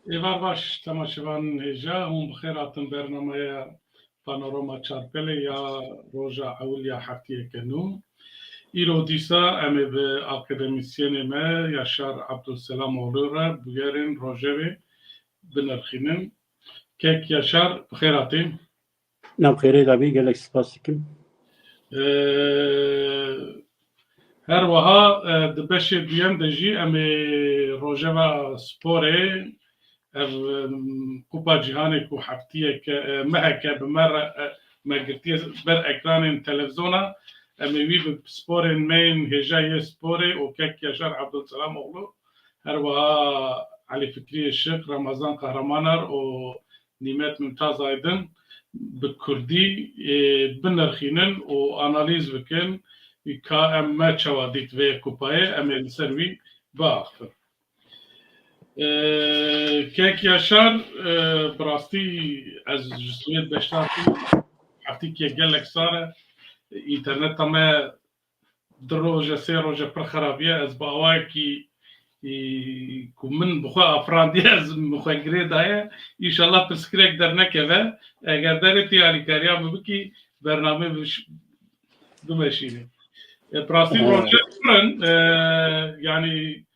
ایوار باش تماشاوان هجا هم بخیر هاتن برنامه پانوراما چارپله یا روژا اول یا هفتیه کنو ایرو دیسا امی به اکادمیسین ما یاشار عبدالسلام اولو را بگیرین روژوی بنرخینن کک یاشار بخیر هاتین نام خیره دابی گلک سپاس کم هر وها دبشه دویم دجی امی روژوا سپوره کوپا جیهانی کو هفتیه که مهکه بمر مگرتی بر اکران تلویزیونا امیوی به سپورن مین هجای سپوره و که یاشار عبدالسلام اولو هر وها علی فکری الشيخ رمضان قهرمانر و نیمت ممتاز ایدن به کردی بنرخینن و آنالیز بکن که ام چوادیت و کوپای ام سروی باخر کیک یاشار براستی از جسمیت بشتاتی هفتی که گلک ساره اینترنت همه در روژه سه روژه پر خرابیه از باوای که من بخوا افراندی از مخگری دایه ایشالله پسکرک در نکوه اگر داره تیاری کاریا ببکی برنامه بمشینه براستی روژه پرن yani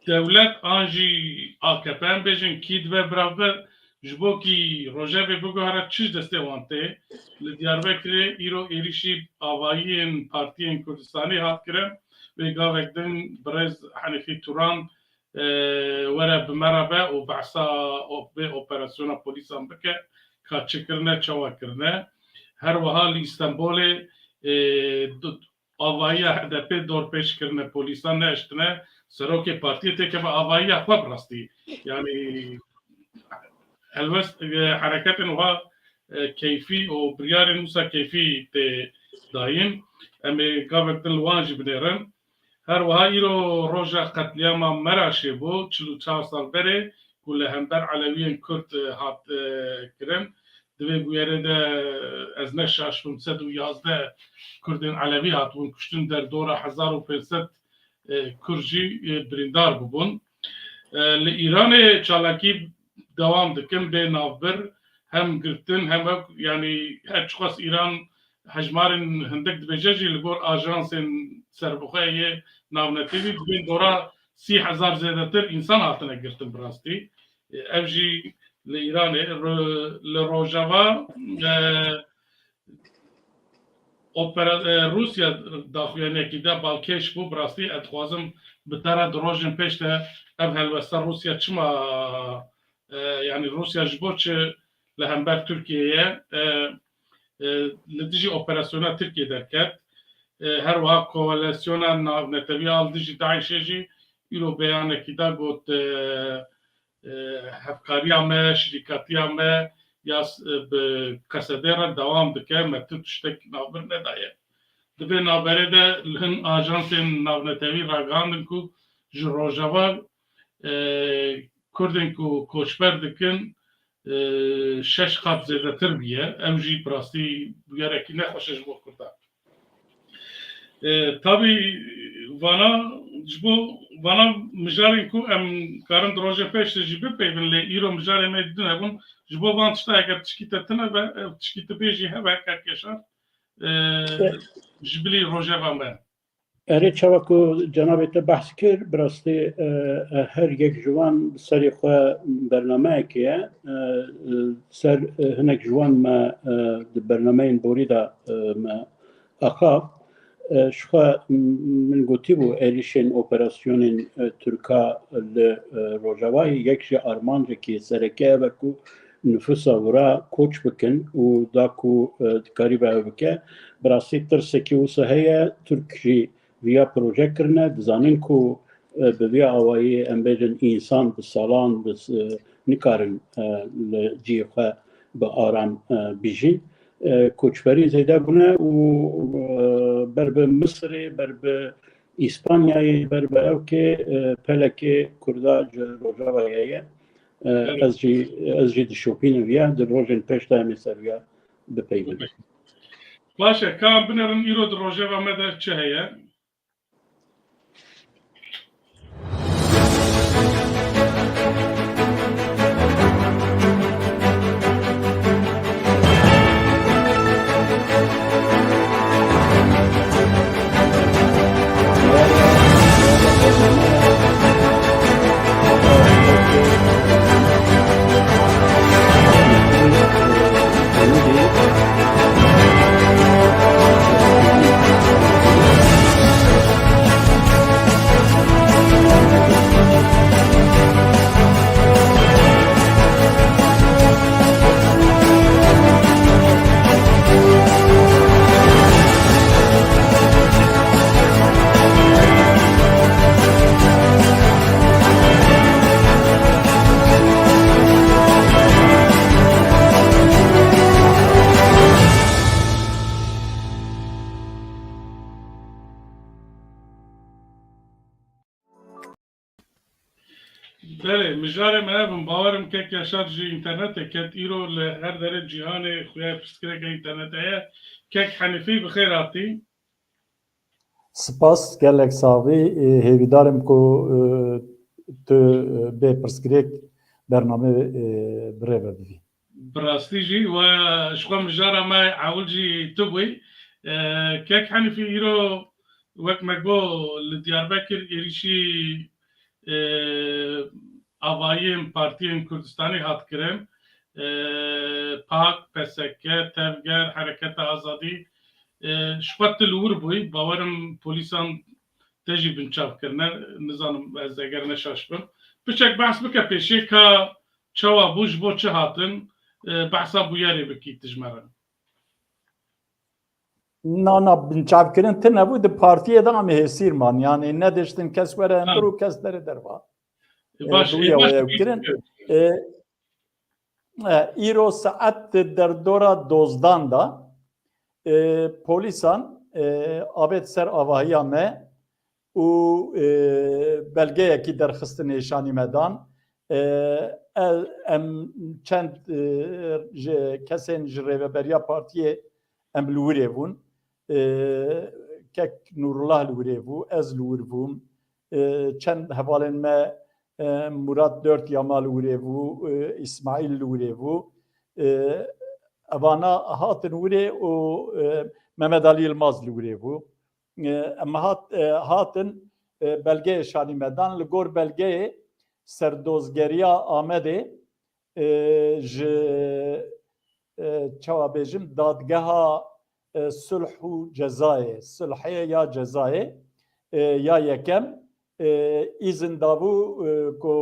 devlet anji AKP'm bejin kid ve beraber jboki Rojava bugara çiz destevante li Diyarbakır'e iro erişi avayin partiyen Kürdistan'ı hat kiren ve gavekden brez Hanefi Turan were bmeraba o bahsa ve operasyona polisan bike kaçıkırne çavakırne her vahal İstanbul'e avayi HDP dorpeş kirne polisan ne eştine سروکی پارتی ته که با آوایی خواب راستی یعنی الوست حرکت نوها کیفی و بریار نوسا کیفی ته دایم امی گاوکتن لوانجی بنیرن هر وها ایرو روژا قتلیاما مراشه بو 44 سال بره کله همبر علویین کرد هات کرن دوی بویره ده از نشاش 511 کردین علوی هاتون کشتن در دوره 1500 Kürji birindar bubun. Li İran'e çalaki devam dikin be navber hem girtin hem yani her çıkas İran hacmarın hindek dibeceji li gor ajansın serbuxaye navnetivi bin dora 30,000 zedetir insan altına girtin birasti. Evji li İran'e li Rojava روسیا داخویانه که ده بالکش بو براستی اتخوازم بتره دروژن پیشته اب هلوسته روسیا چما yani روسیا جبو چه لهمبر ترکیه لدیجی operasyona Türkiye derket her vaha koalisyona navnetevi al diji daişeji ilo beyane ki da got hevkariya me şirikatiya me یا به کسادره دوام دکه مکتوب تشتک نابر ندایه دبی نابره ده لحن آجانس نابنتوی راگاندن کو جروجاوا کردن کو کوچبر دکن 6 قاب زیده تر بیه امجی براستی بیارکی نخوشش بو کرده tabi vana mijarin ku em karin droje peşte jibe peyvenle iro mijarin medin hebun jibo van tşta eger tşkite tına ve tşkite beji heve kak yaşar jibli roje van ben اره چاوکو جنابت بحث کر براستی هر یک جوان سری خو برنامه که سر هنک جوان ما برنامه این بوری دا ما اخاف شخوا من گوتی بو ایلیشن اپراسیونین ترکا لروجاوای یکشی آرمان که سرکه و کو نفوسا ورا کوچ بکن و دا کو دکاری به بکه براسی ترسکی و سهیه ترکی ویا پروژه کرنه دزانین کو به ویا آوایی امبیجن انسان بسالان بس نکارن لجیخه به آرام بیجین کوچبری زیده بونه و بر به مصر بر به اسپانیایی بر به او که پلک کردا روجاواییه از جی دشوپین ویا در روژن پشت همی سرویا بپیمون باشه کام بنرن ایرو در روجاوا مده چه هیه؟ بله مجاره ما باورم که کشار جی اینترنت کت ایرو لهر در جهان خویا پسکره که اینترنت هست که حنفی بخیر آتی سپاس gelek savê hêvîdarim ku tu bê pirsgirêk bername birêve bivî. براستی جی و شخوا مجاره ما عول جی تبوی که حنفی ایرو وقت مگو لدیار بکر ایریشی آواییم پارتیین کردستانی هات کرن پاک پسکه تفگر حرکت آزادی شقت الور بوی باورم پلیسان تجی بنچاف کرنه نزانم از اگر نشاش بم بچک بحث بکه پیشه که چوا بوش بو چه هاتن بحثا بویاری بکی تجمرن Nana binçavkirin te nebû di partiyê de amê hêsîrman yani nediştin kes were endir û kes derê derva. باش Duya باش wê kirin. Îro saet derdora dozdan da polisan abed ser avahiya me û belgeyekî derxistin nêşanî me dan em çend kesên ji rêveberiya partiyê em li wirê bûn kek Nurullah li wirê bû ez li wir bûm çend hevalên me Murat Dört Yama li wirê bû İsmail li wirê bû evana hatin wirê û Mehmet Ali Yılmaz li wirê bû em hatin belgeyê şanî me dan li gor belgeyê serdozgeriya Amedê ji çawa bêjim dadgeha sulh û cezayê sulhê ya cezayê ya yekem îzin dabû ku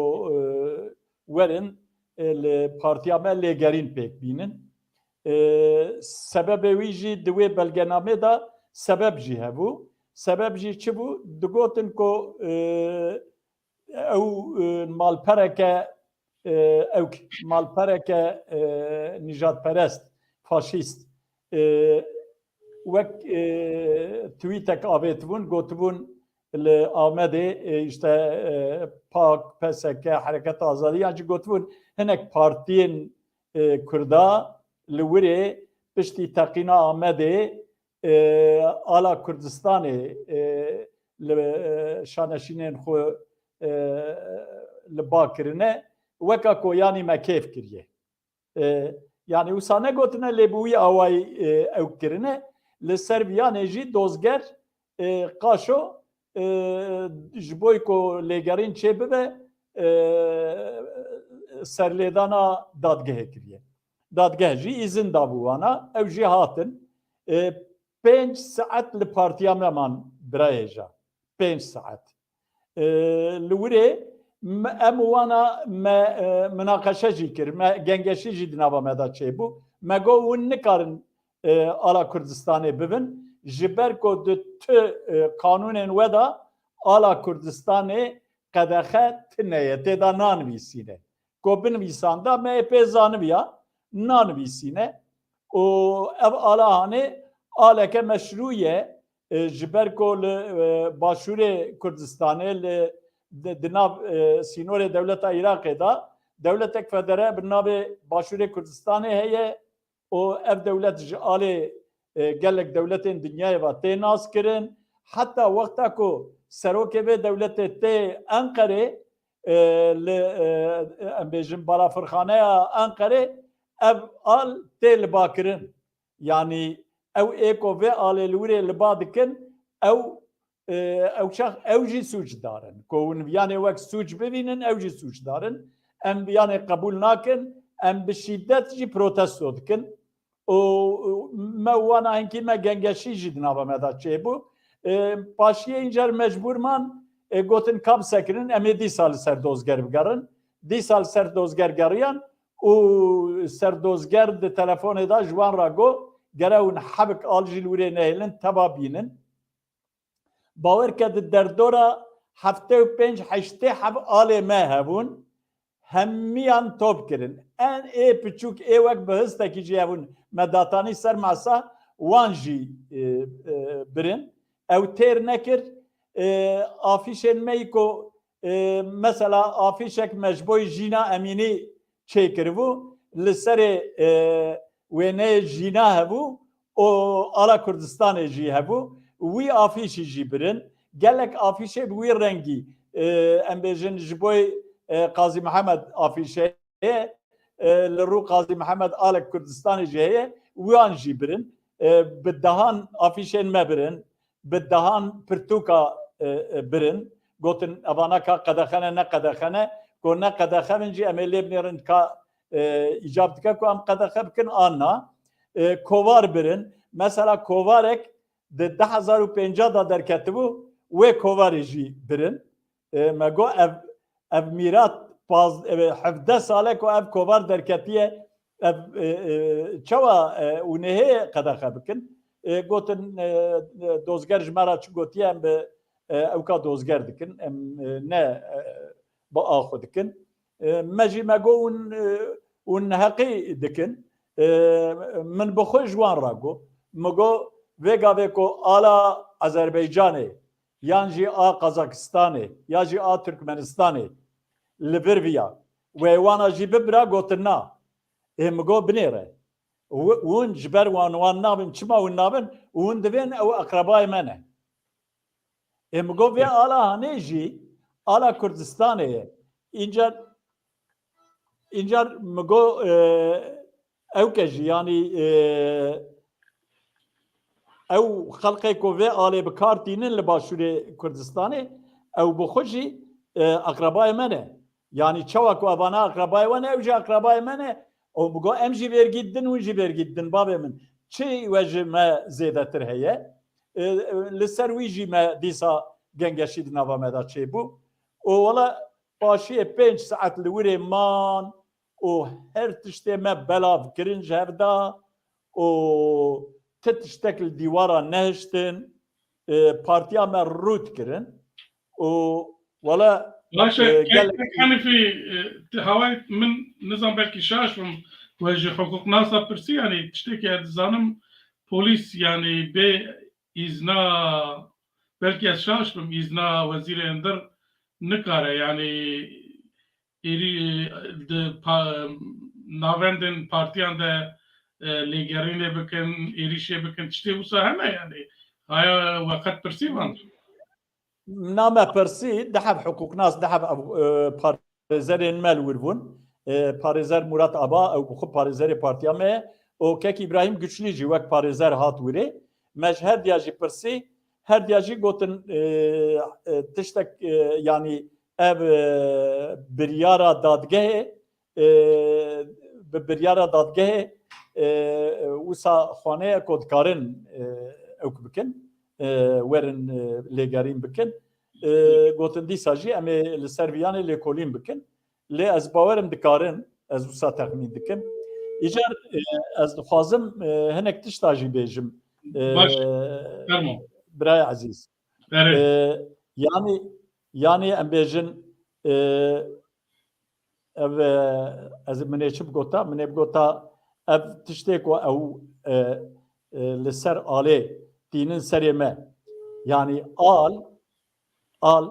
werin li partiya me lêgerîn pêk bînin sebebê wî jî di wê belgenamê de sebeb jî hebû sebeb jî çi bû digotin ku ew malpereke ew malpereke nîjadperest faşîst wek tweetek avêtibûn gotibûn li Amedê işte Pak PSK Hereket Azadî yan jî gotibûn hinek partiyên Kurda li wirê piştî teqîna Amedê ala Kurdistanê li şaneşînên xwe li ba kirine weka ku yanî me kêf kiriye yani wisa negotine lêbûyî awayî ew kirine li ser viyanê jî dozger qaşo ji bo ku lêgerîn çê bibe serlêdana dadgehê kiriye dadgeh jî îzin dabû wana ew jî hatin 5 saet li partiya me man birayêja 5 saet li wirê em wana me münaqeşe jî kir me gengeşî jî di nava me da çêbû me got hûn nikarin ala Kurdistanê bibin ji ber ku di tu kanûnên we da ala Kurdistanê qedexe tineye têda nanivîsîne ku binivîsan da me êpê zaniviya nanivîsîne û ev ala hanê aleke meşrû ye ji ber ku li başûrê Kurdistanê li di nav sînorê dewleta Iraqê da dewletek federe bi navê başûrê Kurdistanê heye û ev dewlet ji alê gelek dewletên dinyayê ve tê nas kirin heta wexta ku serokê vê dewletê tê Enqerê li em bêjin balafirxaneya Enqerê ev al tê li ba kirin yanî ew ê ku vê alê li wirê li ba dikin ew jî sûç darin ku hûn viyanê wek sûç bibînin ew jî sûç darin em viyanê qebûl nakin em bi şîddet jî protesto dikin û me wana hinkî me gengeşî jî di nava me da çêbû paşiyê încer mecbûrman gotin kam sekirin em ê dîsa li ser dozger bigerin dîsa li ser dozger geriyan û serdozger di telefonê da ji wan ra got gere hûn hebik al jî li wirê nehêlin teba bînin bawer ke di derdora heftê û pênc heştê hev alê me hebûn hemiyan top kirin en ê piçûk ê wek bi histekî jî hebûn me datanî ser mesa wan jî birin ew têr nekir afîşên me ku mesela afişek mecboy jina emini çekirbu liseri wene jina hebu o ala Kürdistanê jî hebû wî afîşî jî birin gelek afîşê bi wî rengî em bêjin ji bo Qazî Mihemed afîşê li rû Qazî Mihemed alek Kurdistanê jî heye wan jî birin bi dehan afîşên me birin bi dehan pirtûka birin gotin evana ka qedexene ne qedexene ku ne qedexenin jî em ê lê binêrin ka îcab dike ku em qedexe bikin anna kovar birin. Mesela kovarek de 2050 da derketibû wê kovarê jî birin. Me got ev mîrat 17 salek ku ev kovar derketiye ev çawa û nehê qedexe bikin. Gotin dozger ji me ra çi gotiye em bi ew ka dozger dikin em ne bi axwe dikin. Me jî me got hûn heqî dikin. Min bi xwe ji wan ra got me got vê gavê ku ala Azerbaycanê yan jî a Qazakistanê ya jî a Türkmenistanê li vir viya wê wana jî bibira gotin na me got binêre hûn ji ber wan nabin çima hûn nabin hûn divên ew aqrebayê me ne me got vê ala hanê jî ala Kurdistanê ye încar me got ew ke jî yanî ew xelqê ku vê alê bi kar tînin li başûrê Kurdistanê ew bi xwe jî aqrebayê me ne yanî çawa ku evana aqrebayê we ne ew jî aqrebayê me ne û bi got em jî vêrgî din hûn jî vêrgî din bavê min çi we ji me zêdetir heye li ser wî jî me dîsa gengeşî di nava me da çêbû û wela başiyê 5 saet li wirê man û her tiştê me belav kirin ji hev da û ti tiştek li dîwara nehiştin partiya me rût kirin û wela Hanifî hewayê min nizam belkî şaş bim we ji hukuknasa pirsî yanî tiştekî dizanim polîs yanî bê îzna belkî ez şaş bim îzna wezîrê endir nikare yanî êrî di navendên partiyan de lêgerînê bikin êrîşê bikin tiştê wisa hene yanî haya weqet pirsî van نامه پرسی دهب حقوق ناس دهب پارێزەرên me li wir bûn parêzer Murat Aba ew bi xwe parêzerê partiya me û kek İbrahim Güçlü jî wek parêzer hat wirê me ji her diya jî pirsî her diya jî gotin tiştek yanî ev biryara dadgehê bi biryara dadgehê wisa xwaneya ku dikarin ew bikin werin lêgerîn bikin gotin dîsa jî em ê li ser viyanê lêkolîn bikin lê ez bawerim dikarin ez wisa texmîn dikim îcar ez dixwazim hinek tişta jî bêjim biraya ezîz yanî em bêjin ev ez minê çi bigota minê bigota ev tiştê ku ew li ser alê tînin serê me yanî al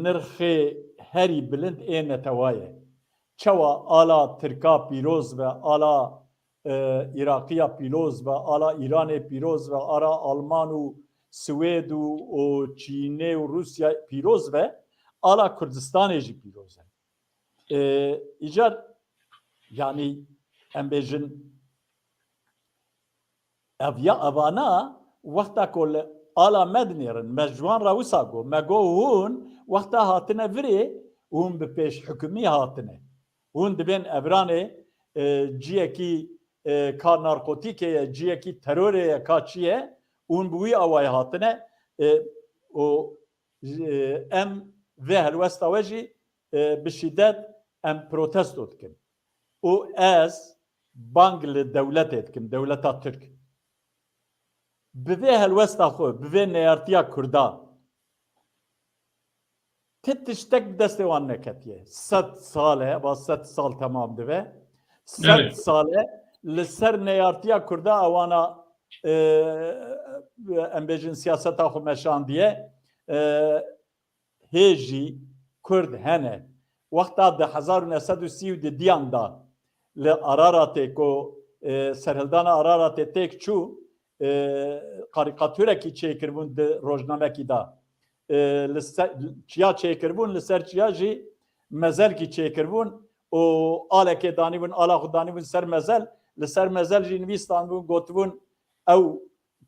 nirxê herî bilind ê netewaye çawa ala Tirka pîroz ve ala Îraqiya pîroz ve ala İranê pîroz ve ala Alman û Swêd û Çînê û Rusya pîroz ve ala Kurdistanê jî pîroz e îcar yanî em bêjin evya evana wexta ku li ala me dinêrin me ji wan re wisa got me got hûn wexta hatine virê hûn bi pêşhikûmî hatine hûn dibên evranê ciyekî ka narkotîkê ye ciyekî terorê ye ka çi ye hûn bi wî awayê hatine û em vê helwesta we jî bi şîddet em protesto dikin û ez bang li dewletê dikim dewleta Tirk bi vê helwesta xwe bi vê neyartiya Kurda ti tiştek bi destê wan neketiye 100 sal e ba 100 sal temam dibe 100 sal e li ser neyartiya Kurda ewana em bêjin siyaseta xwe meşandiye هێژی کورد هەنێ وەختا 1930 دیاندا لە ئاراراتێک و سەرهەلدانە ئاراراتێ تێک چوو قاریقاتورێکی چێکردبوون ڕۆژنامەکیدا چیا چێکردبوون لەسەر چیاژی مەزەلکی چێکردبوون و ئالێکێ دانیبوون ئالا خو دانیبوون سەر مەزەل لەسەر مەزەلژی نویستان بوون گوتبوون ئەو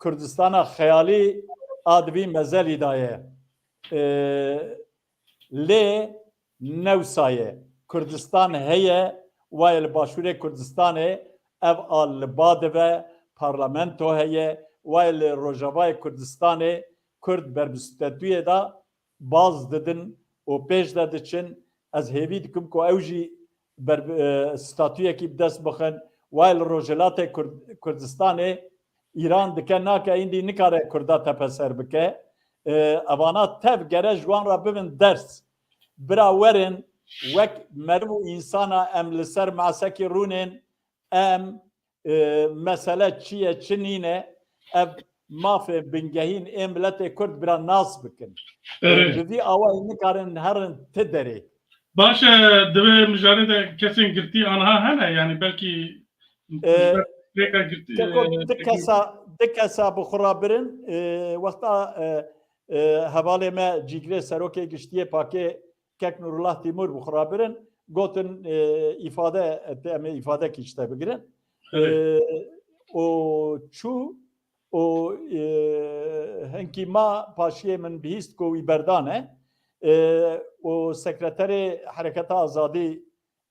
کوردستانە خەیالی ئادبی مەزەلی دایە لێ نەوسایە کوردستان هەیە وایە لە باشوورێ کوردستانێ ئەv ئال li ba dibe parlamento heye wayê li Rojavayê Kurdistanê Kurd berbîstatûyê da baz didin û pêş de diçin ez hêvî dikim ku ew jî statûyekî bi dest bixin wayê li Rojhilatê Kurdistanê îran dike nake îndî nikare Kurda tepeser bike evana tev gere ji wan re bibin ders bira werin wek meriv û însana em li ser masekî rûnên em mesele çi ye çi nîne ev mafê bingehîn ê miletê Kurd bira nas bikin ji vî awayî nikarin herin ti derê baş e divê mijarê de kesên girtî anha hene yani belkî di kesa bixura birin wexta hevalê me cîgirê serokê giştiyê pakê Kek Nurullah Timur bixura birin gotin îfade em ê îfadekî ji te bigirin û çû û hinkî ma paşiyê min bihîst ku wî berdane û sekreterê Hereketa Azadî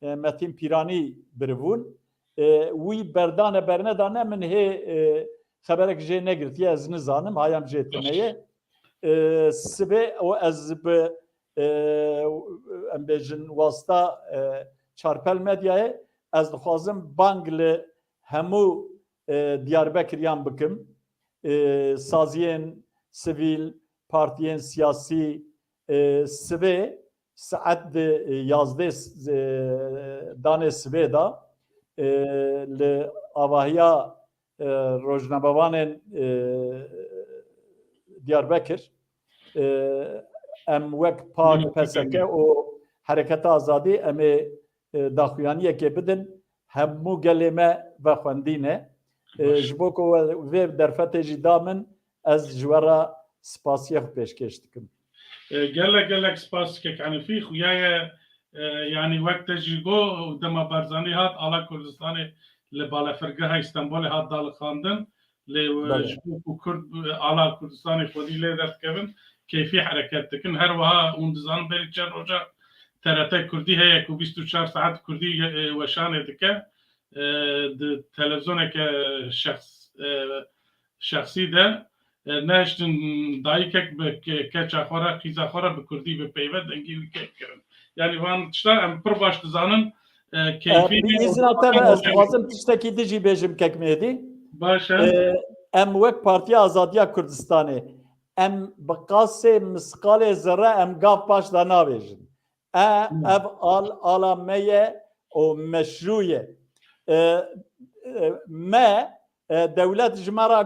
Metin Pîranî biribûn wî berdane bernedane min hê xeberek jê negirtiye ez nizanim hayam jê tineye sibê û ez bi em bêjin wasta çarpel medyayê ez dixwazim bang li hemû Diyarbekiriyan bikim saziyên sivîl partiyên siyasî sibê saet di 11 danê sibê da li avahiya rojnamevanên Diyarbekir em wek Pak PSK û Hereketa Azadî em ê daxuyaniyekê bidin hemû gelê me vexwendîne ji bo ku vê derfetê jî da min ez ji we re spasiye xwe pêşkêş dikim gelek spas kek Hanîfî xuyaye yani wek te jî got dema Barzanî hat ala Kurdistanê li balafirgeha İstanbulê hat dalixandin lê ji bo ku Kurd ala Kurdistanê xwedî lê derdikevin keyfî hereket dikin her wiha hûn dizanin berî çend roja TRT Kurdî heye ku 24 saet Kurdî weşanê dike di televizyoneke şexsî de neştin dayîkek bi keça xwe re qîza xwe re bi Kurdî bi peyve dengî wî kek kirin yani van tişta em pir baş dizanin keyfî îzina te ez dixwazim tiştekî dijî bêjim kek Mêdî baş e em wek Partiya Azadiya Kurdistanê em bi qasê misqalê zerre em gav paş da nabêjin ev ala me ye û meşrû ye me dewlet ji me ra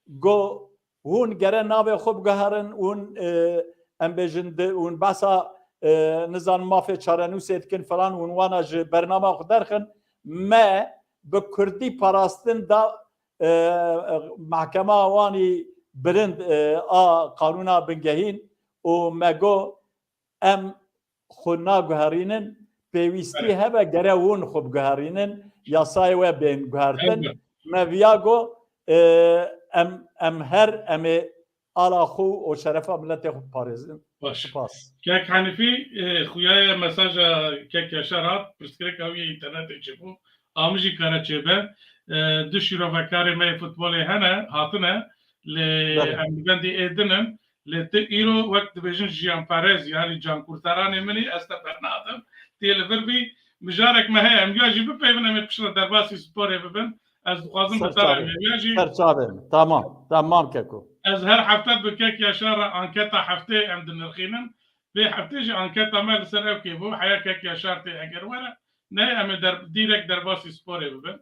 got hûn gere navê xwe bigeherin hûn em bêjin hûn behsa nizanim mafê çarenûsê dikin falan hûn wana ji bernama xwe derxin me bi Kurdî parastin da mehkema wanî bilind a qanûna bingehîn û me got em xwe naguherînin pêwîstî hebe gere hûn xwe bigeherînin yasayê we bên guhertin me viya got em her em ê ala xwe û şerefa miletê xwe parêzin spas kek Hanîfî xuyaye mesaja kek Yaşar hat pirsgirêka wî înternetê çêbû amijî kare çêbe du şîrovekarê me futbolê hene hatine lê em bi bendî êdinin lê ti îro wek dibêjin jiyanperez yani cankurtaranê min ê ez te bernadim tê li vir bî mijarek me heye em ya jî bipeyvin em ê piştre derbasî sporê bibin ez dixwazim tamam keko ez her hefte bi kek Yaşar anketa heftê em dinirxînin vê heftê jî anketa me li ser ew kêbû heya kek Yaşar tê eger were ne em ê dîrek derbasî sporê bibin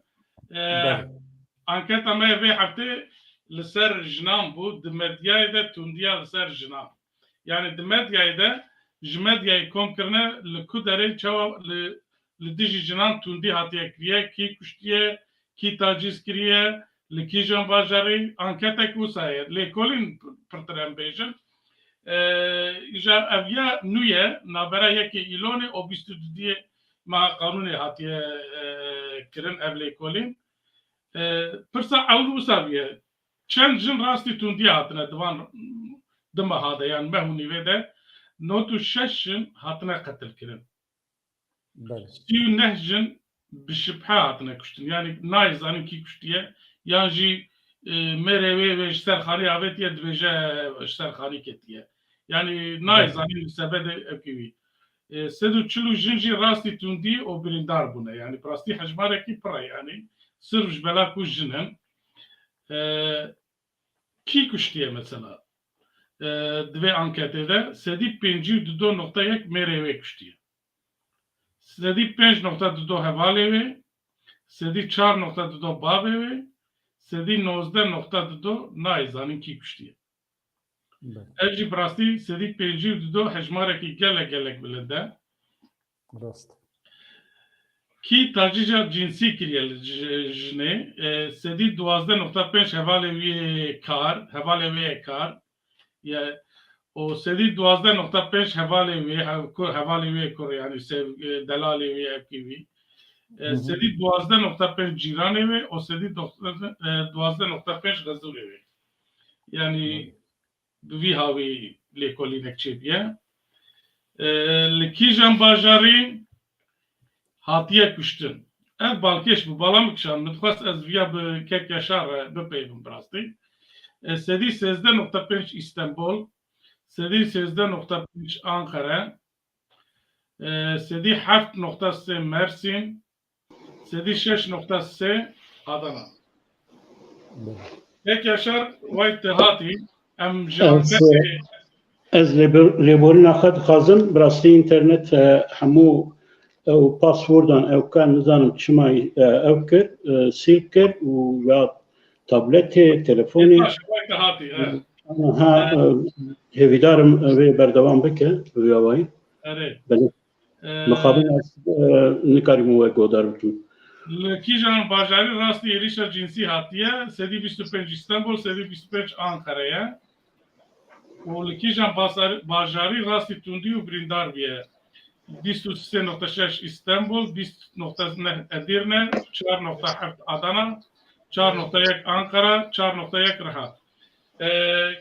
anketa me vê heftê li ser jinan bû di medyayê de tundiya li ser jinan yani di medyayê de ji medyayê komkirine li ku derê çawa li dijî cinan tundî hatiye kiriye, kî kuştiye, kî taciz kiriye, li kîjan bajarî anketek wisa ye. Lêkolîn pirtir em bêjin. Ja eviya nû ye navbera yekê îlonê o 22 ma qanûnê hatiye kirin ev lêkolîn. Pirsa ewl wisa biye. Çend jin rastî tundiye hatine divan dimeha de yani mehûnî vê de 96 jin hatine qetil kirin. 39 jin bi şibhe hatine kuştin. Yani nayzanin kî kuştiye yan jî mêrê wê ji serxanî avêtiye dibêje ji serxanî ketiye. Yani nayzanin li sebedê evkî wî. 140 jin jî rastî tundî û birîndar bûne. Yani rastî hejmarekî pir e yani. Sırf ji bela ku jin in. Kî kuştiye mesela? Divê anketê de 52.1 mêrê wê kuştiye. 5.2 hevalê wê, 4.2 bavê wê, 19.2 nayzanin kî kuştiye. Ev jî bi rastî 52 hejmarekî gelek bilind e. Kî tacîja cinsî kiriye li jinê 12.5 hevalê wê kar, hevalê wê kar ya o 12.5 hevalê wê hevalê wê kur yani delalê wê evkî wî 12.5 cîranê wê o 12.5 xezûrê wê. Yani bi vî havî lêkolînek çêbiye. Li kîjan bajarî hatiye kuştin. Ev balkêş bu bala mikşan min dixwast ez viya bi kek yaşar bipeyvim bi rastî. 13.5 İstanbul, 13.5 Ankara, 7.3 Mersin, 7.6 Adana. Kek yaşar vay tehati em jantê Ez lêborîna xwe dixwazim bi rastî internet hemû ew passwordan ew ka nizanim çima ew kir sîl kir û ya tabletê telefonê tehati hêvîdarim vê berdewam bike vêya wayî mixabin ez nikarîm we guhdar bikim. Li kîjan bajarî rastî êrişa cinsî hatiye 7.25 İstanbul, 7.25 Ankara'ya. û li kîjan bajarî rastî tundî û birîndar biye 23.6 İstanbul, 20.9 Edirne, 4.7 Adana, 4.1 Ankara, 4.1 Rihat.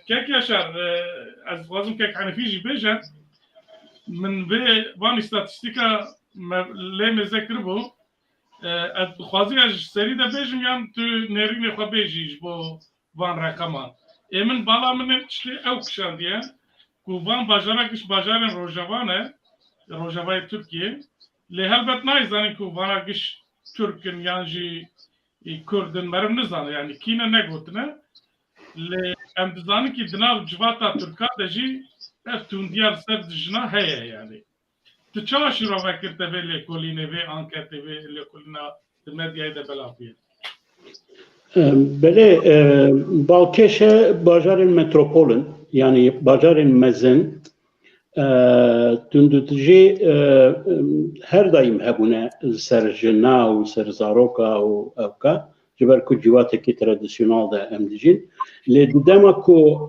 Kek yaşar, ez dixwazim kek henefî jî bêje min vê van îstatîstîka lê mêze kiribû ez dixwaziya ji serî de bêjim yan tu nêrînê xwe bêjî ji bo van reqeman. Min bala min tiştê ew kişandiye ku van bajara giş bajarên Rojavan e, Rojavayê Tirkiye lê helbet nayzanin ku vana giş Türkin yan jî Kurdin merim nizane yani kîne negotine lê em dizanin ki di nav civata Tirkan de jî ev tundiya li ser dijina heye yani. Tu çawa şîrove kir te vê lêkolînê vê anketê vê lêkolîna di medyayê de belaviye? Belê balkêşe bajarên metropolin yani bajarên mezin tundutijî her daîm hebûne ser jina û ser zaroka û evka ji ber ku cîwatekî tradisyonal de em dijîn. Lê di dema ku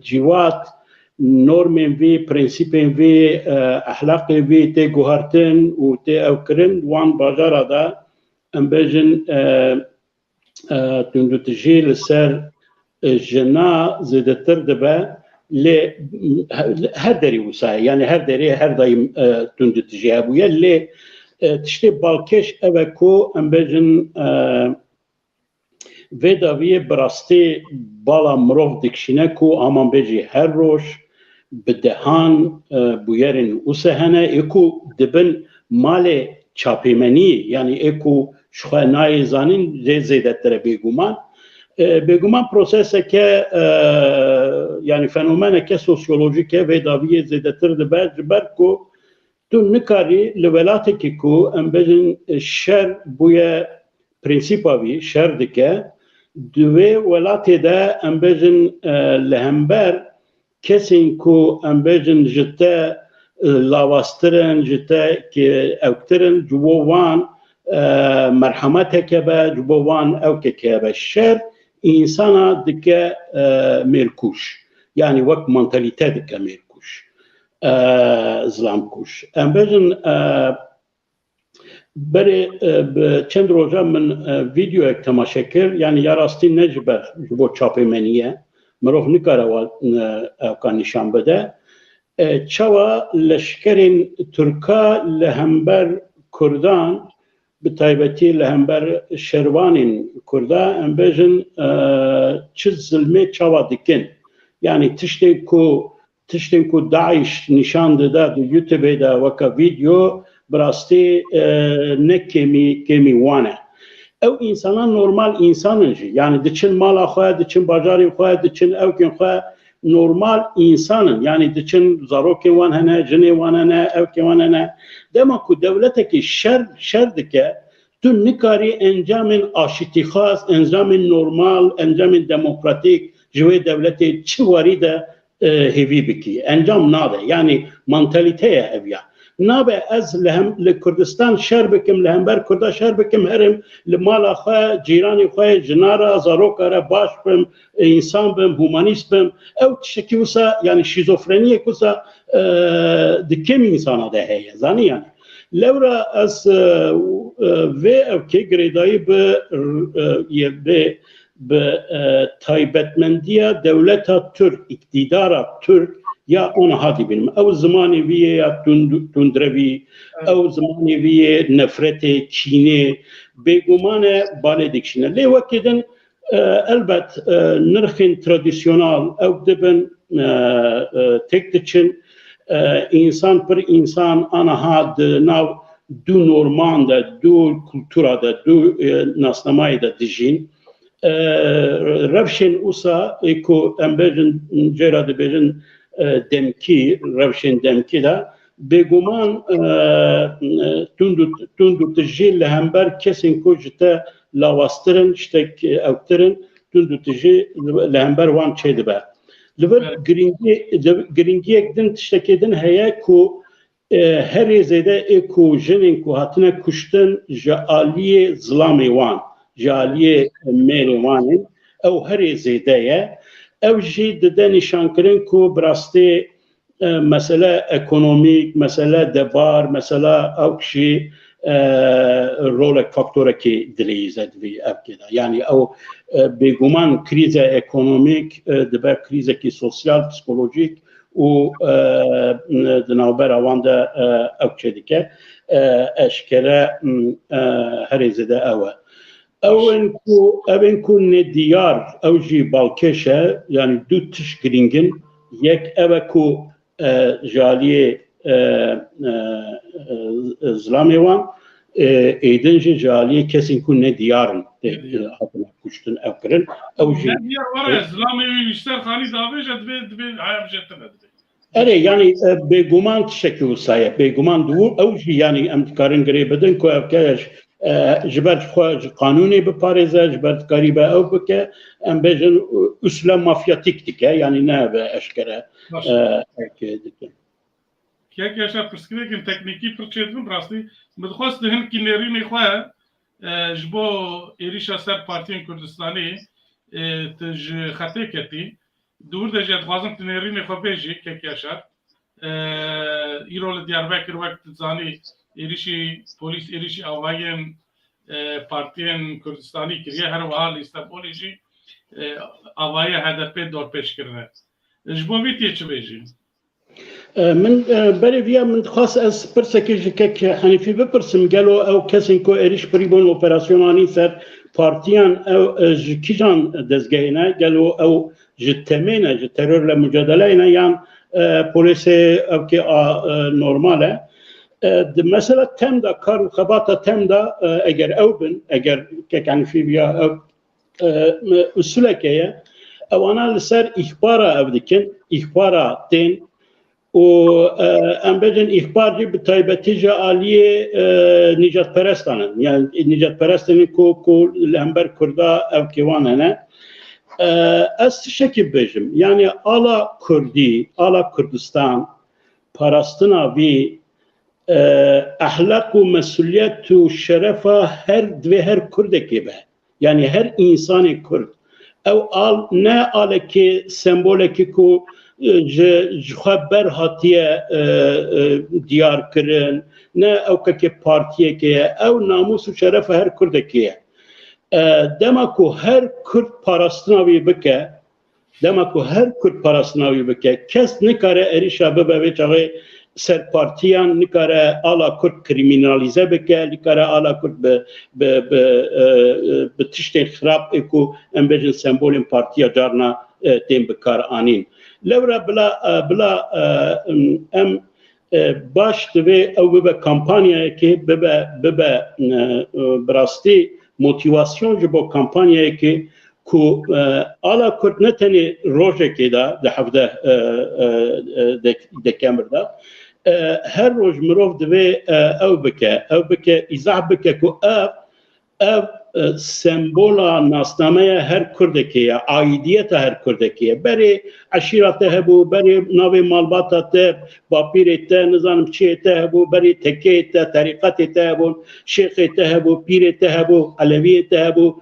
cîwat normên vê, prensîpên vê, ehlaqê vê tê guhartin û tê evkirin wan bajara da em bêjin tundutijî li ser jina zêdetir dibe lê her derê wisa ye yani her derê her daîm tundutijî hebûye lê tiştê balkêş ev e ku em bêjin vê daviyê bi rastî bala mirov dikişîne ku amanbêjî her roj bi dehan bûyerên wisa hene ê ku dibin malê çapêmeniyê yani ê ku ji xwe nayê zanîn lê zêdetir e bêguman. Bêguman proseseke yani fenomeneke sosyolojîk e vê daviyê zêdetir dibe ji ber ku tu nikarî li welatekî ku em bêjin şer bûye prensîpa wî şer dike di wê welatê de em bêjin li hember kesin ku embejin jite lavastırın jite ki evtirin jubovan merhameteke be jubovan evkeke be şer insana dike merkuş yani vak mentalite dike merkuş zlam kuş embejin beri çend roja min video ek temaşa kir yani ya rastî necber ji bo çapê meniye mirov nikare evkan nîşan bide çawa leşkerên Türka li hember Kurdan bi taybetî li hember şervanên Kurda em bêjin çi zilmê çawa dikin yani tiştên ku Daeş nîşan dide di YouTube'ê de weka video براستی نه کمی وانه او انسان نورمال انسانن جی یعنی دچن مال خواه دچن بازار خواه دچن اوکن خواه نورمال انسانن یعنی دچن زاروک وان هنه جنی وان هنه اوکن وان هنه دما کو دولتکی شر دکه تو نکاری انجام آشتی خاص انجام نورمال انجام دموکراتیک جوی دولتی چواری ده هیوی بکی انجام ناده یعنی منتالیته اویا نابه از لکردستان شر بکم لهمبر کردا شر بکم هرم لمال خواه جیرانی خواه جنارا زاروکاره باش بم انسان بم هومانیست بم او تشکی وسا یعنی شیزوفرنیه کسا دکم انسانا ده هیه زانی یعنی لورا از و او که گریدایی به تایبتمندیه دولتا ترک اقتدارا ترک یا اون هادی بینم او زمانی ویه یا تندروی او زمانی ویه نفرت چینه بگمانه باله دکشنه لی وکیدن البت نرخین ترادیسیونال او دبن تک دچن انسان پر انسان آنها ناو دو نورمان ده دو کلتورا ده دو ناسنامای ده دیجین روشن اوسا اکو امبرجن جرا دبیجن demki, revşin demki de beguman tundu tijî li hember kesên ku ji te lawastırın ştek evtirin tundu tijî li hember wan çê dibe. Li vir giringiyek din tiştekê din heye ku herê zêde ku jinên ku hatine kuştin ji aliyê zilamê wan, ji aliyê mêrê wanên ew herê zêde ye. Ev jî dide nîşankirin ku bi rastî mesele ekonomîk, mesele debar, mesela ew jî rolek faktorekî dileyîze divî evkê de. Yani ew bêguman krîze ekonomîk dibe krîzekî sosyal, psikolojik û di navbera wan de ew çê dike eşkere herê zêde ew e. Evin ku ne diyar ev jî balkêşe yani du tiş giringin yek eve ku jaliyê zilamê wan êdin jî jaliyê kesên ku ne diyarin hatine kuştin ev kirin ew jî diyar were zilamê wî wîster xanî davêje dibe hayabjetine dibe ere yani bêguman tişekî wisa ye bêguman dû ew jî yani em dikarin girê bidin ku ev keş ji ber kanûnê biparêze ji ber karîbe ew bike em bêjin usla mafyatîk dike yani ne be eşkere dikin. Kek yaşa pirskirêkên teknîkî pir çêdibin rastî min dixwast di hin kînêrînê xwe ji bo êrişa ser Partiyên Kurdistanê tu ji xetê ketî dûr de jê dixwazim tu nêrînê xwe bêjî kek yaşar îro li Diyarbekir wek tu zanî êrişî polîs êrişî avayên Partiyên Kurdistanî kiriye her wiha li Îstenbolê jî avaya HDP dorpêşkirine. Ji bo vê tê çi bêjî? Min berê vîya min dixwast ez pirsekê ji kek Henîfî bipirsim gelo ew kesên ku êriş kirîbûn operasyonanî ser partiyan ew ji kîjan dezgehîne gelo ew ji temê ji terorla mücadeleyne yan polîsê evkê normal e. Mesela temda kar û xebata temda eger ew bin eger kek Henîfî vîya ew usuleke ye ewana li ser îxbara ev dikin îxbara tên û em bêjin îxbar jî bi taybetî ji aliyê nîcatperestan in yani nîcatperestên ku li hember Kurda evkê wan hene از تشکی بجم یعنی آلا کردی آلا کردستان پاراستنا وی اخلاق و مسئولیت و شرف هر دوی هر کردکی به یعنی هر انسان کرد او آل نه آل که سمبولکی که خبر هاتیه دیار کرن نه او که پارتیه که او ناموس و شرف هر کردکیه دما کو هر کرد پاراستناوی بکه دما کو هر کرد پاراستناوی بکه کس نکاره اریشا ببه چاقه سر پارتیان نکاره آلا کرد کریمینالیزه بکه نکاره آلا کرد به تشتین خراب اکو ام بجن سمبولین پارتیا جارنا تیم بکار آنین لورا بلا ام باش دوی او ببه کمپانیه که ببه براستی موتیواسیون جبو کمپانیه که آلا کرد نتنی روژه که ده هفته دکمبر ده هر روز مروف دوی او بکه ایزاح بکه که او سمبولا ناسنامه هر کردکیه عایدیت هر کردکیه بری عشیرت هبو بری ناوی مالبات با پیرت نظام چیت هبو بری تکیت طریقت هبو شیخت هبو پیرت هبو علویت هبو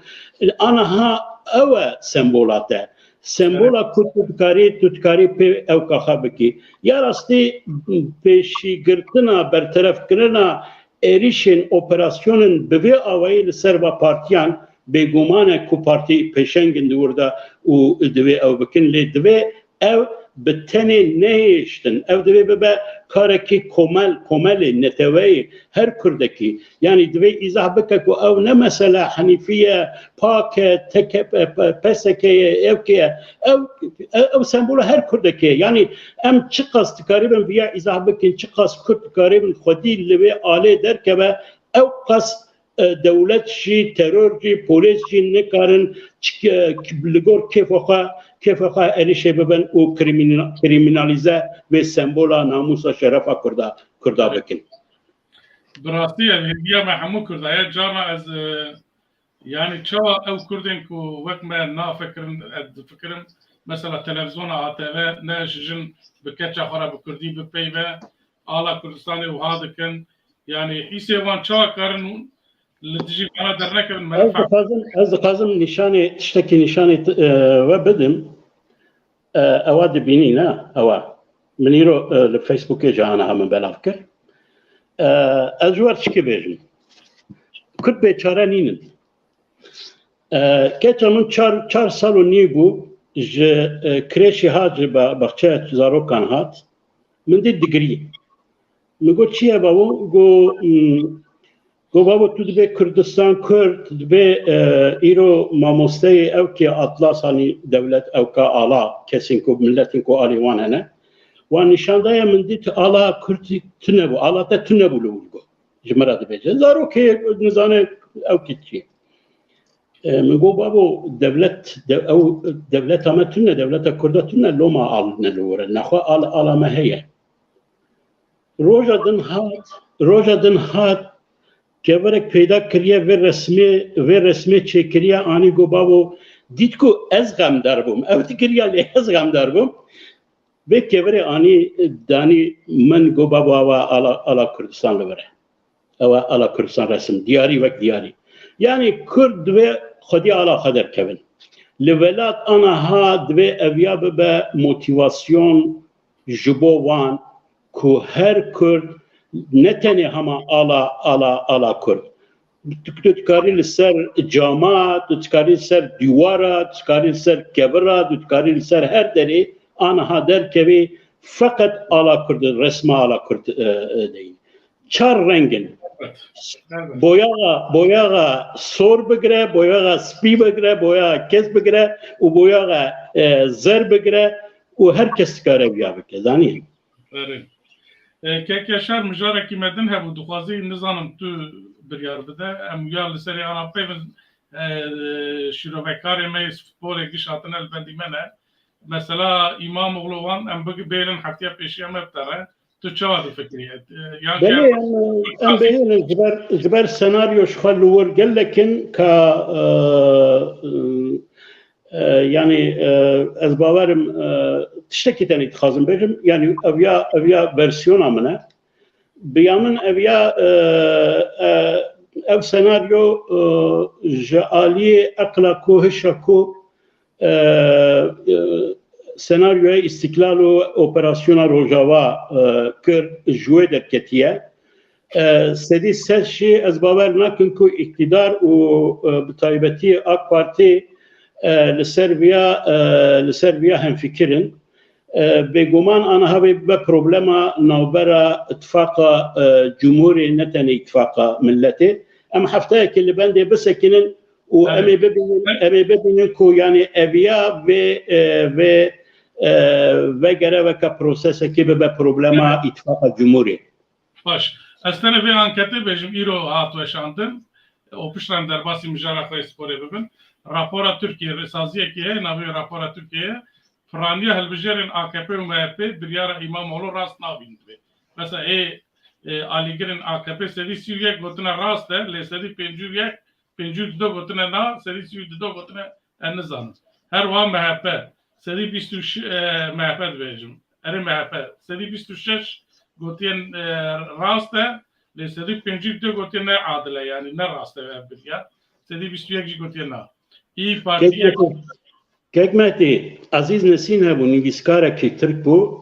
آنها او سمبولات سمبولا تودکاری پی او کخا بکی یا راستی پیشی گرتنا برطرف کرنا ایریشن اپراسیونن به آوایی لسر و پارتیان بگمانه کو پارتی پیشنگن دورده و دوی او بکن لی دوی او بتنی نهیشتن او دوی ببه کارکی کمل نتوی هر کردکی یعنی دوی ایزاه بکه که او نه مثلا حنیفیه پاک پسکه اوکیه او سمبول هر کردکی یعنی ام چه قصد کاریبن بیا ایزاه بکن چه قصد کرد کاریبن خودی لوی آله در که او قصد دولت جی ترور جی پولیس جی نکارن لگور کیف خواه اریشه ببن و کریمینالیزه و سمبولا ناموس شرف کرده بکن براستی الهدیه ما همو کرده جانا از يعني شو او كردين كو وقت ما نافكرن فكرن مثلا تلفزيون عتبه ناشجن بكتش خرا بكردي ببيبه على كردستاني وهذا كان يعني حيسي وان شو كارن اللي تجي انا درنك المنفعه از قازم نشانه تشتكي نشانه وبدم اواد بينينا او من يرو الفيسبوك جانا من بلافكر ازوار تشكي بيجن كنت بيچاره نينن كتمن 4 سال و نی بو ج کرشی هات بخچه زاروکان هات من دي دگری میگو چیه بابو گو بابو تو دبی کردستان کرد دبی ایرو ماموسته او که اطلاس هنی دولت او که آلا کسین کو ملتین کو آلیوان هنه و نشانده من دي آلا کردی تنبو آلا تا تنبو لولگو جمرا دبی زاروکی نزانه او که چیه من گو بابو دولت ما تونه دولت کرده تونه لو ما آل نلوره نخوا آل ما هي روجا دن هات که ورک پیدا کریه و رسمی چه کریه آنی گو بابو دید کو از غم دار بوم او کریه لی از غم دار بوم و که وری آنی دانی من گو بابو آلا کردستان لوره او آلا کردستان رسم دیاری وک دیاری یعنی کرد و خودی آلا خدر کبن لولات آنها ها دوی اویا به موتیواسیون جبو وان که هر کرد نتنه همه آلا کرد تکاری لسر جامعه تکاری لسر دیواره تکاری لسر کبره تکاری لسر هر دری آنها در کبی فقط آلا کرد رسم آلا کرد دین 4 رنگن boyağa sor bigre, boyağa spi bigre, boyağa kes bigre, u boyağa zer bigre, u herkes kare biya bike. Zani? Evet. Kekeşer müjareki medin hebu duhazi nizanım tu bir yer bide. Em uyarlı seri anapayımız şirovekari meyiz futbol ekliş hatın elbendimene. Mesela İmam Oğluvan em bugü beylin hatiye peşiye mebtere. تو چه وقتی فکریه؟ بله ام بین زبر سناریو شخال ور گل لكن ك yani ez bawerim tiştekî tenê dixwazim bêjim yani eviya versiyona min e biya min eviya ev senaryo ji aliyê eqla ku hişa ku senaryoya İstiklal û operasyona Rojava kir ji wê derketiye sedî sed jî ez bawer nakim ku iktidar û bi taybetî AK Parti li ser vîya hemfikirin bêguman aniha vê be problema navbera ittifaqa Cumhurê ne tenê ittifaqa milletê em hefteyekê li bendê bisekinin û em ê bibînin ku yani eviya ve gereveka prosesekê bibe problema ittifaqa Cumhurê. Baş. Ez tene vê anketê bêjim îro hat weşandin. O piştan derbasî mijara xwe sporê bibin. Rapora Tirkiye rêsaziyekê heye navê rapora Tirkiye piraniya hilbijarên AKP û MHP biryara İmamoğlu rast nabîn divê. Mesela alîgirên AKP sedî Sûriyek gotine rast e lê sedî pêncû dido gotine na sedî sî dido gotine em nizanin. Her wa MHP sedî MHP dibêjim. Erê MHP sedî 26 gotiyên rast e lê sedî pêncû dido gotiyên ne adil e yani ne rast e ev birya. Sedî 21 jî gotiyên na. İYİ Partiye Kekmetî Aziz Nesîn hebû nivîskarekî Tirk bû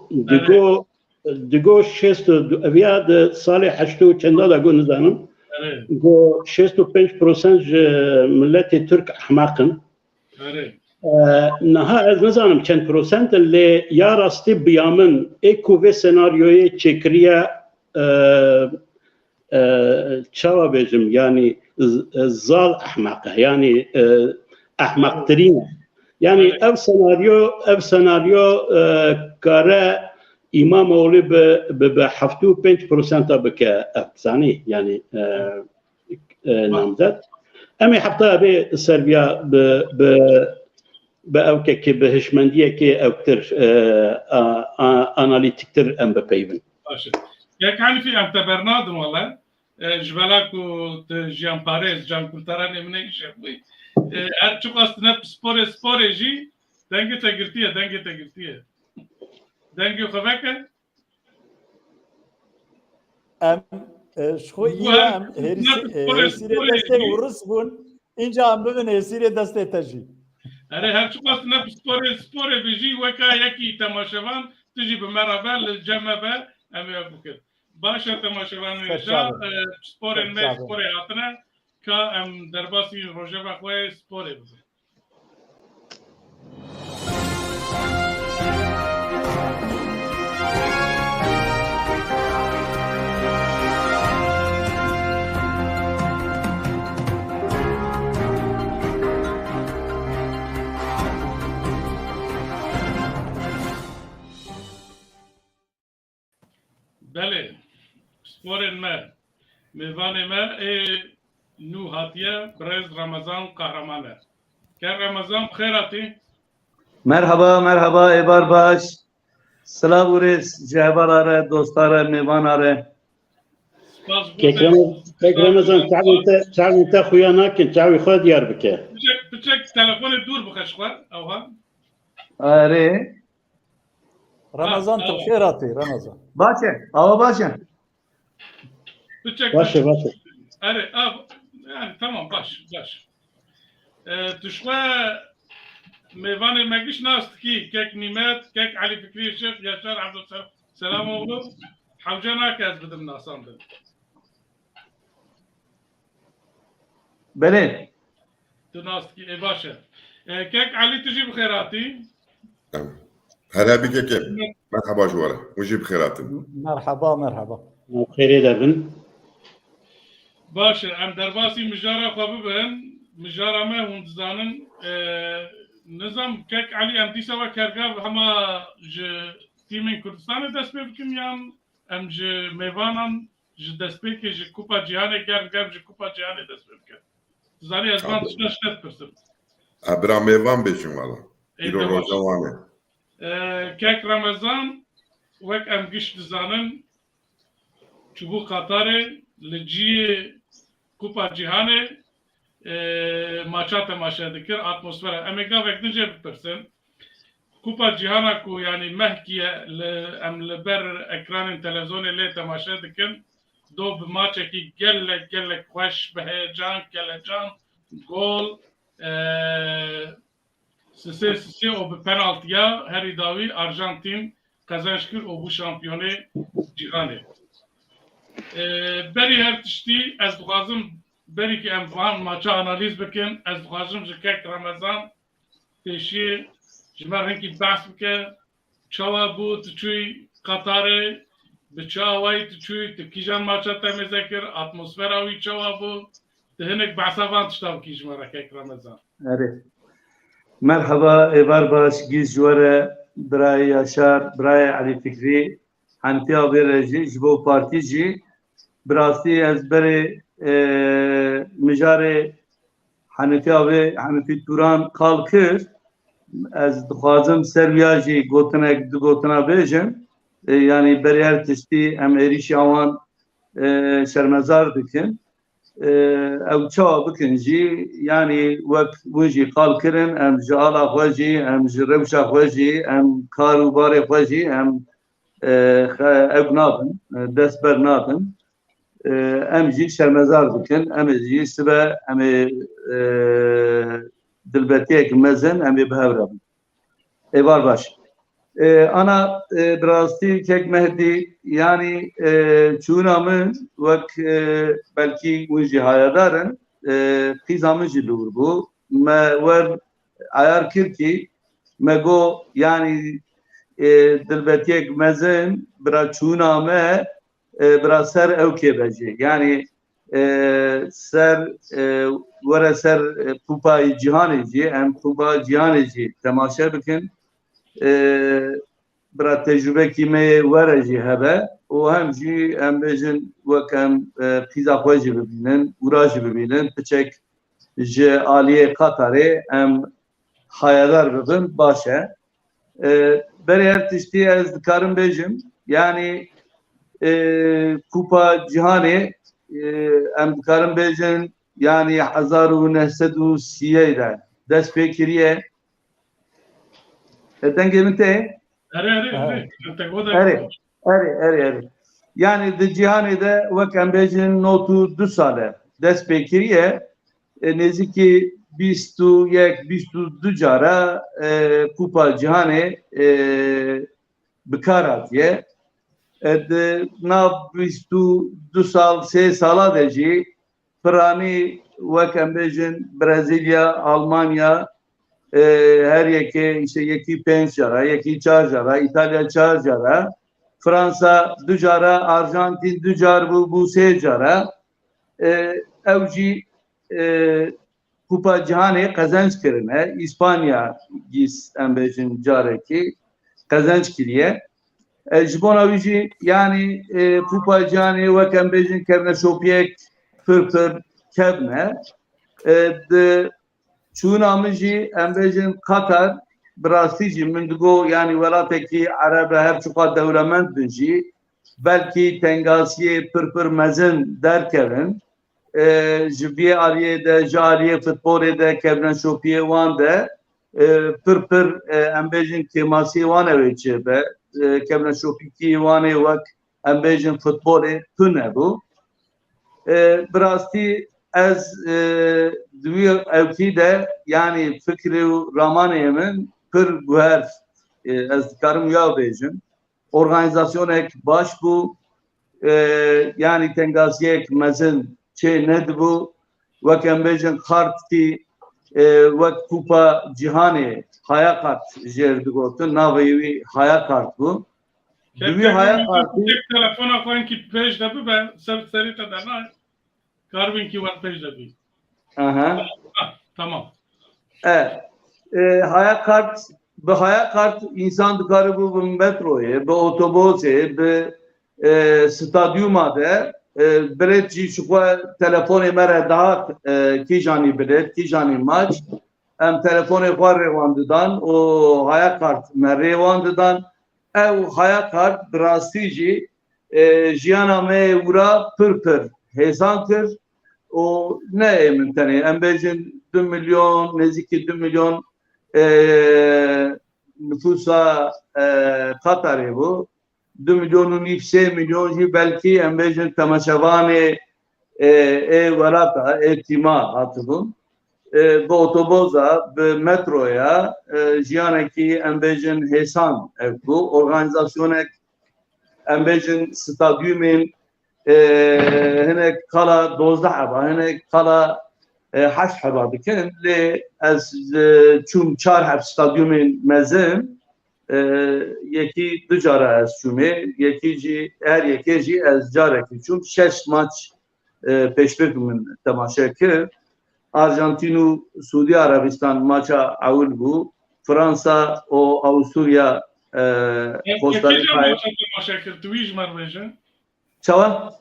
digo şêst eviya di salê heştû çenda da got nizanim got 65% ji milletê Tirk ehmeqin niha ez nizanim çend prosent lê ya rastî biya min ê ku vê senaryoyê çêkiriye çawa bêjim yani zal ehmeq e yani ehmeqtirîn e yani ev senaryo kare İmamoğlu bi 75% bike efsanî yani namzet em ê heftaya bê serviya bi evkekê bi hişmendiyekê evtir analîtiktir em bipeyvin. Yek hanîfî em te bernadin wala ji bela ku tu jiyan parêz can kurtaranê min îşe bûyî her çuk astine sporê jî dengê te girtiye dengê xwe veke em şxwe em hêsîrê destê Rus bûn înca em bibin hêsîrê destê te jî. Erê her çuk astine sporê bijî weka yekî temaşevan tu jî bi me re be li ceme be em ê bikin. Baş e temaşevanên ja sporên me sporê hatine ka em derbasî rojeva xwe sporê bibin. Belê sporên me mêvanê me ê nû hatiye Birêz Ramazan Kahraman e. Ker Ramazan bixêr hatî? Merhaba êbar baş. Silav û rêz ji hevala re dostlar re mêvana re. Kek Ramazan çavên te xuya nakin çavê xwe diyar bike. Piçek telefonê dûr bike ji xwe ewha. Erê Ramazan tu xêr hatî Ramazan. baş e ava baş e. Baş e. Erê yani tamam baş. Tu xwe mêvanê me giş nastikî kek Nîmet, kek Elî Fikrî Şêx, Yaşar Abduselamoğlu hewce nake ez bidim nasandin. Belê. Tu nastikî baş e. Kek Elî tu jî bixêr hatî? هلا بك كيف؟ مرحبا جوارة وجيب خيراتم. Merhaba. Xêrê debin. Baş e em derbasî mijara xwe bibin mijara me hûn dizanin nizam kek Elî em dîsa we kergav hema ji tîmên Kurdistanê dest pê bikin yan em ji mêvanan ji destpêkê ji Kupa Cîhanê germ ji Kupa Cîhanê dest pê bikin. Zanî ez van tişta ştet pirsim. Abra mevan beşin valla. İro rojawane. Kek Ramazan wek em giş dizanin çubû Qatarê li ciyê Kupa Cîhanê maça temaşa dikir atmosfera em gavek dince bipirsin kupa cihana ku yani mehkiye em li ber ekranên televizyonê lê temaşa dikin do bi maçekî gelek xweş bi heyecan kelecan gol sisê û bi penaltıya herî dawî Arjantin kazanç kir û bu şampiyonê cîhanê berî her tiştî ez dixwazim berî ki em van maça analîz bikin ez dixwazim ji kek Remezan pêşî ji me hinkî behs bike çawa bû tu çûyî Qatarê bi çawa wî tu çûyî tu kîjan maça te mêze kir atmosfera wî çawa bû tu hinek behsa van tişta bikî ji me re kek Remezan مرحبا ایوار باش گیز جواره برای یاشار برای علی فکری حنفی آبی رجی جبو پارتی جی براستی از بری مجاره حنفی توران قال کر از دخوازم سرویاجی گوتنا بیجم yani beri her tişti em êrişî awan şermezar dikin ew çawa bikin jî yani wek wî jî qal kirin em ji ala xwe jî em ji rewşa xwe jî em kar û barê xwe jî em ew nabin dest ber nabin em jî şermezar bikin em ê jî sibe em ê dilbetiyek mezin em ê bihev rabin êvar baş ana birastî kek Mehdi yani çûna min wek belkî wî jî hayadarin qîza min jî li wir bû me wer ayar kir kî me got yani dilbetiyek mezin bira çûna me bira ser ew kêbecê yani ser were ser kupayê cîhanê jî em kupa cîhanê jî temaşe bikin bira tecrübekî me were jî hebe û hem jî em bêjin wek em qîza xwe jî bibînin ûra jî bibînin piçek ji aliyê Qatarê em hayadar bibin baş e berê her tiştî ez dikarim bêjim yani kupa cîhanê em dikarim bêjin yani 1930 de dest pê kiriye dengê min tê Erê yani di cîhanê de wek em bêjin notu du sale dest pê kiriye nêzîkî 21-22 cara kupa cîhanê bikar hatiye di nav 22 sal 3 sala de jî piranî wek em bêjin Brezilya Almanya her yekê işte yekî 5 cara yekî 4 cara İtalya 4 cara Fransa 2 cara Arjantin 2 car bu 3 cara ew jî kupa cîhanê qezenç kirine İspanya gîs em bêjin carekî qezenç kiriye ji bona wî jî yani kupa cîhanê wek em bêjin kevneşopiyek pir kevne di çûna min jî em bêjin Qatar birastî jî min digo yani welatekî Ereb e her çuqa dewlemend bin jî belkî tengasiyê pir mezin derkevin ji vê aliyê de ji aliyê futbolê de kevneşopiyê wan de pir em bêjin kêmasiyê wan ew ê çêbe kevneşopîkî wanê wek em bêjin futbolê tune bû birastî ez divî evkî de yani fikrê û ramanê min pir guher ez dikarim ya bêjim organizasyonek baş bû yani tengasiyek mezin çê nedibû wek em bêjin xartkî wek kupa cîhanê haya kart jêr digotin navê wî haya kart bû divî haya kartî telefona xwe hinkî pêş de bibe serî te derna karbinkî wer pêş de bî tamam haya kart bi haya kart insan dikaribû bi metroyê bi otobosê bi stadyuma de bilet jî ji xwe telefonê me re dihat kîjanî bilet kîjanî maç em telefonê xwe rêwan didan û haya kart me rêwan didan ew haya kart bi rastî jî jiyana me wira pir hêzan kir o ne min tenê em bêjin 2 milyon nêzîkî 2 milyon nüfusa Katarê bû 2 milyon û 3 milyon jî belkî em bêjin temaşevanê welata tîma hatibûn bi otoboza bi metroya jiyanekî em bêjin hêsan ev bû organizasyonek em bêjin stadyumên hinek kala 12 heba hinek kala 8 heba dikin lê ez çûm 4 heb stadyumên mezin yekî 2 cara ez çûmê yekî jî her yekê jî ez carekî çûm 6 maç pêşbik min temaşe kir Arjantin û Suudi Arabistan maça ewil bû Fransa û Avusturya Costa Rica'yê temaşa kir tu wî ji me bêje çawa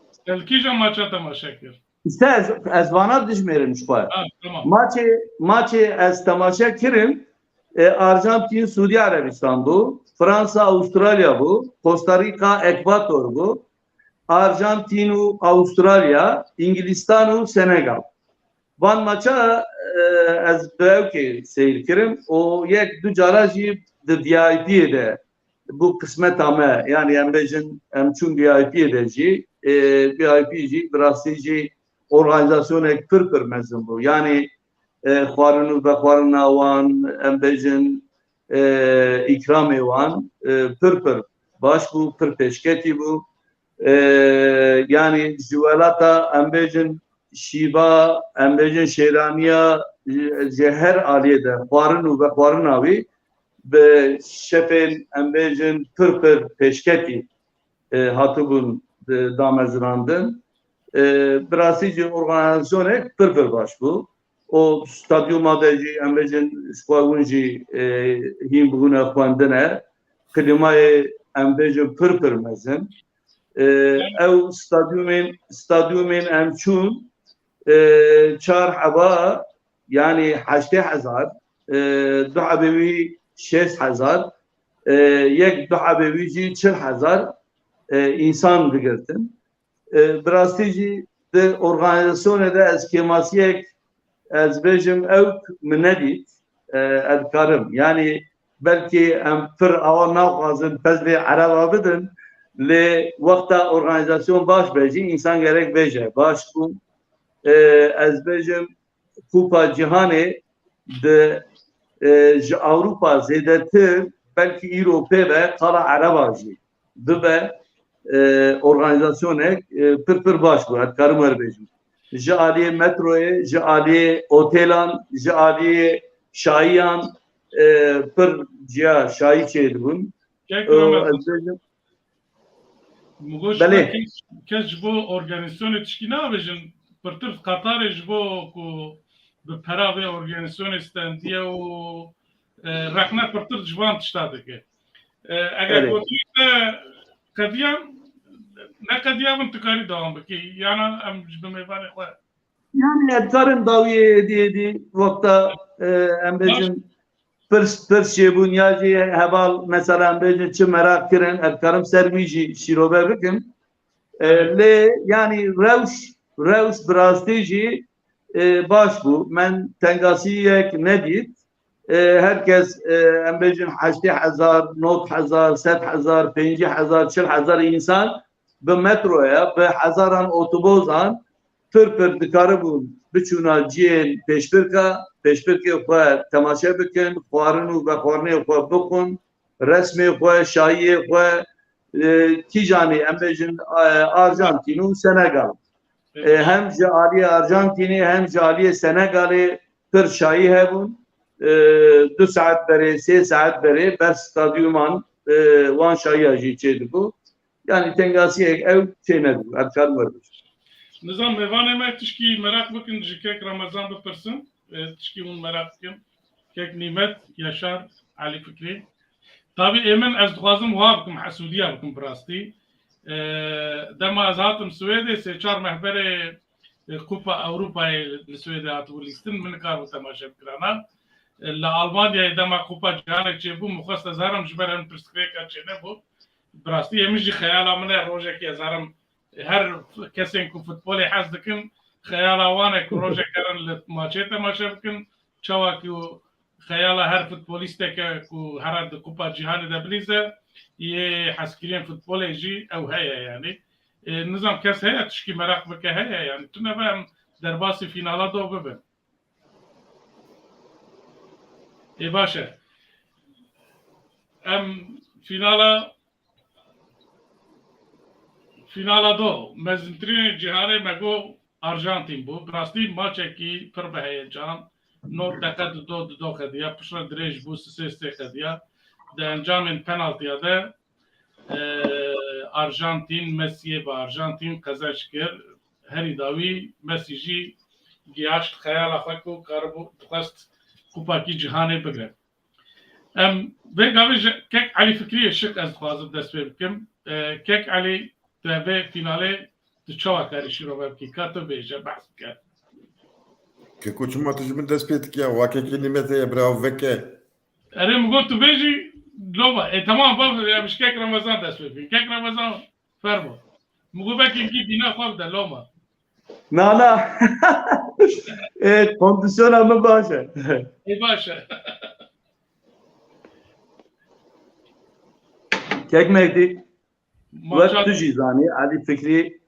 kîja maça temaşa kir İşte ez vana dijmerim şupa. Maçê ez temaşa kirim Arjantin Suudi Arabistan bu Fransa Avustralya bu Costa Rica Ekvator bu Arjantin û Avustralya İnglistan û Senegal van maça ez bevkê seyir kirim o yek 2 cara jî di VIP'ye de bu kısmeta me yani em bêjin em çûn VIP'ye de jî VIP jî bi rastî jî organizasyonek pir mezin bû yani xwarin û vexwarina wan em bêjin îkramê wan pir baş bû pir pêşketî bû yani ji welata em bêjin şîva em bêjin şêraniya ji her aliyê de xwarin û vexwarina wî bi şefên em bêjin pir pêşketî hatibûn damezrandin bi rastî jî organizasyonek pir baş bû o stadyuma de jî em bêjin xwe hûn jî hîn bûne xwendine klîmayê em bêjin pir mezin ew stadyumên em çûn 4 heba yani 8,000 2 hebê wî 6,000 yek 2 hebê wî jî 40,000 însan digirtin bi rastî jî di organizasyonê de ez kêmasiyek ez bêjim ew min nedît ez dikarim yani belkî em pir awa naxwazin pezlê ereba bidin lê wexta organizasyon baş be jî însan gerek bêje baş bû ez bêjim Kupa Cîhanê di ji Awropa zêdetir belkî îro pê ve qala ereba jî dibe organizasyonek pir baş bû ez dikarim werbêjim ji aliyê metroyê ji aliyê otelan ji aliyê şahiyan pir ciya şahî çêdibûn kes ji bo organizasyonê tişkî nabêjin pirtir Qatarê ji bo ku bi pera vê organizasyonê stendiye û rexne pirtir ji van tişta dike eger gotiye qediyan ne qediyan tu karî dewam bikî yana em ji bi mêvanê xwe yani karin dawiyê dî wekta em bêjin pir çêbûn ya jî heval mesela em bêjin çi merak kirin ez karim ser wî jî şîrove bikim lê yani rewş bi rastî jî baş bû men tengasiyek nedît herkes em bêjin 8,000 9,000 7,000 5,000 40,000 însan bi metroya bi hezaran otobozan pir dikaribûn biçûna ciyên pêşbirkê xwe temaşe bikin xwarin û vexwarinê xwe bixwin resmê xwe şahiyê xwe kîjanê em bêjin Arjantin û Senegal hem ji aliyê Arjantinê hem ji aliyê Senegalê pir şahî hebûn 2 saet berê 3 saet berê ber stadyuman wan şahiya jî çêdibû yani tengasiyek ew çê nedibû ez dikarim werbêjim Nizam mêvanê me tişkî merak bikin ji kek Ramazan bipirsin tişkî hûn merak bikin kek Nîmet Yaşar Ali Fikrî tabî ê min ez dixwazim wiha bikim hesûdiya bikim bi rastî dema ez hatim Swêdê 3-4 mehberê Kupa Ewropayê li Swêdê hatibû lîstin min nikarbû temaşe bikirana li Almanyayê dema Kupa Cîhanek çêbû mixwest ez herim ji ber em pirsgirêka çênebû bi rastî êmin jî xeyala min e rojekê ez herim her kesên ku futbolê hez dikin خیالا وانه که روژه کرن لطماچه تماشا بکن چوا که خیالا هر فوتبولیست که هر کوپا جهان دبلیزه یه حسکرین فوتبول جی او هيا يعني نظام كاس هيا تشكي مراق بك هيا يعني تنا فهم درباسي فينالا دو ببن اي باشا ام فينالا دو مزنترين جهاني مگو ارجنتين بو براستي ماتش كي پر بهيجان نو دقت دو خديا پشن دريج بو سيستي خديا ده انجام پنالتي ده ارجنتین مسی با ارجنتین قزاش کرد هری داوی مسی جی گیاشت خیال افکو کاربو دخست کوپا کی جهانی بگره به گاویج کک علی فکری شک از خوازم دست بکم کک علی تابع فیناله تشوا کارشی رو بکی کاتو بیجه بحث کرد که کوچ ما تجمع دست پیت کیا واقع کلمته براو وکه ارم گفت تو بیجی لوبا تمام بابا مش كيك رمضان ده سوي كيك رمضان فرمو مو بك نجيب بنا خالد لوما لا كونديسيون من باشا اي باشا كيك مهدي وقت تجي زاني علي فكري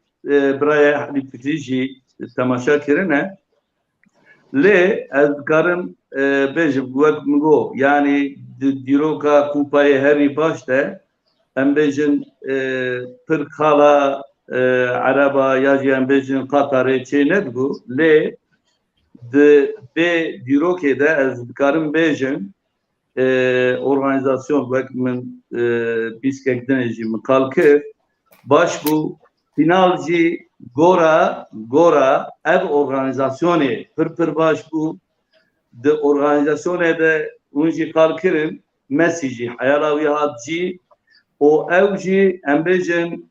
براي علي فكري جي تماشا كرنا ليه اذكرن بيجب وقت مگو يعني دیروکا کوپای هری باشته ام بیجن پر خالا عربا یا جی ام بیجن قطر چه ندگو لی به دیروکه ده از کارم بیجن organizasyon وقت من بیسکک دنجی مقال کرد باش بو فینال جی گورا ev organizasyonu پر باش بو de organizasyonu de اونجي قال كرم مسيجي حيالا ويهات جي او او جي امبيجن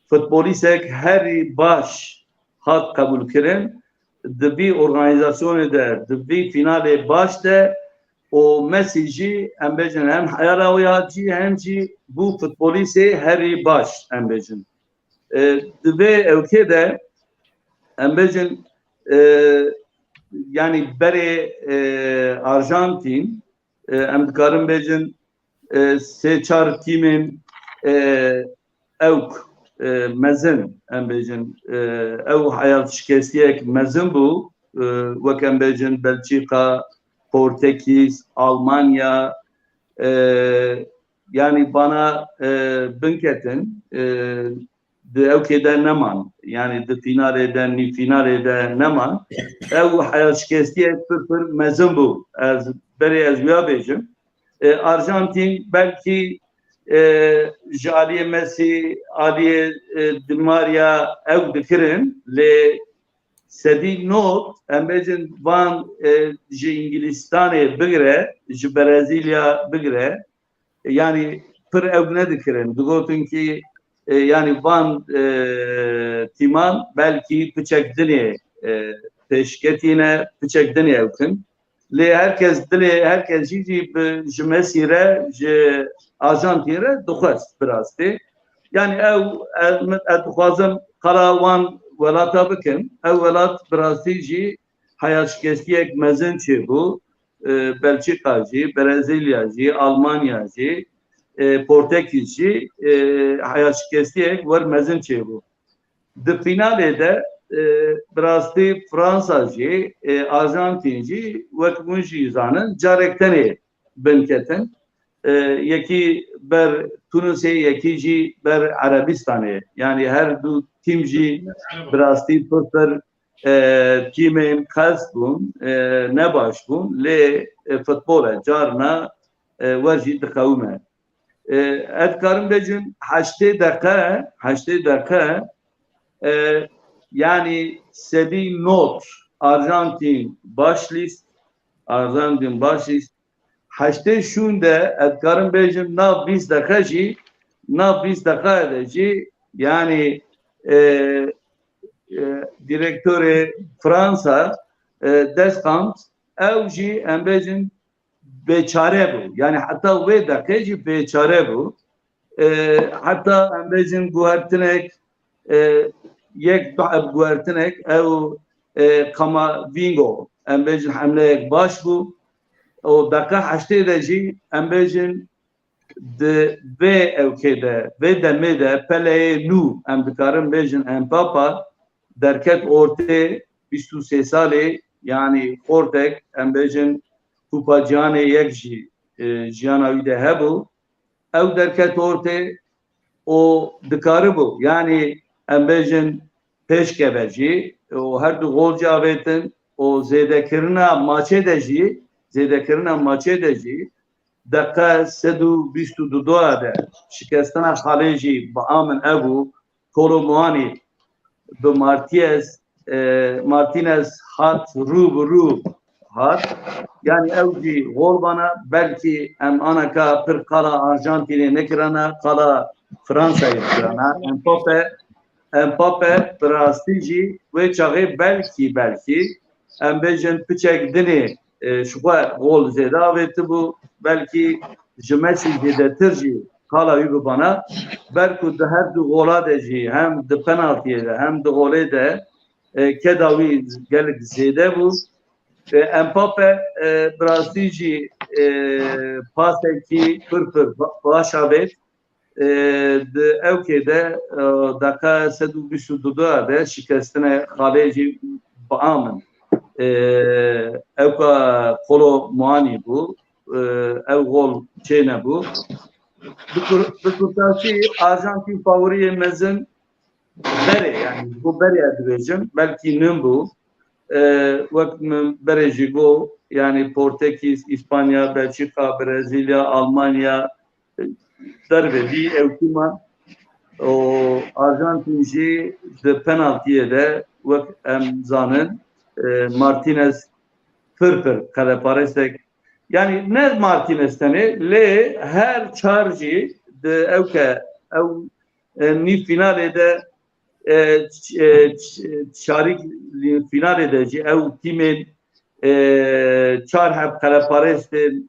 فوتبوليسك هاري باش هات قبول كرم دبي اورغانيزاسيون ده دبي فينال باش ده او مسيجي امبيجن هم حيالا ويهات جي هم جي بو فوتبوليسي هاري باش امبيجن دبي او كده امبيجن يعني بري ارجنتين ام dikarim bêjin sê çar tîmên ewk mezin em bêjin ew heyal şikestiyek mezin bû wek em bêjin Belçîka, Portekiz, Almanya yani bana binketin di ewkê de neman yani di finalê de nîv finalê de neman ew heyal şikestiyek pir mezin bû ez berê ez wiya bêjim Arjantin belki ji aliyê Messi aliyê Di Maria ew dikirin lê sedî not em bêjin van ji Ingilistanê bigire ji Brezilya bigire yani pir ew nedikirin digotin ki yani van tîman belki piçekdinê pêşketîne piçekdinê ewkin lê herkes dilê herkes jî ji Mesî re ji Arjantinê re dixwest bi rastî yani ew ez dixwazim qara wan welata bikin ew welat bi rastî jî heya şikestiyek mezin çêbû Belçîka jî Brezilya jî Almanya jî Portekiz jî heya şikestiyek wer mezin çêbû di finalê de bi rastî Fransa jî Arjantin jî wek hûn jî zanin carek tenê binketin yekî ber Tunusê yekî jî ber Erebistanê yani her du tîm jî bi rastî pir tîmên qez bûn ne baş bûn lê futbola carna wer jî dixewime ez dikarim bêjim heştê deqe yani sedî not Arjantin baş lîst heştê şûn de ez dikarim bêjim nav 20 deqe jî nav 20 deqe de jî yani direktörê Fransa destxand ew jî em bêjin bêçare bû yani heta wê deqê jî bêçare bû heta em bêjin guhertinek yek guhertinek ew Kamavingo em bêjin hemleyek baş bû o dakika 80 de jî em bêjin di vê ewkê de vê demê de peleyê nû em dikarin bêjin Mbappe derket ortê 23 salê yani Hortek em bêjin Kupa Cihanê yek jî jiyana wî de hebû ew derket ortê o dikaribû yani em bêjin pêşkeve jî o her du gol jî avêtin o zêdekirina maçê de jî zêdekirina maçê de jî dakika 122 de şikestana Xalê jî bi amin hebû Kolo Muani bi Martinez hat rû bi rû hat yani ew jî gol bana belkî em anaka pir qala Arjantinê nekirana qala Fransayê kirana Mbappe bi rastî jî wê çaxê belkî em bêjin piçek dinê ji xwe gol zêde avêtibû belkî ji Messi zêdetir jî qala wî bi bana berku di her du gola de jî hem di penaltiyê de hem di golê de keda wî gelek zêde bû Mbappe bi rastî jî pasekî pir baş avêt di ewkê de dakika 122 de şikestina Xalê jî bi amin ewka Kolo Muani bû ew gol çê nebû bi kurtasî Arjantin favoriyê mezin berê yani bu berê dibêjim belkî nin bû wek min berê jî got yani Portekîz, İspanya, Belçika, Brezilya, Almanya derbedî ew tîman o Arjantin jî di penaltiyê de wek em zanin Martinez pir qeleparestek yani ne Martinez tenê lê her çar jî di ewke ew nîv finalê de çarîk finalê de jî ew tîmên çar heb qeleparestên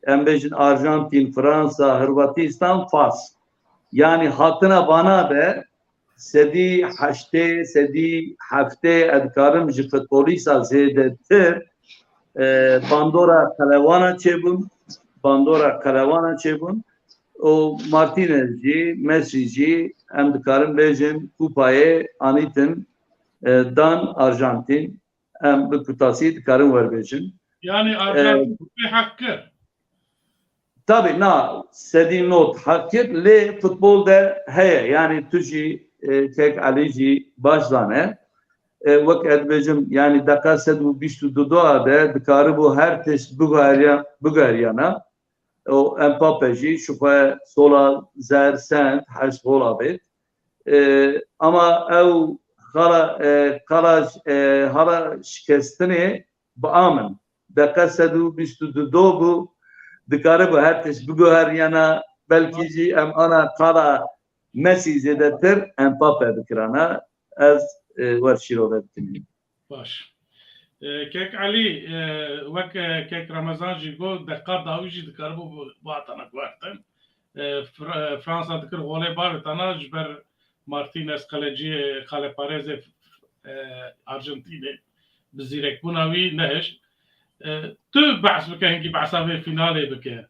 em bêjin Arjantin, Fransa, Hırvatistan, Fas yani hatina bana de sedî heştê sedî heftê ez dikarim ji futbolîsta zêdetir bandora Kelevana çêbûn o Martinez jî Messi jî em dikarin bêjin kupayê anîtin dan Arjantin em bi kutasî dikarin werbêjin yani Arjantin hakkı tabii na sedî not hakir lê futbol de heye yani tu jî tek Alî jî baş zane wek ez dibêjim yani dakika 122 de dikaribû her tişt bigeriyana o Mbappe jî ji xwe sola zer sent heşt gol avêt ama ew hala şikestinê bi amin dakika 122 bû dikaribû her tişt bigeriyana belkî jî em ana qala Messi zêdetir Mbappe dikirana ez werşîrove dikim baş kek Ali wek kek Ramazan jî got dekka dawî jî dikaribû batana gwertin Fransa dikir golê bavêtana ji ber Martinez kaleciyê Xaleparezê Arjantinê bi zîrekbûna wî nehişt tu behs bike hingî behsa vê finalê bike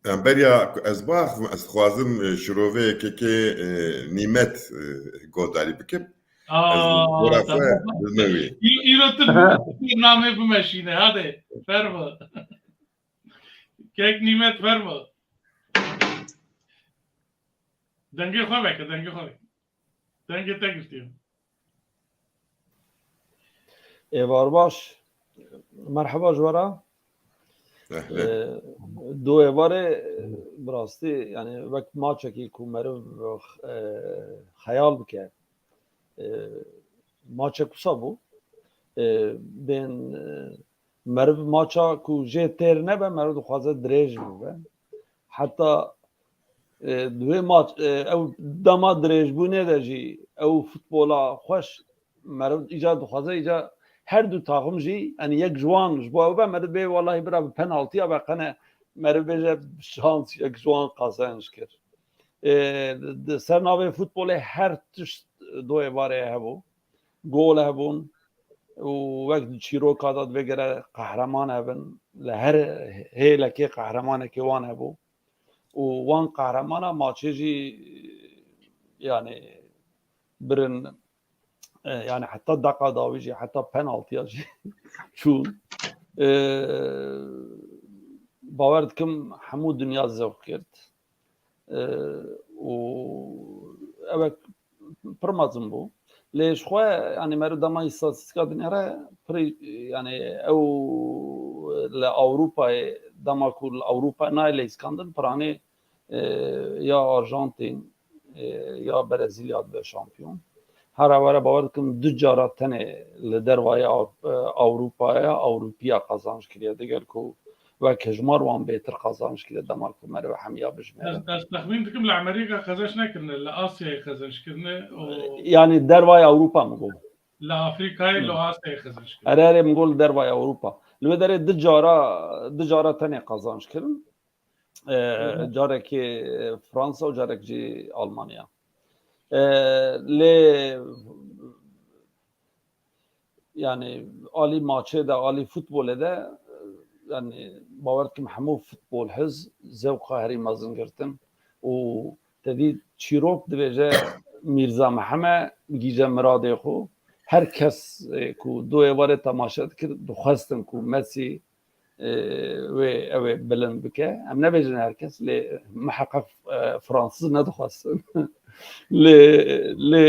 em beriya ez bax ez dixwazim şiroveyekê nîmet godarî bikim îro tu namê bimeşîne hadi ferma kek nîmet ferma dengê xwe veke dengê te girtiye Evar baş merhaba jwara dو evarê bi rastî yani wek maçekî ku meriv xeyal bike maçek wisa bû bên meriv maça ku jê têr nebe meriv dixwaze dirêj bibe heta divê maç ew dema dirêjbûnê de jî ew futbola xweş meriv îca dixwaze îca her du taxım jî yani yek ciwan ji bo ew be meriv bê walahi bira bi penaltiya be qene meriv bêje şans yek ciwan qasenj kir di ser navê futbolê her tişt do êvarê hebû گۆل هەبوون و وەک چیرۆکا دەت بێگەرە قەهرەمان هەبن لە هەر هێلەکێ قەهرەمانێکی وان هەبوو و وان قەهرەمانە ماچێژی yani برن yani حتا دقا داویجی حتا پەنالتیا jî çûn باwer dikim hemû dinya zevq kirt û ew pir mezin bû lê ji xwe yani me re dema îstatîstika dinya re pirî yani ew li Ewropayê dema ku li Ewropa nayê lêskandin piranê ya Arjantîn ya Brezîlya dibe şampiyon her evre bawer dikim du cara tenê li dervayê Ewropaya Ewropiya qazanj kiriye digel ku wek hejmar wan bêtir qazanj kiriye dema ku me re hemiya bijimêre Ez texmîn dikim li Amerîka qezenç nekirine, li Asyayê qezençkirine û yani dervayê Ewropa min got li Afrikayê li Asyayê qezençkirin. erê min got li dervayê Ewropa li wê derê du cara tenê qazanj kirin carekê Fransa û carek jî Almanya lê yani alî maçê de alî futbolê de yani bawer dikim hemû futbol hiz zewqa herî mezin girtin û tevî çîrok dibêje Mîrza Meheme gîje miradê xwe her kes ku du êvarê temaşe dikir dixwestin ku Mesî wê ew ê bilind bike em nebêjin her kes lê miheqeq Fransız nedixwestin lê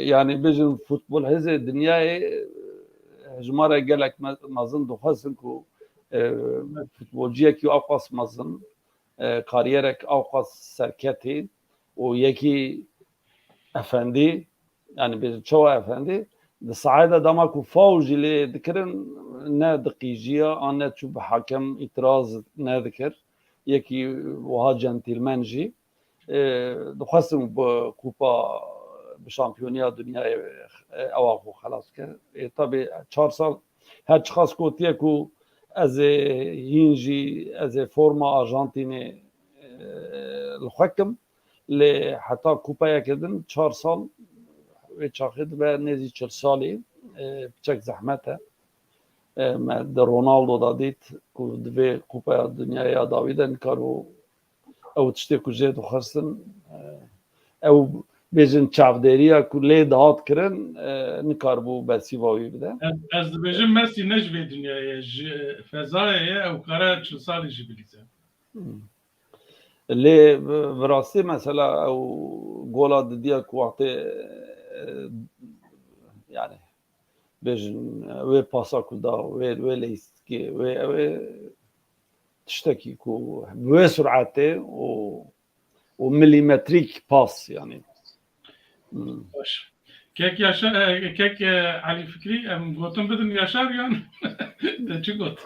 yani bêjin futbol hizê dinyayê hejmara gelek mezin dixwestin ku futbolciyekî ew qas mezin kariyerek ew qas serketî û yekî efendî yani bêjin çawa efendî di saetê dema ku faw jî lê dikirin ne diqîjiya an ne çû bi hakem îtiraz nedikir yekî wiha centîlmen jî dixwestin bi kupa bi şampiyoniya dunyayê ewa xwe xelas kir tabi 4 sal her çi xas gotiye ku ez ê hîn jî ez ê forma Arjantînê li xwe kim lê heta kupayekê din 4 sal wê çaxê dibe nêzî 40 salî piçek zehmet e me di Ronaldo da dît ku divê kupaya dunyaya dawî de nikar û ew tiştê ku jê dixwestin ew bêjin çavdêriya ku lê dihat kirin nikar bû bersiva wî bide Ez dibêjim Mesî ne ji vê dunyayê ji fezayê ye ew kare 40 salî jî bilîze. lê bi rastî mesela ew gola didiya ku wextê yani bêjin wê pasa ku da wê lêskî wê ew ê tiştekî ku bi wê sur'etê û milîmetrîk pas yani Baş. Kek Yaşar, kek Ali Fikri em gotin bidin Yaşar yan de çi got.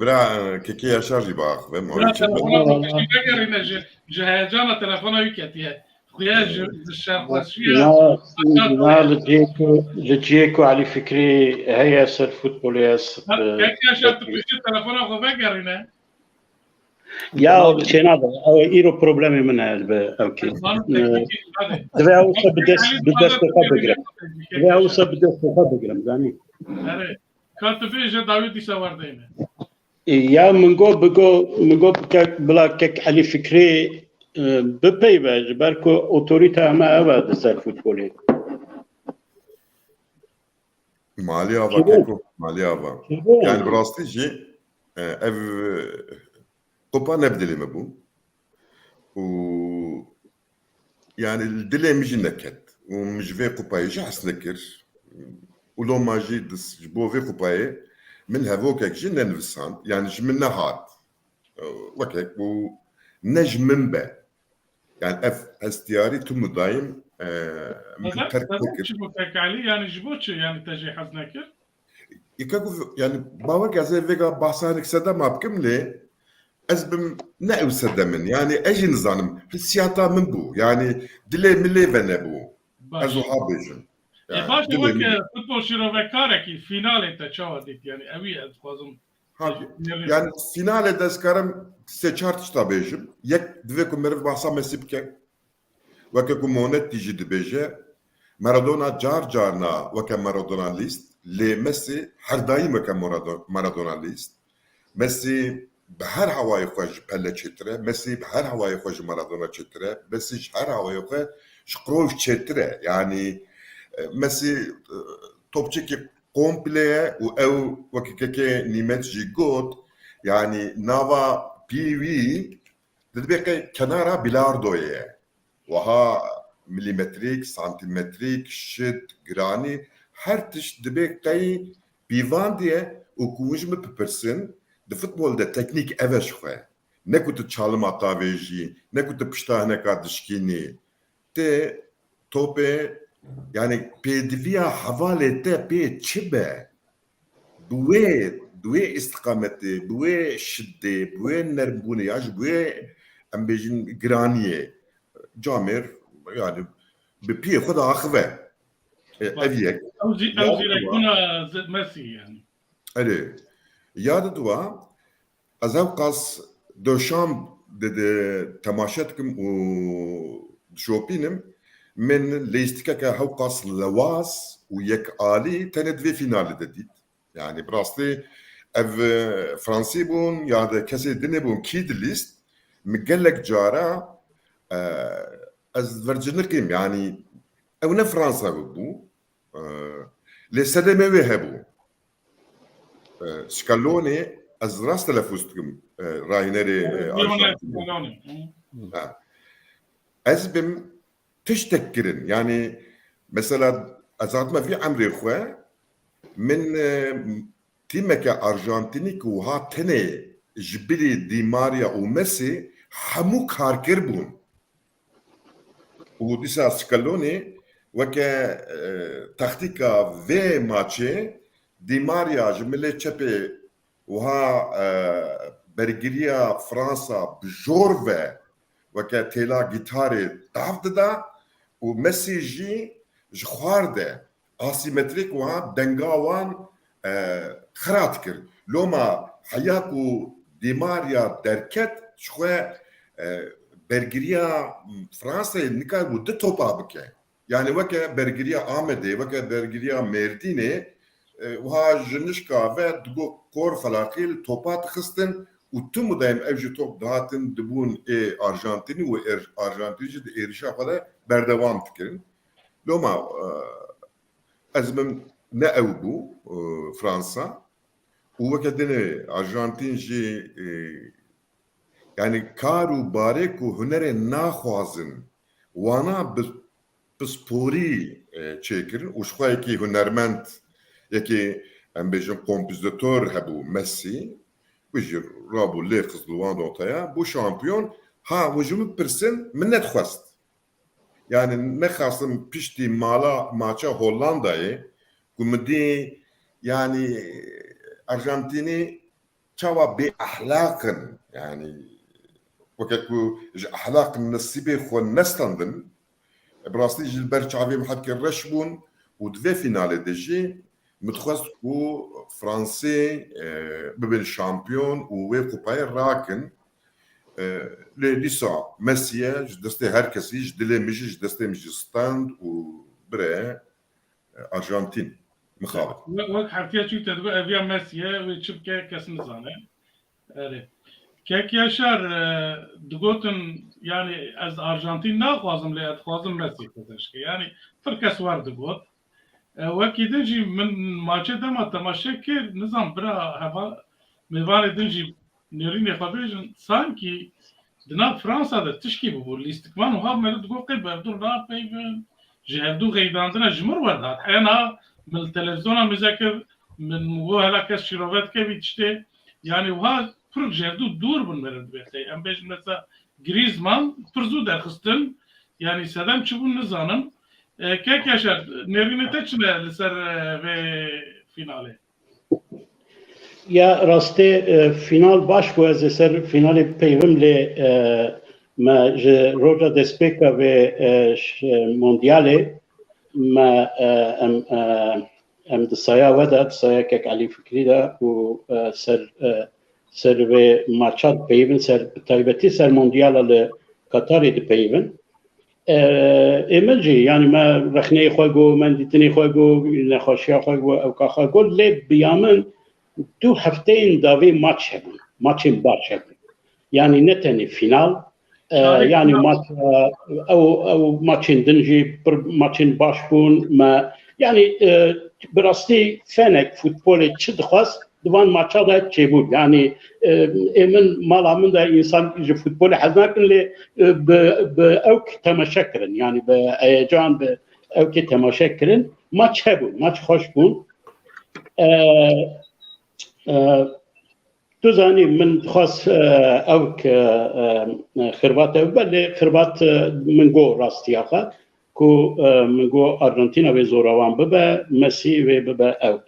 برا كيكي ياشار جي باخ فهم Bira telefona dikişî vegerîne ji heyecana telefona wî ketiye. Xuya ji şerxweşiya li ciyê ku Elî Fikrî heye ser futbolê kek Yaşar tu piştî telefona xwe vegerîne. ya çênabe ew îro problemê min e bi ew kê divê ew wisa bi destê xwe bigirim divê ew wisa bi destê xwe bigirim zanî Ka tu bêje dawî dîsa werdeyne. ya min got bila kek Elî Fikrî bipeyve ji ber ku otorîte me ew e di ser futbolê مالي افا كيكو مالي افا يعني براستي جي اف قبا نبدلي مبو و يعني الدلي مجي نكت ومش في قبا يجي حسنكر ولو ما جي جبو في قبا من هذوك جينا نفسان يعني جمنا هات وكيك و نجم من بعد يعني اف استياري تم دايم Çi bu kek Ali yani ji bo çi yani te jê hez nekir? يكاكو يعني باور كازي فيغا بحسانك سدام ابكم لي ازبم ناو سدامن يعني اجي نظام حسياتا من بو يعني دلي ملي فنبو ازو حابجن Baş wek futbol şîrovekareki finalê te çawa dît yani evî ez dixwazim يعني فينال دسكرم سي چارت شتابيجم يك دوي كو مرف بحسا مسيب كان وكاكو مونت تيجي دبيجه مارادونا جارنا وك مارادونا ليست لي ميسي هر دايم وك مارادونا ليست ميسي بهر هواي خوش بله چتره ميسي بهر هواي خوش مارادونا چتره ميسي بهر هواي خوش شقروش چتره يعني ميسي توبچيكي كومبلي او وكيكي نيمت جي جوت يعني نافا بي وي دبقي كنارا بلاردويه وها مليمتريك سانتيمتريك شد جراني هر تش دبقي بيفانديه وكوج مبرسن د فوتبول د تكنيك اوش خو نه كنت تشالم اتاويجي نه كنت بشتا هناك دشكيني تي توبه يعني بيدفيا حوالي تي بي تشبه بوي استقامتي بوي شدي بوي نربونياج بوي ام بيجن جرانيه جامر يعني ببي خد اخوه افيك اوزي لكونا ميسي يعني الي ياد دوا ازوقاس دوشام د تماشتكم و شوبينم من ليستكا هوقاس لواس ويك آلي تند في فينال دديت يعني براستي اف فرنسي بون يا كاسي دني بون كيد ليست مقلك جارا از فرجنكيم يعني او فرنسا بو لي سلمي وهبو سكالوني از راس تلفوستكم راينري ازبم تشتكرن يعني مثلا ازاتما في عمري خواه من تيمك ارجنتينيك وها تني جبلي دي ماريا وميسي حمو كاركر بون وديسا سكالوني وكا تختيكا في ماتشي دي ماريا جملي تشابي وها برجريا فرنسا بجورفا وكا تيلا جيتاري تعبد وميسي جي جخوارده اسيمتريك وها دنگاوان خراتكر لوما حياكو دي ماريا دركت شخوا برجريا فرنسا نكا ود توبا بك يعني وكا برجريا آمدي وكا برجريا ميرديني وها جنشكا فات دو كور فلاقيل توبات خستن وتم دايم اوجي توب دهاتن دبون ارجنتيني و ارجنتيني دي ايرشا فدا بردوام تكرن لوما ازمم نأوبو فرنسا وكدني ارجنتين جي يعني كارو باريكو هنر ناخوازن وانا بسبوري تشيكرن وشخوايكي هنرمنت يكي ام بيجن كومبوزيتور هبو ميسي ويجي رابو لي خزلوان دوتايا بو شامبيون ها وجم برسن من نتخواست يعني نخاصم بيشتي مالا ماتشا هولنداي كومدي يعني ارجنتيني تشوا باخلاقن يعني وكاكو اخلاق النسيبي خو نستندن براستي جلبر تشافي محكي الرشبون ودفي فينال ديجي متخصص كو فرنسي ببن شامبيون ووي كوباي راكن لسا ميسي جدستي هركسي جدلي مجي جدستي مجي ستاند وبرا ارجنتين مخالف وقت حركيه شو تدبا افيا ميسي وتشبكه كاس نزانه كيك ياشار دقوتن يعني از ارجنتين ناخوازم لي اتخوازم ميسي كتشكي يعني فركس وار دقوت وكي دنجي من ماتش دما تماشكي نظام برا هوا ميفاري دنجي نيرين خبيجن سانكي دنا فرنسا ده تشكي بو الاستكمان وها مرد دقو قيب بدون لا بيبن جهدو غيداندنا جمر ورد انا من التلفزيون مذاكر من مو هلا كاس شيروفات كيف تشتي يعني وها بروجيدو دور بالمرد بيتي ام بيج مثلا جريزمان فرزو درخستن يعني سلام تشوفون نظام كيك ياشار نيرين تشنا لسر في فيناله يا راستي فينال باش بو از سر فينال بيوم لي ما روجا ديسبيكا في مونديالي ما ام دسايا ودا دسايا كك علي فكري دا و سر في ماتشات بيوم سر تايبتي سر مونديال لقطر دي بيوم إيمجي يعني ما رخني خواجو من ديتني خواجو نخاشيا خواجو أو كخواجو لي بيامن دو هفتين دافي ماتش هبون ماتشين باش هبون يعني نتني فينال يعني ماتش او ماتشين دنجي ماتشين باش بون ما يعني براستي فنك فوتبول تشد خاص دوان ماتشا دا تشيبود يعني من مالا من دا انسان يجي فوتبول حزناك اللي باوك تمشكرن يعني بايجان باوك تمشكرن ماتش هبون ماتش خوش بون تزاني من خاص اوك خربات بل خربات من جو راستي اخا كو من جو ارجنتينا بزوروان ببا ميسي ببا اوك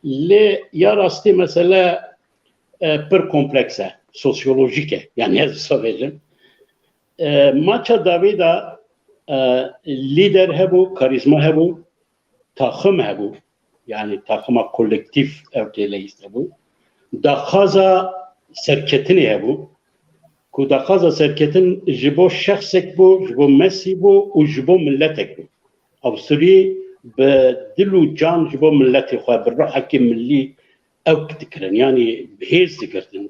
لي يا راستي مساله بير كومبلكسه سوسيولوجيكه يعني هذا سوفيجن ماتشا دافيدا ليدر هبو كاريزما هبو تاخم هبو يعني تاخم كولكتيف او تيليست هبو دخازا سرکتنی هبو کو دخازا سرکتن جبو شخصك بو جبو ميسي بو و جبو ملتك بو أبصري بدلو جان جبو ملتي خواه بالروح حكي ملي أو كتكرن يعني بهيز ذكرتن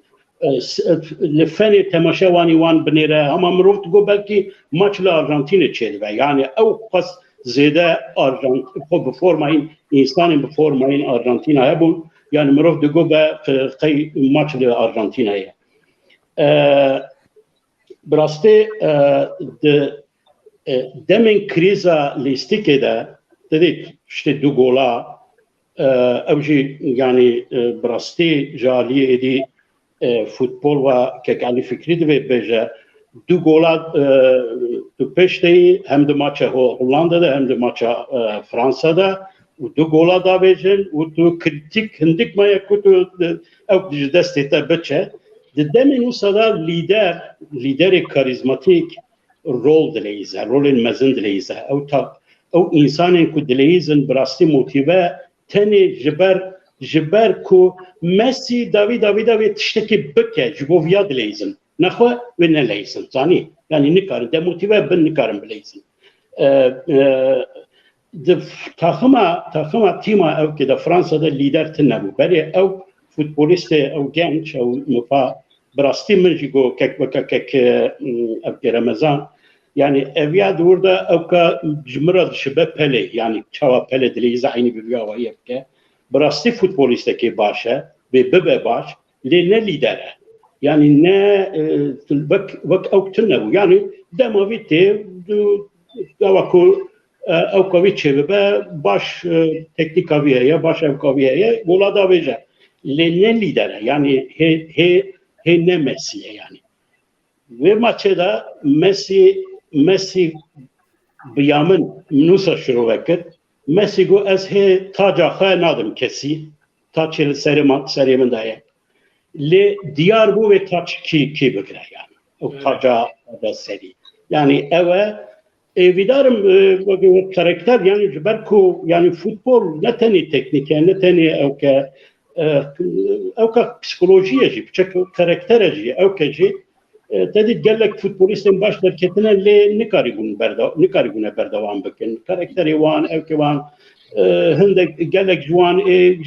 لفاني تماشا واني وان بنيرا هما مروف تقول بلكي ماتش لأرجنتين تشيدبا يعني أو قص زيدا أرجنتين بفورمين إنسان بفورمين أرجنتين هبون يعني مروف دقوبة في قي ماتش لأرجنتين هي براستي دمن كريزا ليستيكي دا تديت شتي دو جولا أوجي يعني براستي جالية دي فوتبول وكالي فكري دي بيجا دو جولا دو بيشتي هم دو ماتشا هولندا دا هم دو ماتشا فرنسا دا ودو جولا دا بيجن ودو كريتيك هنديك ما يكوتو او دستي تا بتشا دمن وصدا ليدر كاريزماتيك رول دليزا رول المزن دليزا او انسان كو دليزن براستي موتيفا تاني جبر كو ميسي داوي تشتكي بكا جبوفيا دليزن نخوا وين ليزن ثاني يعني نكار ده موتيفا بن نكارن بليزن تاخما تيما او كده فرنسا ده ليدر تنبو بري او فوتبوليست او جانش او مفا براستي من جيجو كك ابي رمضان يعني ابيا دوردا او كجمرد شباب بلي يعني تشوا بلي دليزا عيني بيا وهي بك براستي فوتبوليست كي باشا ببا باش لنا ليدر يعني نا وك او تنبو يعني دما فيتي دواكو او كويتش ببا باش تكنيكا فيها باش او كويها ولا دا بيجا لنا ليدر يعني هي ميسي يعني وماتش دا ميسي بيامن منوسا شروع وكت ميسي جو از هي تاجا خا نادم كسي تاج سري من دايا لي ديار بو و تاج كي بكرا يعني او تاجا دا سري يعني اوا فيدارم كاركتر يعني جبركو يعني فوتبول نتني تكنيك نتني او ك بسيكولوجيا جي بشكل كاركتر جي او كجي تدي قال لك فوتبوليست باش دركتنا اللي نكاريغون بردوام بكن كاركتر وان او كوان هندك قال لك جوان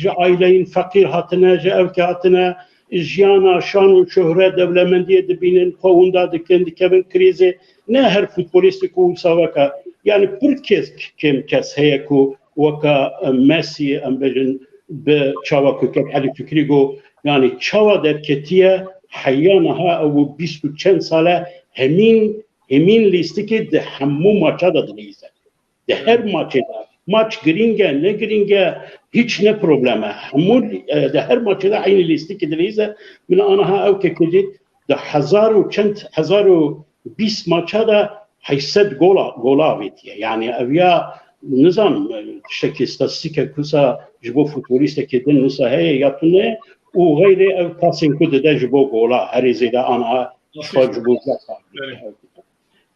عائلين فقير هاتنا جا او كاتنا جيانا شان وشهره دولمنديه دبين خووندا دكن كبن كريزه نهر فوتبوليستيكو سواكا يعني بركز كم كاس هيكو وكا ميسي ام بجن بتشاوكو كحالي فكريغو يعني تشاوا دركتيه حيانها او 20 چند ساله همين لیستیکی ده همو ماتشا دا دلیزه ده هر ماتش گرینگه نه گرینگه هیچ نه پروبلمه همو ده هر ماتش دا عین لیستیکی دلیزه من آنها او که کدید ده 1020 ماتشا دا 800 گولا ویدیه يعني اویا نظام شكل استاتستيكا كوسا جبو فوتبوليستا كدن نسا هي ياتونه وغير او باسين كود دا جبو غولا هري زيدا انا جبو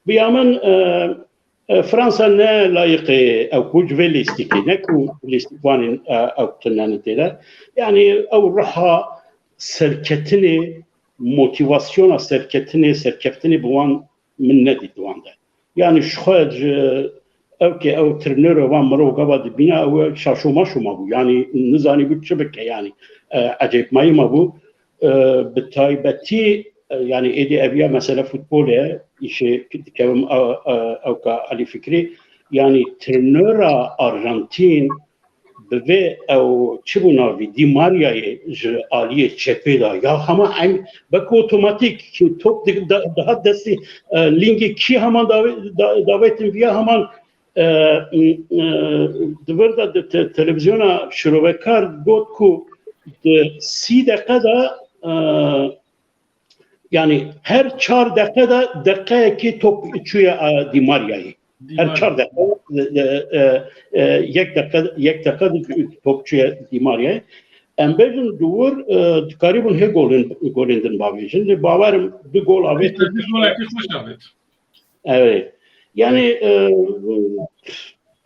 بيامن فرنسا نا لايق او كوج فيليستيكي نكو ليستوان او تنانتيلا يعني او روحها سركتني موتيفاسيون سركتني بوان من ندي دوان ده yani şuhad evke ev turnero ve mero gava bina ev şaşoma şuma bu yani nizani bu çabuk yani acayip mayma bu betaybeti yani edi eviya mesela futbole işe kevim evka Ali Fikri yani turnera Arjantin ve o çibunavi Di Maria'yı aliye çepeda ya ama bak otomatik ki top daha desti linki ki hemen davetin via hemen dvrda televizyona şrovekar got ku 3 dakikada yani her 4 dakikada ki top içiyor Di Maria'yı. Her 4 dakika yek dakika topçuya Di Maria'yı. Embejin duvar karibun he golünden bağışın. De bavarım bir gol avet. Evet. Yani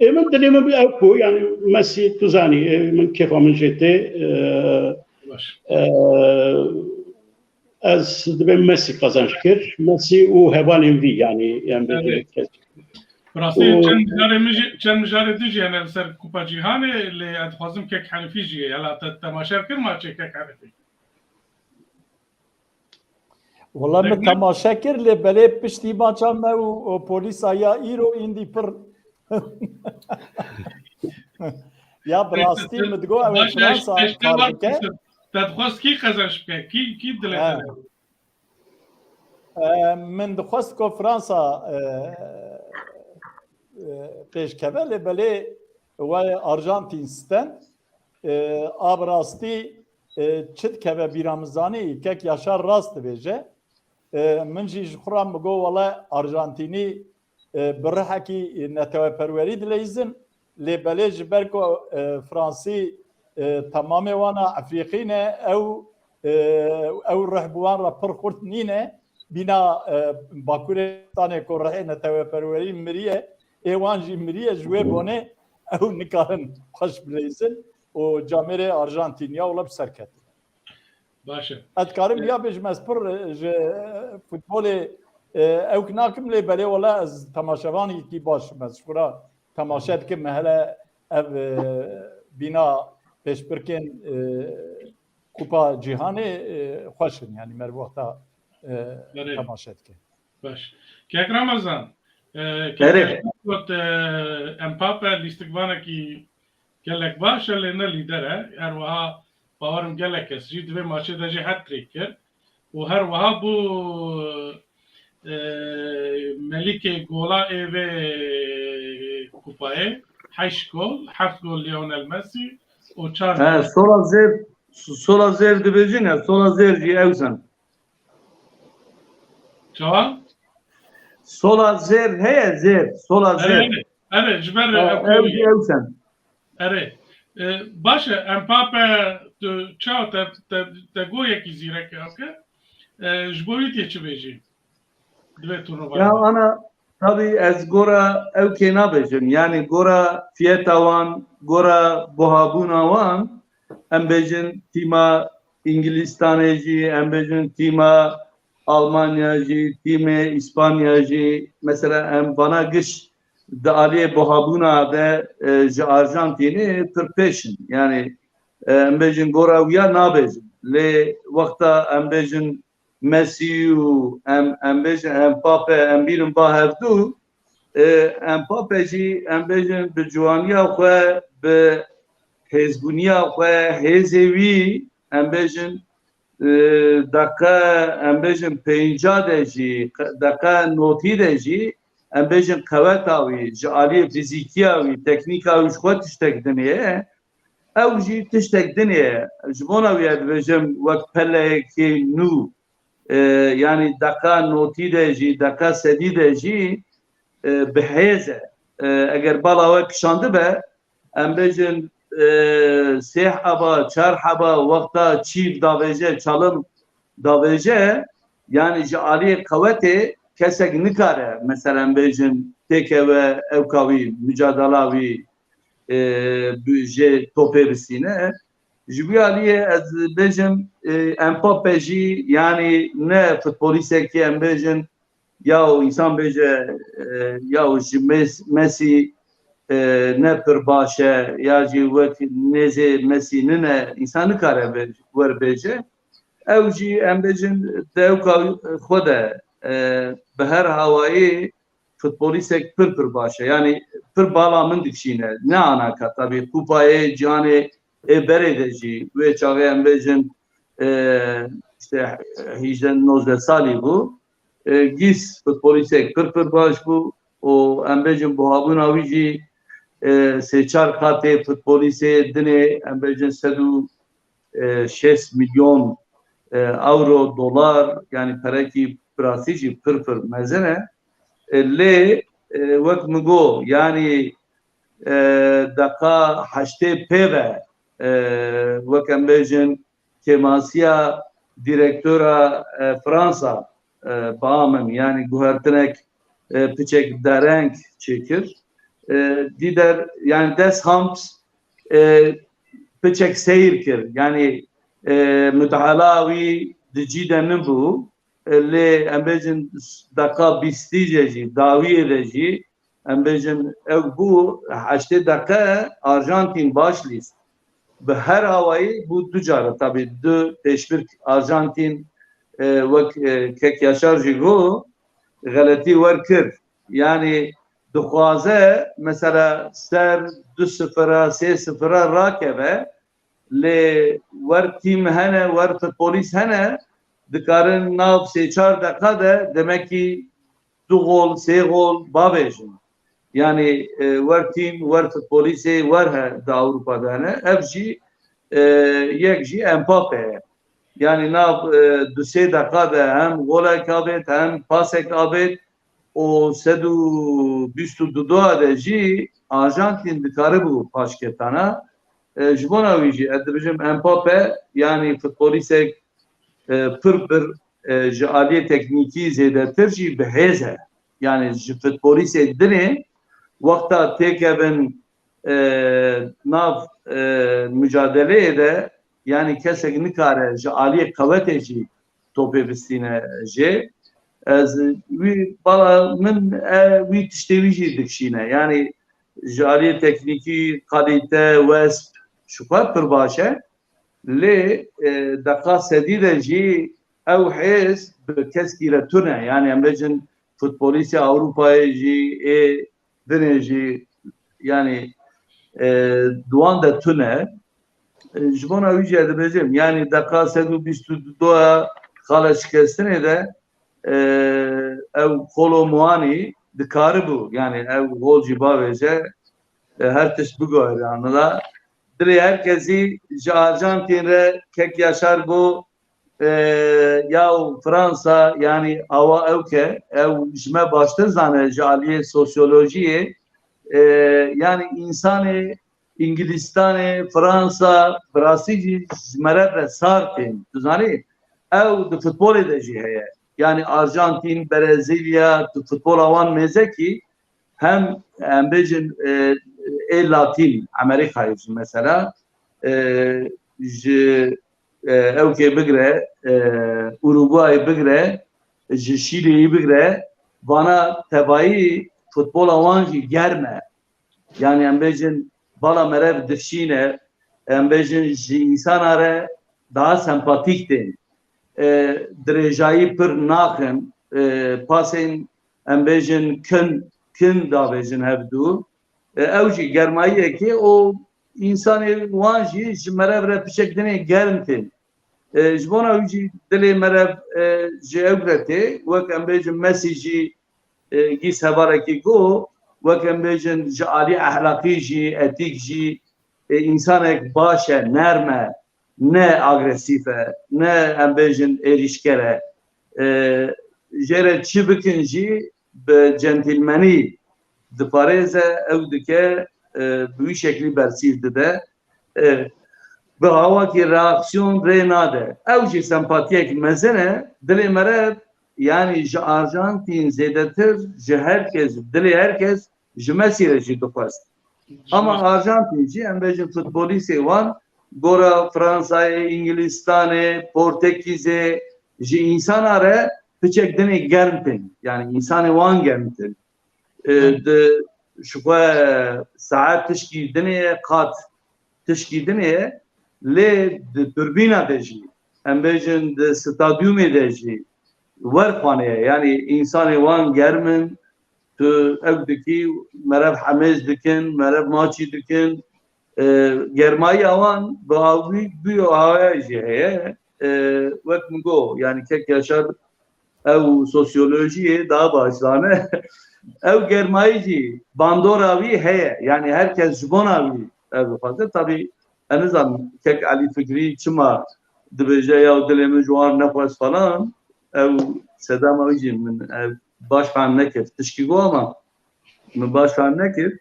emin dilime bir evko yani Messi tuzani emin kefamın jeti az dibem Messi kazançkir. Messi o hevalin vi yani embejin براستی چند مجاره دیجی یعنی سر کوپا جیهانه لی ادخوازم که حنفی جیه یلا تماشا کر ماچه که حنفی والله من تماشا کر لی بله پشتی ماچا ما و پولیس آیا ایرو ایندی پر یا براستی مدگو او فرانسا کار بکه تدخواست کی قزنش بکه کی دلت من دخواست که فرانسا پیشکەوە لێبەلێ وای ئارژانتینستن ئابراستی چت کەوە بیرامزانی کەک یاشار ڕاست دەبێژە من jî ji xuran bigo wele ئارژانتینی birihekî netewepperwerî dileyzin lêbelê ji ber ku Fransî temamê wana Efrîqî ne ew rihbûwan re pir xurt nîne bîna Bakurê ku rihê netewepperwerî miriye ایوان جی مریه جوی بونه او نکارن خوش بلیزن و جامعه آرژانتینیا ولا بسرکت باشه ادکارم یا بجمس پر فوتبال او کناکم لی بله ولا از تماشاوانی کی باش مشهورا تماشات که محله او بینا پیش برکن کوپا جهانی خوشن yani mer وقتا تماشات که باش که رمضان امبابه لیستگوانه کی گلک باشه لینه لیدره هر وها باورم گلک است جید به ماچه دجی هات تریکر و هر وها بو ملیک گولا و کوپای 8 گل 7 گل لیونل مسی و 4 sola zer dibecine sola zerci evsen جواب sola zer heye zer sola zer evet jber evsen evet باشه امپاپه چاو تا گویه کی زیره که اوکه جبویتی چه بیجی دوی تورنووا ya ana tabii ez gora evke nabejim yani gora fiyetavan gora bohabunavan embejin tima İngilistaneci embejin tima Almanyacı tima İspanyacı mesela bana gış da aliye bohabuna de Arjantin'i tırpeşin yani embejin gora uya nabejim le vakta embejin Messi embejin Mbappe embirin bahevdu Mbappe ji embejin bi juaniya xwe bi hezbuniya xwe hêzêwî embejin daka embejin pênca de jî daka notî de jî embejin qeweta wî ji aliyê fîzîkiya wî teknîka wî ji xwe tiştek dinê ew jî tiştek dinê ji bona wî dibêjim wek pelekê nû yani daka notî de jî daka sedî de jî bihêze eger bala we kişandı be em bêjin sê heba çar heba wexta çîv davêje çalim davêje yani ji aliyê qewetê kesek nikare mesela em bêjin têkeve evka wî mücadela wî jê topê bisîne ji vî aliyê ez bêjim Mbappe jî yani ne futbolîsekî em bêjin ya insan bece ya Messi ne pir başe ya jî wek nêzê Messi ne insanı kare wer bêje ew jî em bêjin dewka xwe de bi her hawayê futbolîsek pir baş e yani pir bala min dikşîne ne anaka tabii kupayê cihanê berê de jî wê çaxê em bêjin işte 18-19 salî bû gîs futbolîsek pir baş bû û em bêjin buhabûna wî jî sê-çar qatê futbolîsê dinê em bêjin 106 milyon euro dolar yani perekî birasî jî pir mezin e lê wek min got yani deqa heştê pêve wek em bêjin kêmasiya direktora Fransa ba min yani guhertinek piçek dereng çêkir dîder yani des hams piçek seyir kir yani mütehala wî di cî de min bû lê em bêjin deqa bîstî jî dawiyê de jî em bêjin ew bû heştê deqe Arjantin baş lîst bi her hawayê bû du cara tabii du pêşbir Arjantin wek Kek Yaşar jî got xeletî werkir yani dixwaze mesela ser 2-0 3-0 rakeve lê wer tîm hene wer futbolîst hene dikarin nav 3-4 deqa de demekî 2 gol 3 gol babêjin yani wer tîm wer futbolîsê wer he di Avrupa'da hene ev jî yek jî Mbappe ye yani nav 2-3 deqa de hem golek abêt hem pasek abêt o 122 de jî Arjantin dikaribû paşketana ji bona wî jî ez dibêjim Mbappe yani futbolîsek pir ji aliyê teknîkî zêdetir jî bihêz e yani ji futbolîsê dinê wexta têkevin nav mücadeleyê de yani kesek nikare ji aliyê qewetê jî topê bistîne jê ez wî bala min wî tiştê wî jî dikşîne yani ji aliyê teknîkî kalîte wesp ji xwe pir baş e lê deqa sedî de jî ew hêz bi keskî re tune yani em bêjin futbolîsya Avrupayê jî dinê jî yani duan de tune ji bona wî jî ez dibêjim yani deqa 122 xala şikestinê de ew Kolo Muani dikaribû yani ev gol jî bavêje her tişt bigore anila dilê herkesî ji Arjantin re Kek Yaşar got ya Fransa yani awa ew ke ew ji me baştir zane ji aliyê sosyolojiyê yani insanê İngilistanê Fransa birasî jî ji me re sar tên tu zanî ew di futbolê de jî heye yani Arjantin, Brezilya futbola wan mêzekî hem em bêjin Latin Amerikayê jî mesela ji ewkê bigire Uruguayê bigire ji Şîleyê bigire vana tebayî futbola wan jî germ e yani em bêjin bala merev dişîne em bêjin ji însana re daha sempatîk tên dirêjayî pir naxin pasên em bêjin kin davêjin hevdû ew jî germayiyekê o însanê wan jî ji merev re piçek dinê germ tên ji bona wî jî dilê merev ji ew re tê wek em bêjin Messi jî gîs hevarekî got wek em bêjin ji alî ehlaqî jî etîk jî însanek baş e nerm e ne agresîf e ne em bêjin êrîşker e jê re çi bikin jî bi centîlmenî diparêze ew dike bi wî şeklî bersîv dide bi hawakî reaksiyon rê nade ew jî sempatiyek mezin e dilê merev yani ji Arjantin zêdetir ji herkes dilê herkes ji Mesî re jî dixwest ama Arjantin jî em bêjin futbolîsê wan gora Fransayê, İngilistanê, Portekîzê ji însana re piçek dene germtin. Yani insanı wan germtin. Şu saat tişki dene kat tişki dene le turbina deji. Embejin de stadyum deji. Var faneye yani insanı wan germin tu evdeki merhab hamez dikin, merhab maçı dikin. Germany awan bawi biyo haya jeye vek mingo yani kek yaşar ev sosyolojiye daha başlane ev Germany bandoravi heye yani herkes jbonavi ev fazla tabi en azından kek Ali Fikri çima dibece ya dilemi juar nefes falan ev sedam avici min ev başkan nekef tişkigo ama min başkan nekef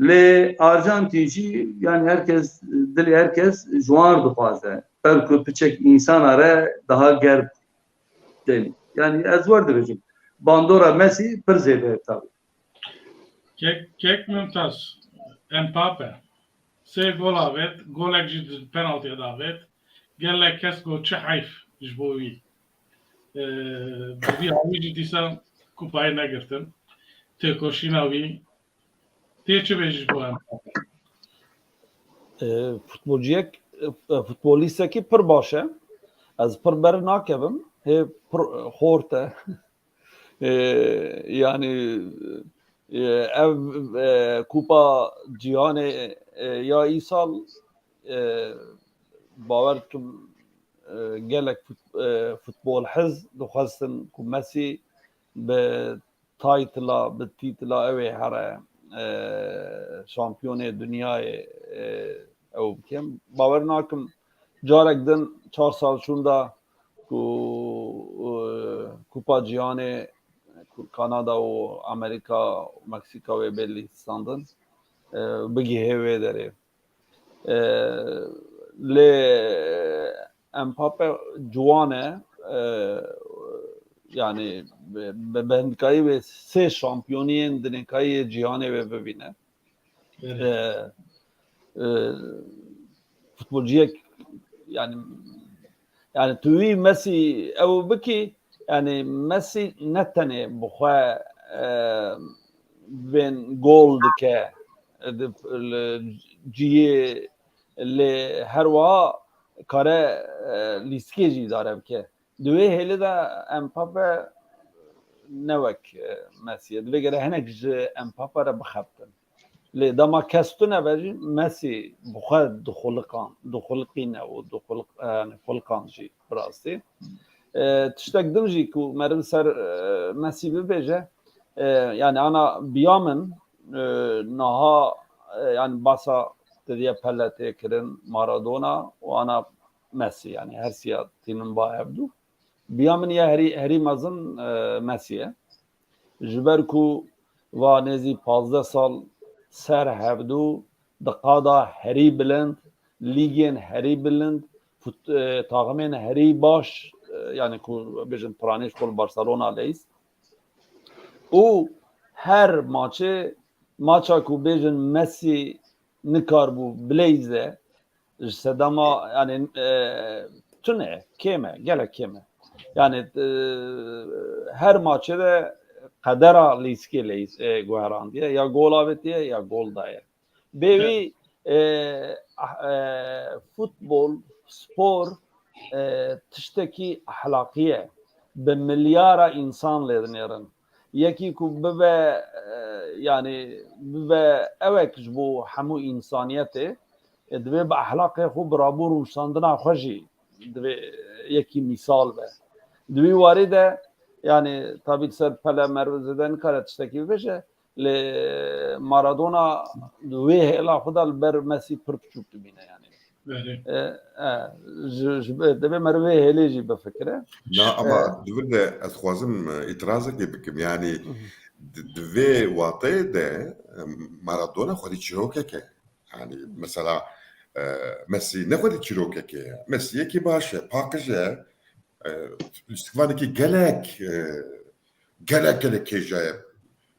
Le Arjantinci yani herkes dili herkes juar dixwaze. Belki piçek insan ara daha gerb değil. Yani ez var derecim. Bandora Messi pir zêde tabi. Kek mümtaz. Mbappe. Sê gola avêt, golek jî di penaltıya da avêt. Gelek kes got çi heyf ji bo wî. Bi havî jî dîsa kupayê negirtin. Têkoşîna wî. Tê çi bêjî ji bo Mbappe? Futbolciyek futbolîstekî pir baş e. Ez pir ber nakevim. Hê pir xort e. Yani ev Kupa Cihanê ya îsal bawer dikim gelek futbol hez dixwestin ku Messi bi taytila bi tîtila ew ê here şampiyonê dünyayê ew bikim. Bawer nakim carek din 4 sal şunda ku Kupa Cihanê Kanada û Amerika û Meksika wê belli standin bigihê wê derê. Lê Mbappe ciwan e yani bi hendikayî wê sê şampiyoniyên di nêkayê cihanê wê bibîne. Futbolciyek yani tu wî Messi ew bikî yani Messi ne tenê bi xwe bên gol dike ciyê lê her wiha kare lîstikê jî dare bike. Di wê hêlê de Mbappe ne wek Messi ye. Divê gere hinek ji Mbappe re bixebtin. Lê dema kestûne ve jî Messi bi xwe dixuliqîne û xulqan jî bi rastî. Tiştek din jî ku meriv ser Messi bibêje yani ana biya min niha yani basa diye pelletê kirin Maradona û ana Messi yani her siya tînin ba hevdû. Biya min ya herî mezin Messi ye. Ji ber ku va nêzî 15 sal ser hevdû di qada herî bilind, lîgên herî bilind, taximên herî baş yani ku bêjin piranî şkol Barcelona leys. û her maça ku bêjin Messi nikarbû bileyze ji sedema yani tune kême gelek kême. Yani her maçê de qedera lîskê leys guherandiye ya gol avêtiye ya gol daye. Bêwî futbol spor tiştekî ahlaqî bi milyara insan lêdinêrin. Yekî ku bibe yani bibe ewek ji bo hemû însaniyetê divê bi ahlaqê xwe bi rabû rûşandina xwe jî divê yekî misal be. Di wî warê de yani tabii ser pele mervezede nikare tiştekî bibêje lê Maradona di wê hêla xwe de li ber Messi pir biçûk dibîne yani. Divê me vê hêlê jî bifikire. Na ama divir de ez xwazim îtirazekê bikim yani di vê wateyê de Maradona xwedî çîrokek e. Yani mesela Messi ne xwedî çîrokek e. Messi yekî baş e, paqij e. Lîstikvanekî gelek kêja ye.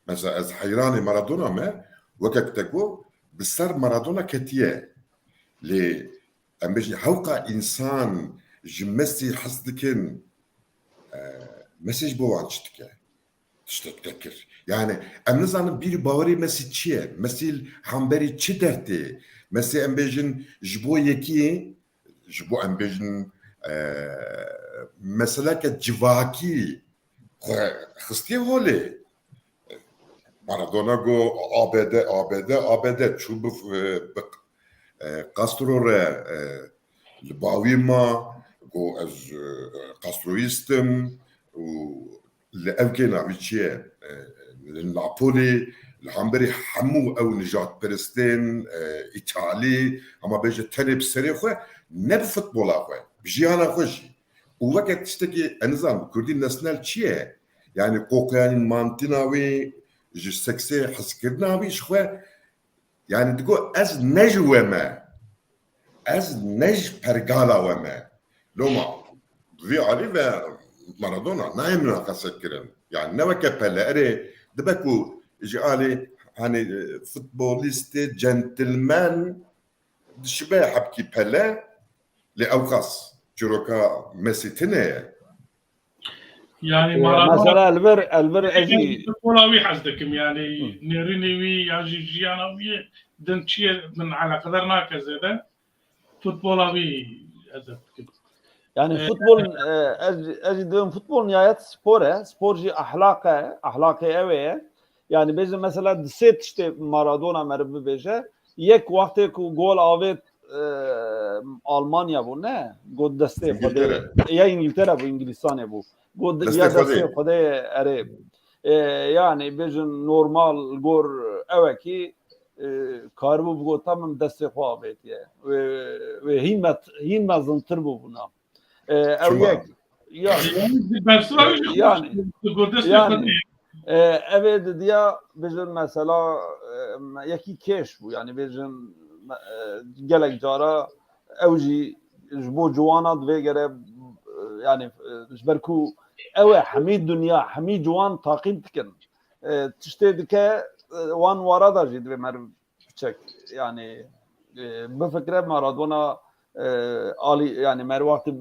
Mesela ez heyranê Maradona me wekek te got bi ser Maradona ketiye. Lê em bêjin hewqa însan ji Messi hes dikin mesaj bu an tiştekir. Yani em nizanim bir bavarî mesî çi ye? Mesîl hemberî çi dertê? Mesî em bêjin ji bo yekî, ji bo em bêjin meseleke civakî xwe xistiye holê. Maradona go ABD çû bi Castro re li bawî ma go ez Castroîstim û li evkê navî çi ye? Li Napolê li hemberî hemû ew nijadperistên İtalî hema bêje tenê bi serê xwe ne bi futbola xwe bi jiyana xwe jî û weke tiştekî em nizanim Kurdî nesnel çi ye? Yani qoqeyanîn mantîna wê ji seksê hezkirina wî ji xwe yani digo ez ne ji we me ez ne ji pergala we me loma vî alî ve Maradona nayê münaqeset kirin yani ne weke Pele erê dibe ku ji alî hani futbolîstê centilmen dişibe hebkî Pele li Ewqas çîroka Mesî tune ye. Yani مثلا البر اجي futbola wî hez dikim yani nêrînê wî ya jî jiyana wî din çi ye min alaqedar nake zêde futbola wî ez dikim. يعني فوتبول اجي دوم فوتبول نهاية سبور جي احلاقه اوي يعني بيجي مثلا دسيت işte Maradona merbi beje yek vakti ku gol avet Almanya bu ne? Gol deste fade ya İngiltere bu İngilistane bu. Gol ya deste fade ere yani bejin normal gol eveki karbu bu tamam deste avet ya ve himmet zıntır bu buna. Evek yani evet diye bizim mesela yeki keş bu yani bizim gelek cara evci bu juana dve gere yani jberku ev hamid dünya hamid juan takip dikin tişte dike wan warada jidve mer çek yani bu fikre Maradona Ali yani mer vakti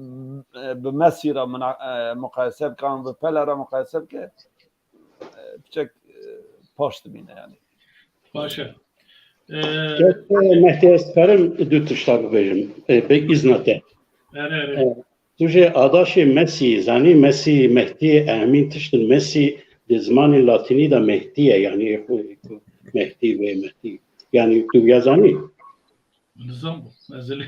bi Messi'ra mukayese kan ve Pele'ra mukayese ke çek post bine yani. Başa. Mehdi Eskar'ın du tişta bibêjim bi îzna te. Tu jê adaşê Mesî zanî Mesî Mehdi Emîn tiştin Mesî di zimanê latînî de Mehdi ye yani Mehdi ve Mehdi yani tu ya zanî Nizam bu. Mezeli.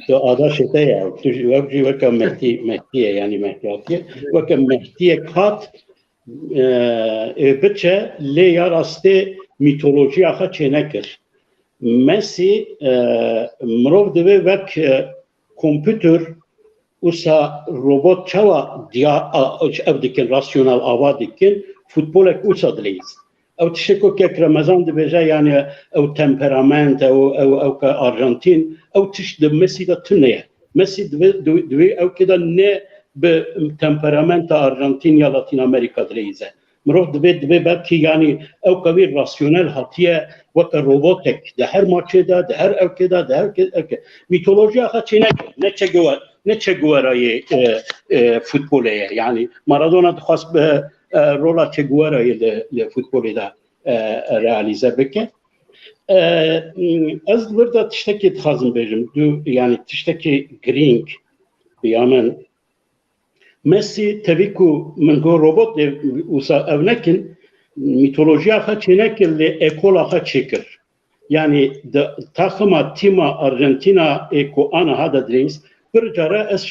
تو adaşê te ye tu wek jî weke Mehdi ye yani Mehdiyatî weke Mehdiye kat biçe lê ya rastê mîtolojiya xwe çênekir. Mesî mirov divê wek kompûter wisa robot çawa diya ev dikin rasyonel ava dikin futbolek wisa dileyîz. Ew tiştekî Remezan dibêje yani ew temperament ew ka Arjantin ew tiş di Mesî de tune ye. Mesî divê ew de ne bi temperamenta Arjantin ya Latin Amerika dileyîze. Mirov divê belkî yani ew wî rasyonel hatiye weke robotek di her maçê de di her evkê de di her evkê mîtolojiya xwe çênekir ne Che-Guevara'yê futbolê ye yani Maradona dixwast bi rola Che-Guevara'yê li futbolê de realize bike. Ez birda tiştekî dixwazim bêjim yani tiştekî girîng ya min Mesî tevî ku min got robot wisa ev nekin mîtolojiya xwe çênekir lê ekola xwe çêkir. Yani taxima tîma Arjantinayê ku aniha de dileyîz bir cara ez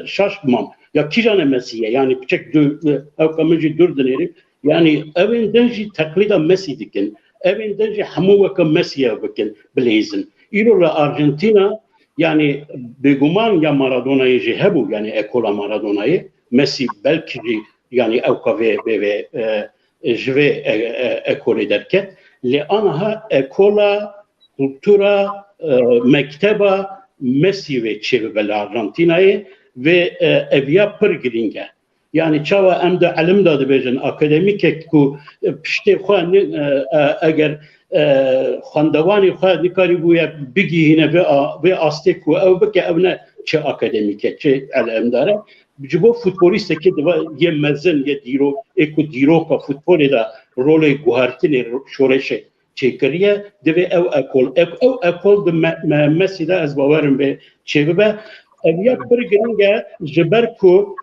şaş bimam ya kîjane Mesî ye yani piçek ew ka min jî dur dinêrî yani evên din jî teqlîda Mesî dikin evên din jî hemû weke Mesî bikin bilêzin. Îro li Arjantina yani bêguman ya Maradonayê jî hebû yani ekola Maradonayê Mesî belkî jî yani ew ka vê ji vê ekolê derket lê aniha ekola kultura mekteba Mesî vê çêbibe li Arjantinayê vê eviya pir girîng e. Yani çawa em de elim da dibêjin akademîkek ku piştê xwe eger xwendewanê xwe nikarî bûye bigihîne vê astê ku ew bike ew ne çi akademîk e çi elemdar e جبو فوتبولیست که یه مزن یه اکو دیروکا فوتبولی دا رول گوهرتنی شورش چکریه دوی او اکول ده مسی دا از باورم به چه به اویات پر گرنگه جبر کو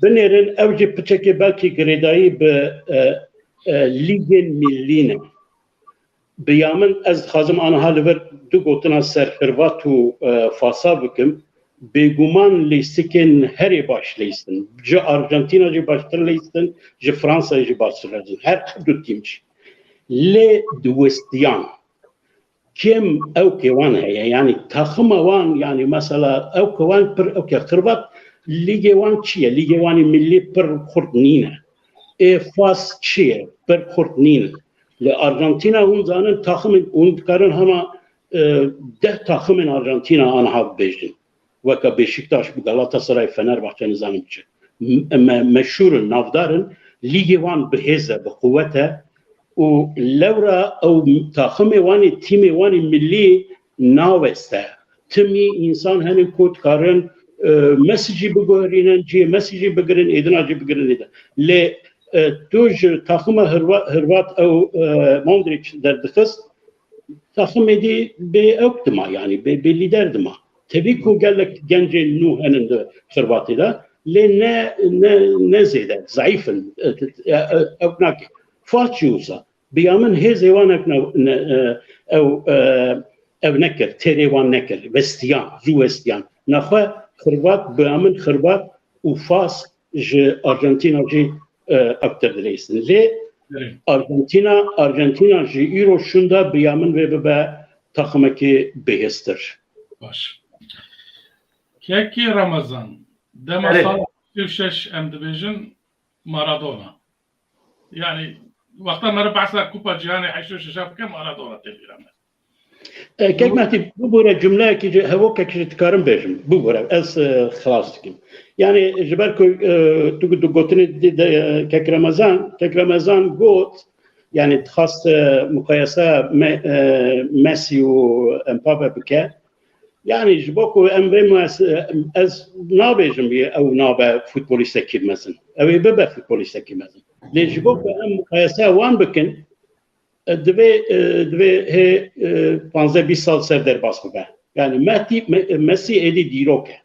بنیرن او جه پچک بلکی گریدایی به لیگ ملینه بیامن از خازم آنها لور دو گوتنا سر خروات و فاسا بکم بگومان لیستکن هری باش لیستن جه آرژانتینا جه باشتر لیستن جه فرانسا جه باشتر لیستن هر دو تیمچ لی دوستیان كم او كوان هي يعني تخم وان يعني مثلا او كوان بر او كخربات ليجي وان تشي ليجي وان ملي بر خردنينا فاس تشي بر خردنينا لارجنتينا هم زانن تخم اون كارن هما ده تخم ارجنتينا انا هاب بيجن وكا بشكتاش بغلاتا سراي فنربحچه نظام تشي مشهور نافدارن ليجي وان بهزه بقوته ولورا او تاخمي واني تيمي واني ملي ناوسته تمي انسان هنن كود كارن مسجي بغورينن جي مسجي بغرين ايدنا جي بغرين ايدنا لي توج تاخمه هروات او موندريتش دردخس تاخمي دي باوكتما يعني بليدر دما تبيكو قال لك جنجي نو هنن خرباتي ده لنا نزيد ضعيف ابناك فاتشوسا بيامن هزي وانك او نكر تيري وان نكر وستيان جو وستيان نخوا خربات بيامن خربات وفاس جي ارجنتينا جي اكتر دريسن لي ارجنتينا جي ايرو شوندا بيامن وبا تخمكي بهستر باش كيكي رمضان دما صار 6 ام ديفيجن مارادونا يعني وقتها ما ربع كوبا جهاني حيشوش شاف كم مارادونا تبيرامه كيف ما تي بورا جمله كي هوك كي تكارم بيجم بورا اس خلاص كيم يعني جبالكو تقول قوتني كرمزان قوت يعني تخص مقايسه ميسي ومبابا بكا يعني جبوكو امبي از نابيجم او نابا فوتبوليستا كي مثلا او بابا فوتبوليستا كي مثلا لي جبوكو ام مقايسه وان بكن دوی هی 15-20 سال سر در باس بگه یعنی مسی ایدی دیروکه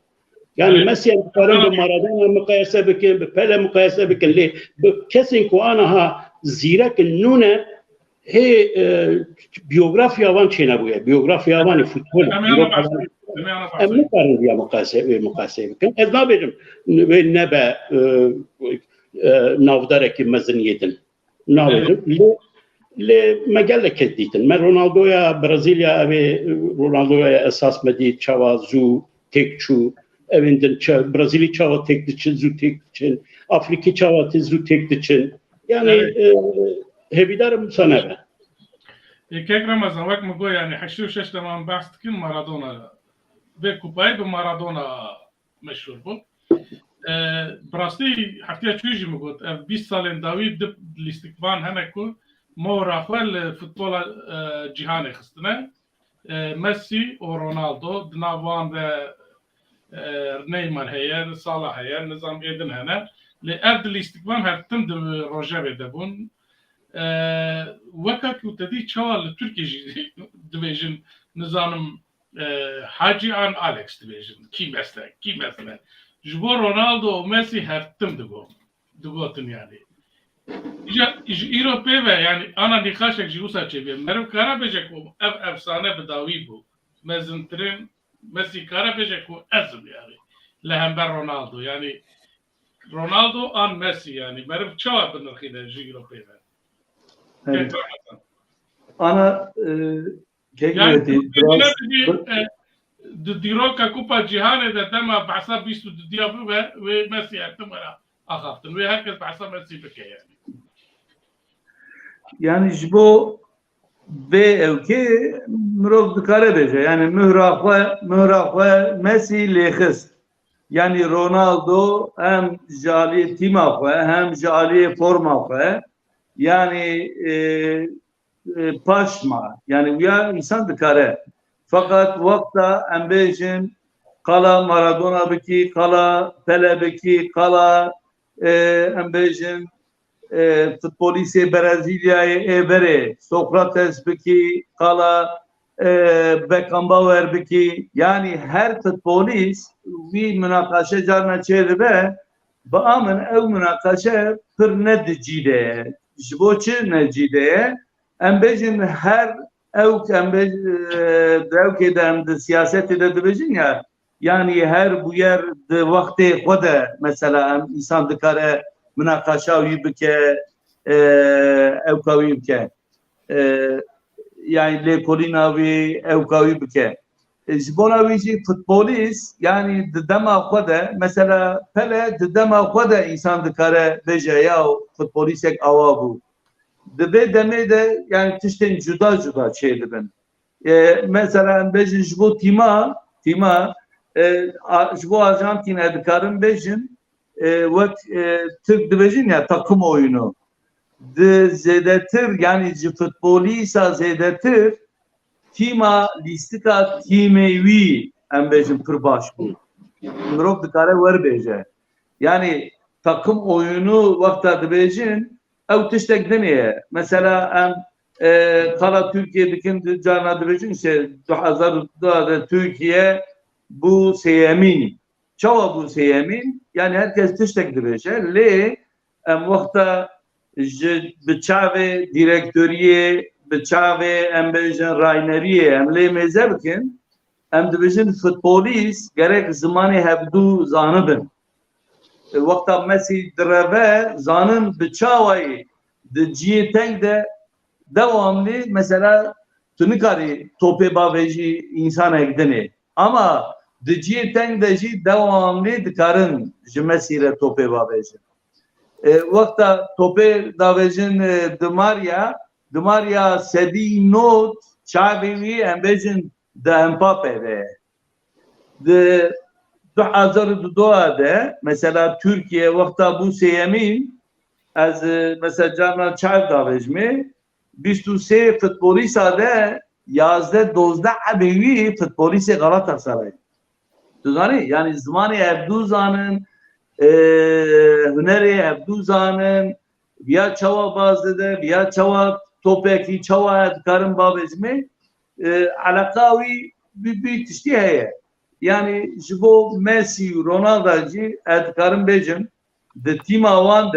یعنی مسی امکارن به مارادونا مقایسه بکن به پله مقایسه بکن لی به کسی که آنها زیرک نونه هی بیوگرافیا وان چه نبوده بیوگرافیا وان فوتبال ام نکارن بیا مقایسه بکن از نبیجم نبه نافداره که مزنیدن نبیجم لمجال كديتن ما رونالدويا برازيليا ابي رونالدويا اساس مدي تشاوا زو تكچو evindin Brezilya çava tekniçin zu tekniçin Afrika çava zu tekniçin yani hevidarım sana be. كيك رمضان وقت ما قول يعني حشوش تمام بحث كل مارادونا بكوباي بمارادونا مشهور بو براستي حكيت شويجي مقول 20 سال داوود الاستقبال هناكو مورا خل فوتبول جهاني خستنا ميسي ورونالدو دنافان و نيمار هي صلاح هي نظام ايدن هنا لأرض الاستقبال هرتم روجا بدبون وكاك وتدي شوال تركي ديفيجن نظام حاجي عن أليكس ديفيجن كي مثلا جبور رونالدو وميسي هرتم دقوتن يعني إيروبي يعني أنا نقاشك جيوسا تشبيه مرو كارا بيجكو أفسانة بداوي بو مزنترين ميسي كارا بيجكو أزم يعني لهمبر رونالدو يعني رونالدو آن ميسي يعني مرو تشاور بنرخيده جي إيروبي أنا يعني ديروكا كوبا جيهاني ده دما بحساب بيستو ديابو وميسي اعتمرا أخافتن وهكذا بحساب ميسي بكي يعني جبو به اوكي مروف دكاره بيجه يعني مهراخوه ميسي ليخست يعني رونالدو هم جالي تيما خوه هم جالي فورما خوه يعني باشما يعني ويا انسان دكاره فقط وقتا ام بيجن qala Maradona bikî, qala Pele bikî, qala em bêjin futbolîsê Brezilyayê êberê Sokrates bikî, qala Beckenbauer bikî. Yani her futbolîst wî münaqaşe carna çê dibe bi amin ew münaqaşe pir nedicîde ye. Ji bo çi necîde ye? Em bêjin her ew em dewkê de em di siyasetê de dibêjin ya, yani her bûyer di wextê xwe de mesela em însan dikare münaqaşa wî bike ew ka wî bike. Yani lêkolîna wî ew ka wî bike. Ji bona wî jî futbolîst yani di dema xwe de mesela Pele di dema xwe de însan dikare bêje ya futbolîstek awa bû. Di vê demê de yani tiştên cuda cuda çê dibin. Mesela em bêjin ji bo tîma ji bo Arjantin'e dikarin bêjin wek Türk dibêjin ya takım oyunu. Di zêdetir yani ji futbolîsa zêdetir tîma lîstika tîmê wî em bêjin pir baş bû. Mirov dikare werbêje. Yani takım oyunu wekta dibêjin ew tiştek din ye. Mesela em qala Türkiye dikin carna dibêjin işte 2002'de Türkiye bu sêyemîn. Çawa bu sêyemîn? Yani herkes tiştek dibêje. Lê em wekta ji bi çavê direktöriyê bi çavê em bêjin rayneriyê em lê mêze bikin em dibêjin futbolîst gerek zimanê hevdû zanibin. Wekta Messi direve zanin bi çawayê di ciyê teng de devamlı mesela tu nikarî topê bavêjî însanek dinê ama di ciyê teng de jî devamlı dikarin ji Messi re topê bavêjin. Wekta topê davêjin Di Maria sedî not çavê wî em bêjin di Mbappé de ye. Di 2002 de mesela Türkiye wekta bu sêyemîn ez mesela carna çav davêjimê 23 futbolîsta de 11-12 ebê wî futbolîstê Galatasaray. Tu zanî yani zimanê hevdû zanin hunerê hevdû zanin ya çawa baz dide ya çawa topekî çawa dikarin bavêjimê alaka wî bi tiştî heye. Yani ji bo Messi û Ronaldo jî dikarin bêjin di tîma wan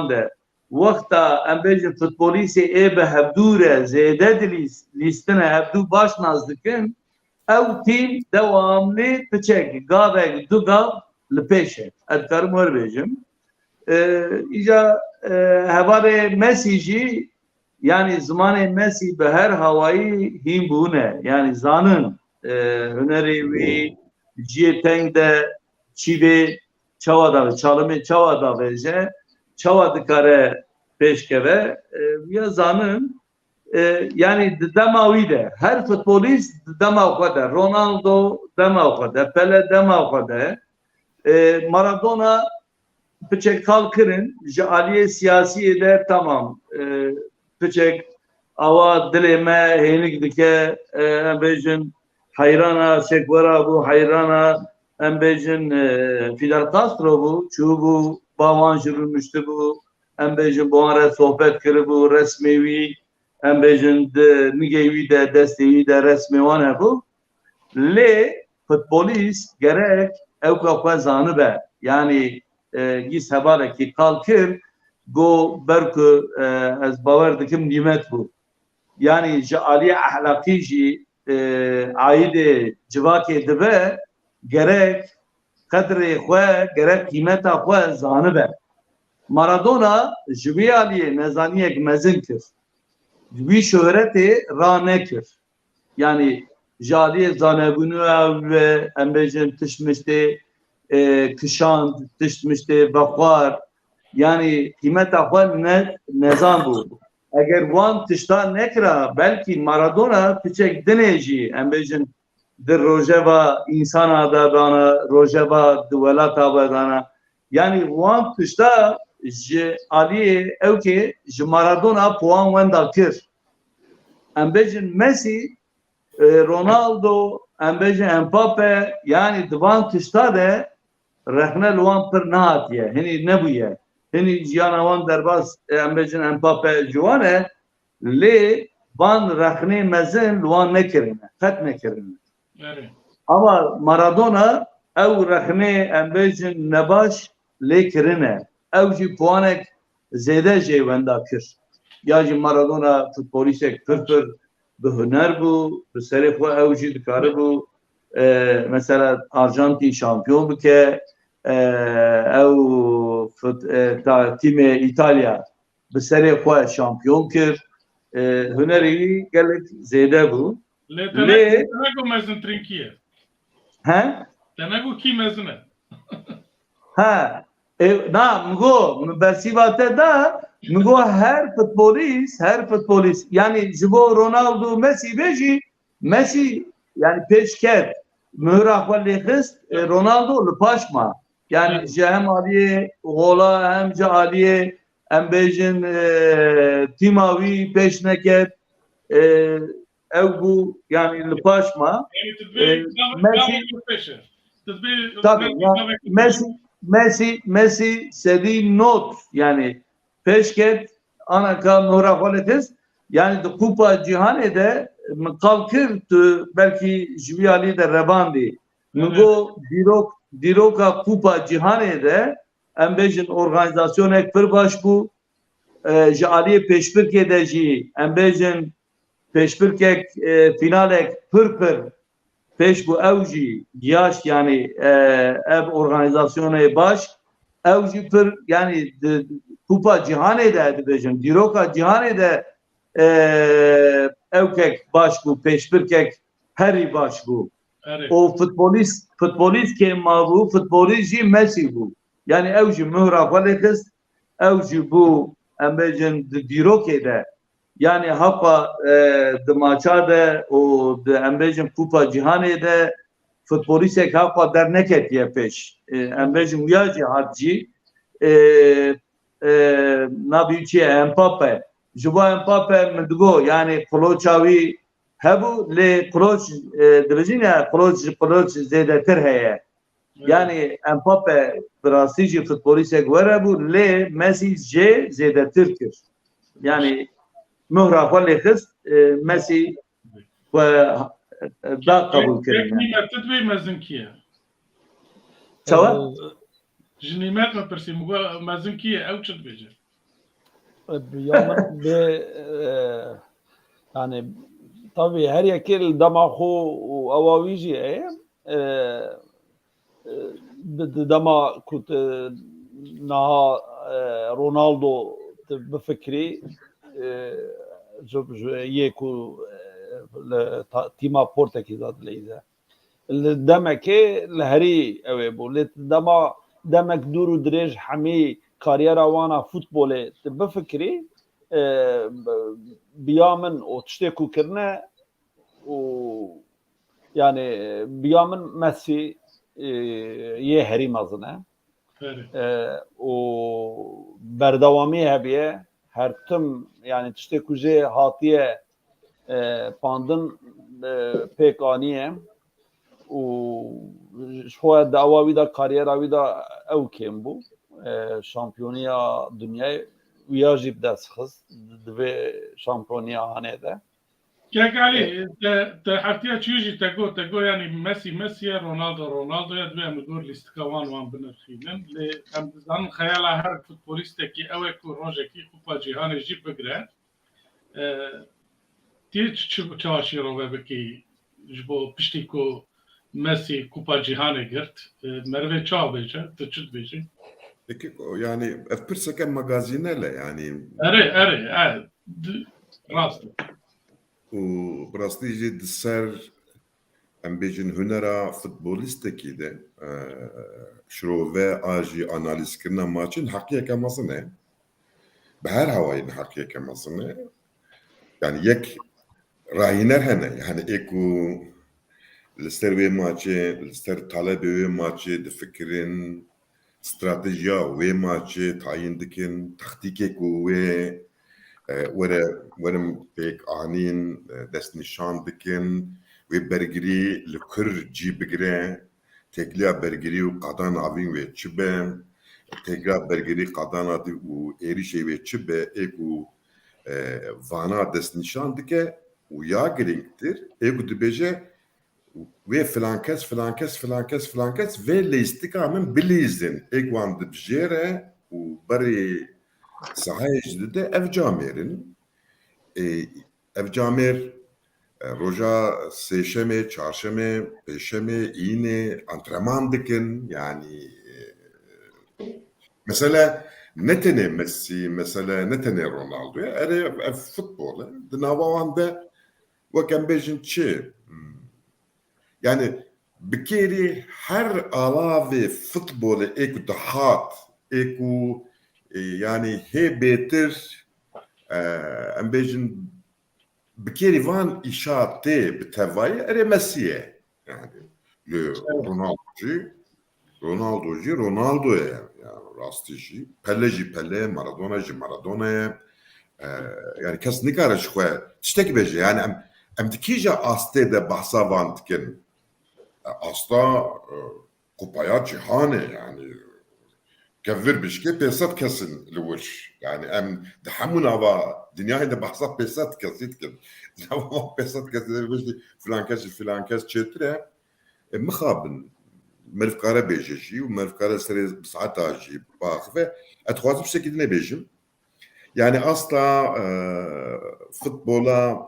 de wekta em bêjin futbolîstê ê bi hevdû re zêde dilîstin hevdû baş naz dikin ew tîm devamlı piçek gavek du gav li pêş e dikarim werbêjim. İca hevalê Messi jî yani zimanê Messi bi her hawayî hîn bûne yani zanin hunerê wî ciyê teng de çîvê çawa da çalimê çawa davêje çawa dikare pêşkeve ya zanin yani di dema wî de her futbolîst di dema xwe de Ronaldo dema xwe de Pele dema xwe de Maradona piçek kalkirin ji aliyê siyasiyê de tamam piçek awa dilê me hênik dike em bêjin heyrana şekwera bû heyrana em bêjin Fidel Castro bû çû bû bawan jîrûniştî bû em bêjin bi wan re sohbet kiribû resmê wî em bêjin di nigê wî de destê wî de resmê wan hebû lê futbolîst gerek ew ka xwe zanibe yani gîs hevalekî kalkir go berku ez bawer dikim nîmet bû yani ji aliyê ehlaqî jî aîdê civakê dibe gerek qedrê xwe gerek qîmeta xwe zanibe. Maradona ji vê aliyê nezaniyek mezin kir wî şöhretê ranekir yani ji aliyê zanebûnû ve em bêjin tiştmiştê kişand tiştmiştê vexwar yani qîmeta xwe nezan bû. Eger wan tişta nekira belkî Maradona piçek dinê jî em bêjin di rojeva însana da dana rojeva di welata ve dana yani wan tişta ji aliyê ew kê ji Maradona puan wenda kir. Em bêjin Messi Ronaldo em bêjin Mbappe yani divan tişta de rehne wan pir nehatiye hinî nebûye hinî jiyana wan derbas em bêjin Mbappe ciwan e lê van rexnê mezin li wan nekirine qet nekirine ama Maradona ew rexnê em bêjin nebaş lê kirine ew jî puanek zêde jê wenda kir ya jî Maradona futbolîstek pir bi huner bû bi serê xwe ew jî dikaribû mesela Arjantin şampiyon bike ew tîmê İtalya bi serê xwe şampiyon kir hunerê wî gelek zêde bû lê Tenegu mezin trinkiye. he Tenegu kî mezin e? ha na migo bersiva te da migo her futbolist yani ji bo Ronaldo Messi bêjî Messi yani pêşket mühra xwe lê xist Ronaldo li paş ma yani ji hem aliyê gola hem ji aliyê em bêjin tîma wî pêş neket ew bû yani li paş ma tabii yani Messi sedî not yani pêşket anaka mühra xwe lê xist yani di Kupa Cîhanê de kalkır tu belki ji wî aliyê de revandî migo dîroka Kupa Cîhanê de em bêjin organizasyonek pir baş bû ji aliyê pêşbirkê de jî em bêjin pêşbirkek finalek pir pêş bû ew jî giyaş yani ev organizasyonê baş ew jî pir yani Kupa Cîhanê de dibêjin dîroka Cîhanê de evkek baş bû pêşbirkek herî baş bû o futbolîst kê mabû futbolîst jî Messi bû yani ew jî mühra xwe lê xist ew jî bû em bêjin di dîrokê de yani hapa di maça de û di em bêjin Kupa Cîhanê de futbolîstek hapa derneketiye pêş em bêjin wiya jî hat jî nabî çi ye Mbappe ji bo Mbappe min digo yani qoloça wî hebû lê qoloç dibêjin ya qoloç zêdetir heye yani Mbappe bi rastî jî futbolîstek were bû lê Messi jê zêdetir kir yani mühra xwe lê xist Messi xwe da qebûl kirin Tedbê mezin kî ye? çawa Ji nîmet me pirsî mezin kî ye ew çi dibêje? yani tabii her yekil damaxu û ewa jî dema ku naha Ronaldo bifikrî yê ku tîma Portekîz dileyze li demekê li herî ew ê bû lê dema demek dûr û dirêj hemî kariyera wana futbolê tu bifikrî biya min o tiştê ku kirine û yani biya min Messi yê herî mezin e û berdewamî hebiye her tim yani tiştê ku jê hatiye pandin pêk aniye û ji xwe di ewa wî de kariyera wî de ew kêm bû şampiyoniya dunyayê wiya jî bi dest xist di vê şampiyoniya hanê de Kekalî te hetiya çû jî te got yanî Messi ye Ronaldo ya divê em li gor lîstika wan binirxînin lê em dizanin xeyala her futbolîstekî ew e ku rojekî Kupa Cîhanê jî bigire tê çawa şîrove bikî ji bo piştî ku Messi Kupa Cîhanê girt merivê çawa bêje tu çi dibêjî? Yani ev pirseke magazînele yani rast û bi rastî jî di ser em bêjin hunera futbolîstekî de şirove a jî analîzkirina maçên heqiyeke mezin e bi her hewayî heqiyeke mezin e yani yek rahîner hene yani ê ku li ser wê maçê li ser talebê wê maçê difikirin stratejiya wê maçê tayin dikin taktîkê ku wê werim pêk anîn destnîşan dikin برگری لکر جی بگره تکلیا برگری و قدان آوین و چبه تکلیا برگری قدان آدی و ایریشه و چبه ایکو وانا دست نشان دکه و یا گرینگتر ایکو دبیجه و فلانکس و لیستیکا من بلیزن ایکوان دبجیره و بری ساحه جدیده اف جامرن اف جامر روجا سيشمه چهارشمه پنجشمه اینه antrenman dikin yani mesela netene Messi mesela netene Ronaldo ere futbol dinavanda وكان بيجن çi yani bir kere her alave futbolu eko dahat eko yani he beter em bejin بكيري فان إشارتي بتفاي أري مسيه يعني رونالدو يعني راستيجي بيلي مارادونا يعني كاس نكارش خواه تشتكي بيجي يعني أم دكيجا أستي ده بحثا فان تكن أستا قبايات جهاني يعني كفر بشكي بيسات كسن لوش يعني أم دحمونا با دنيا هيدا بحثات بيسات كسيت كن لو بيسات كسيت بيجي فلان كاس تشتري مخابن مرفقارة بيجي ومرفقارة سري بساعتها جي باخفة أتخواز بشكل نبيجم يعني أصلا فوتبولا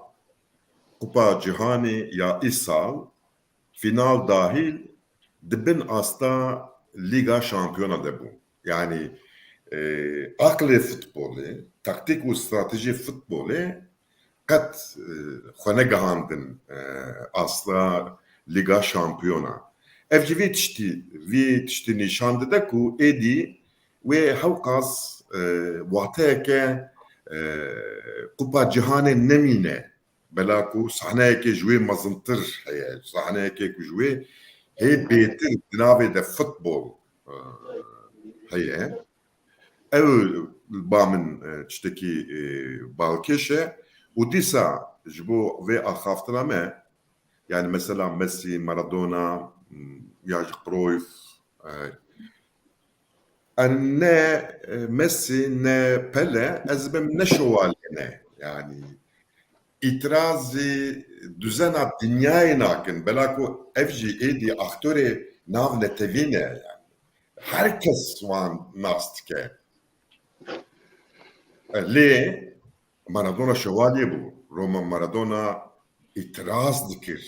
كوبا جهاني يا إيسال فينال داخل دبن أصلا ليغا شامبيونا دبو يعني عقل futbolu, taktik ve strateji futbolu قد خنقهاندن asla liga şampiyona. Evci tişti nişandı da ku edi ve havkas vahteke kupa cihane nemine bela ku sahneke jwe mazıntır heye sahneke ku jwe he betir dinave de futbol heye ev bamın tişteki balkeşe وديسا جبو في أخافتنا يعني مثلا ميسي مارادونا ياج كرويف أن ميسي نا بلا أزبم نشوالنا يعني إترازي düzena dünyayı nakin belako evji edi aktörü navne tevine yani herkes van nastike le Maradona şövalye bu. Roman Maradona itiraz dikir.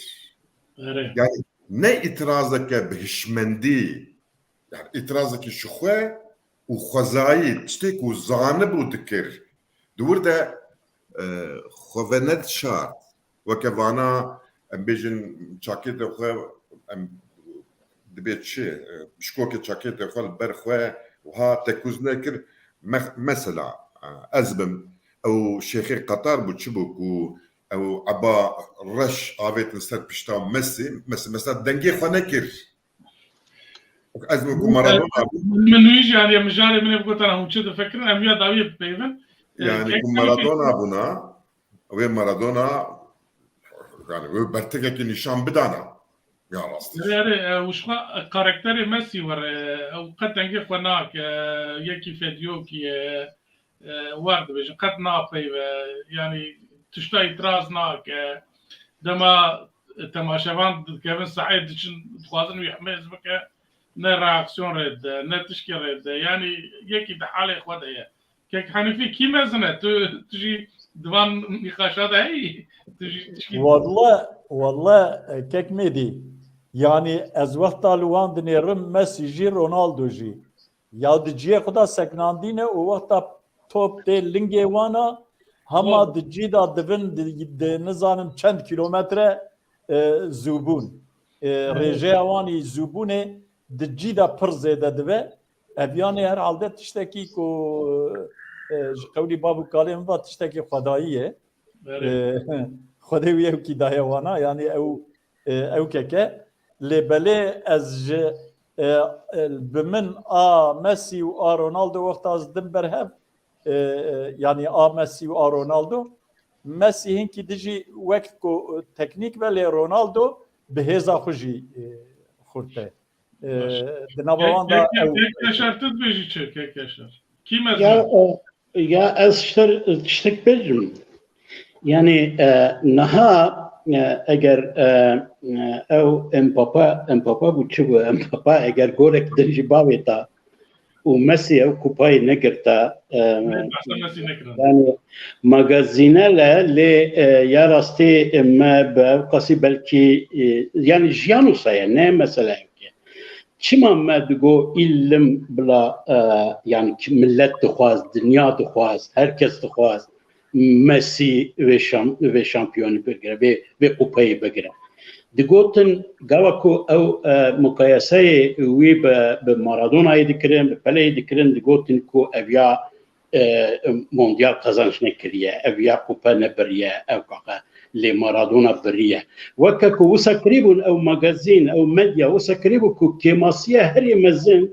Evet. Yani ne itirazake bihişmendi. Yani itirazake şuhe u khazayı tiştek u zanı bu dikir. Durda khovenet şart. Ve vana em bejin çakete xwe em dibetçi şkoke çakete xwe ber xwe ha tekuz nekir mesela azbim او شيخي قطر بوتشبوكو او ابا رش افيت نستر بشتا ميسي مثلا دنجي خنكر ازمكو مارادونا من يجي يعني مجاري من يبقى انا هم كده فكر ام يا داوي بيفن يعني مارادونا بنا وين مارادونا يعني برتقك نشان بدانا يا راستي يعني وش كاركتر ميسي ور او قد دنجي خناك يكي فيديو كي وارد بيجن قد ناقي يعني تشتاي ترازناك دما تماشافان كيفن سعيد تخوازن ويحمز بك نا رياكسيون ريد نا تشكي ريد يعني يكي دحالي خودها كيك حنفي كيما زنا تجي دوان نقاشات هي تجي تشكي والله كيك ميدي يعني از وقت لوان دنيرم ميسي جي رونالدو جي يا دجي خدا سكناندينه و وقت توپ de linge wana hama dicida divin nizanım çend kilometre zubun reje wani zubune dicida pir zêde dibe evyane herhalde tiştekî ku qewlî babu kalê va tiştekî xwedayî ye xwedê wî ew kî daye wana yani ew keke lê belê ez ji bi min a Messi û a Ronaldo wexta ez dim berhev yani a Messi و a Ronaldo مسی هنکی دجی وقت کو تکنیک ولی رونالدو به هزا خوشی خورده دنابوان دا Kek yaşar tut beji çek kek yaşar. Kim Ya ezme? ya ez tiştek bejim. Yani naha eğer ev Mbappé bu çu Mbappé eğer golek derji baveta و Messi ev kupayı ne girta Başta nasıl ne kıran? yani magazinele ya rastı me qasi belki yani jiyanu saya ne mesela ki çima me digo illim bla yani millet dixwaz dünya dixwaz herkes dixwaz Messi ve şampiyonu bigire ve kupayı bigire digotin gavako ev mukayeseye wî bi Maradona'yı dikirin bi Pele'yı dikirin digotin ku ev ya مونديال قزانش نكريه افيا كوبا نبريه او كاكا لي مارادونا بريه وكاكو وسكريبون او ماغازين او ميديا وسكريبو كو كيماسيا هري مزن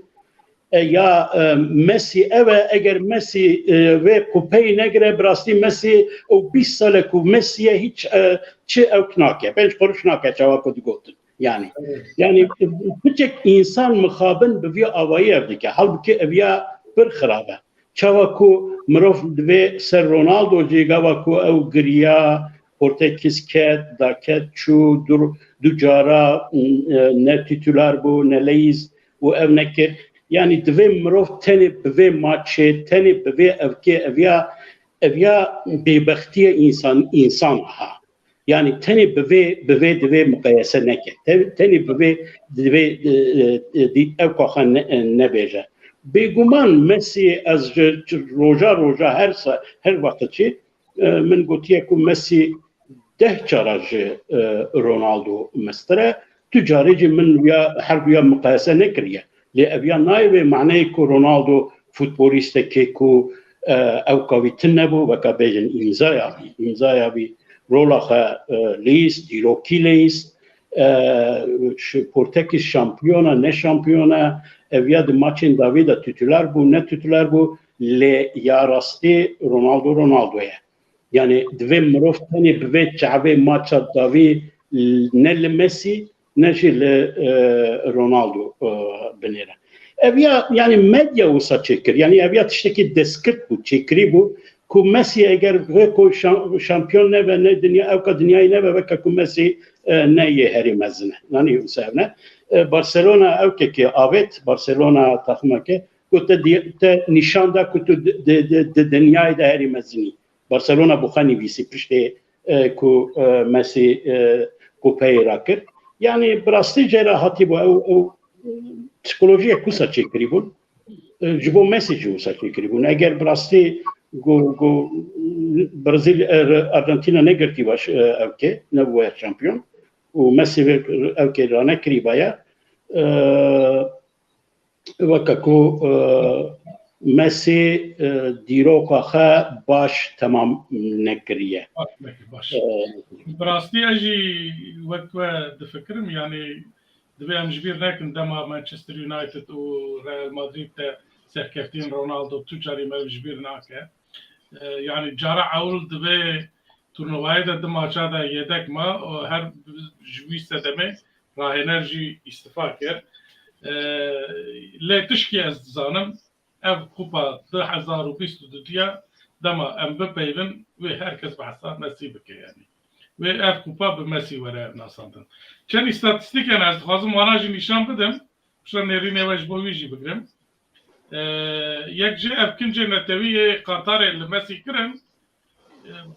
يا ميسي اوا اگر ميسي و كوباي نگره براستي ميسي او 20 ساله كو ميسي هيç çi او knake ben konuşnake cevap digotin yani küçük insan mukhaben bi avayı evdike halbuki evya bir xarabe çavaku mrof dve ser Ronaldo cigavaku ev griya Portekiz ket daket çu du cara ne titüler bu ne leyiz bu ev nekir yani dve mrof teni dve maçı teni dve evke evya bebextiye insan ha yani teni dve mukayese neke teni dve ev kahan ne beje بگمان مسی از روزا هر وقتی من گویی که مسی 10 چارج رونالدو مستره تجاری من یا هر بیا مقایسه نکریه لیابیا نایب معنی که رونالدو فوتبالیست که او کاویتن نبود و که بیشتر امضای رولاخ لیست دیروکی لیست پورتکیز شامپیونه نه شامپیونه evya de maçın davida titüler bu ne titüler bu le yarasti Ronaldo'ya yani dve mrof tani bve çabe maça davi ne le Messi ne le Ronaldo benera evya yani medya usa çekir yani evya tişteki deskript bu çekri bu ku Messi eğer ve ko şampiyon ne ve ne dünya evka dünyayı ne ve ku Messi ne yeheri mezne yani usavne Barcelona evkeki avet Barcelona takımaki kutu de nişanda kutu de dünyayı da heri mezini Barcelona bu hani visi pişte ku Messi kupayı rakır yani brasti cerahati bu psikolojiye kusa çekiri bu jibo Messi kusa çekiri bu eğer brasti go Brazil Arjantina ne gerti baş evke ne bu şampiyon و Messi ve evke rana kribaya وكاكو Messi دیروکا باش تمام نکریه. باش. براستی اجی وقت دفکرم yani دبیم جبیر نکن دما مانچستر یونایتد و رئال مادرید تا سرکفتین رونالدو تجاری مل جبیر نکه. yani جارا اول دبی turnuvayı da maça da yedek ma her jüviste deme rah enerji istifa ker. Le tişki ez zanım ev kupa 2022 dama Mbappe'nin ve herkes bahsa nasip ki yani. Ve ev kupa bir Messi vere nasandın. Çen istatistik yani az lazım anajı nişan bedim. Şu nerine vecbovici bigrim. Yekce ev kince neteviye Katar'e Messi kirin.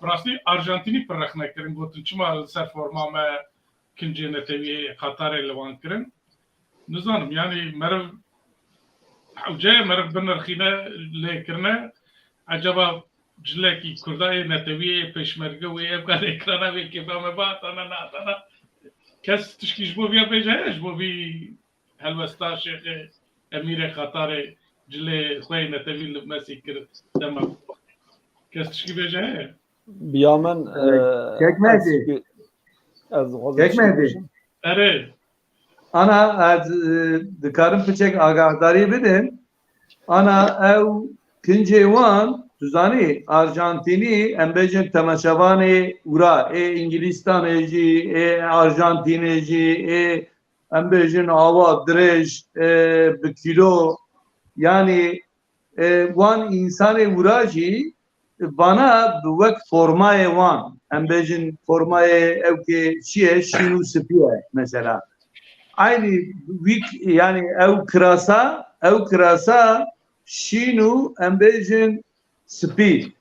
براستی آرژانتینی پر رخ نکردن گفتن چما سر فرما ما کنجی نتوی قطر لوان کردن نزانم یعنی مرو حوجه مرو بنرخینه لیکرنه عجبا جلکی کردای نتوی پیشمرگه و ابگار اکرانه وی که فهم بات انا ناتانا کس تشکیش بو بیا بیجه جبو بی هلوستا شیخ امیر قطر جلی خوی نتوی لمسی کرد دمه کس تشکی بیجه بیامن Çekmedi. Evet. Ana az dikarım piçek agahdari bidin. Ana ev kinci wan Tuzani Arjantini embejin temaşavanı ura İngilistan'ı Arjantin'i embejin hava drej bir kilo yani wan insanı urajı bana bu formayı wan embejin formayı evke şiye şinu spiye mesela aynı yani ev krasa şinu embejin spi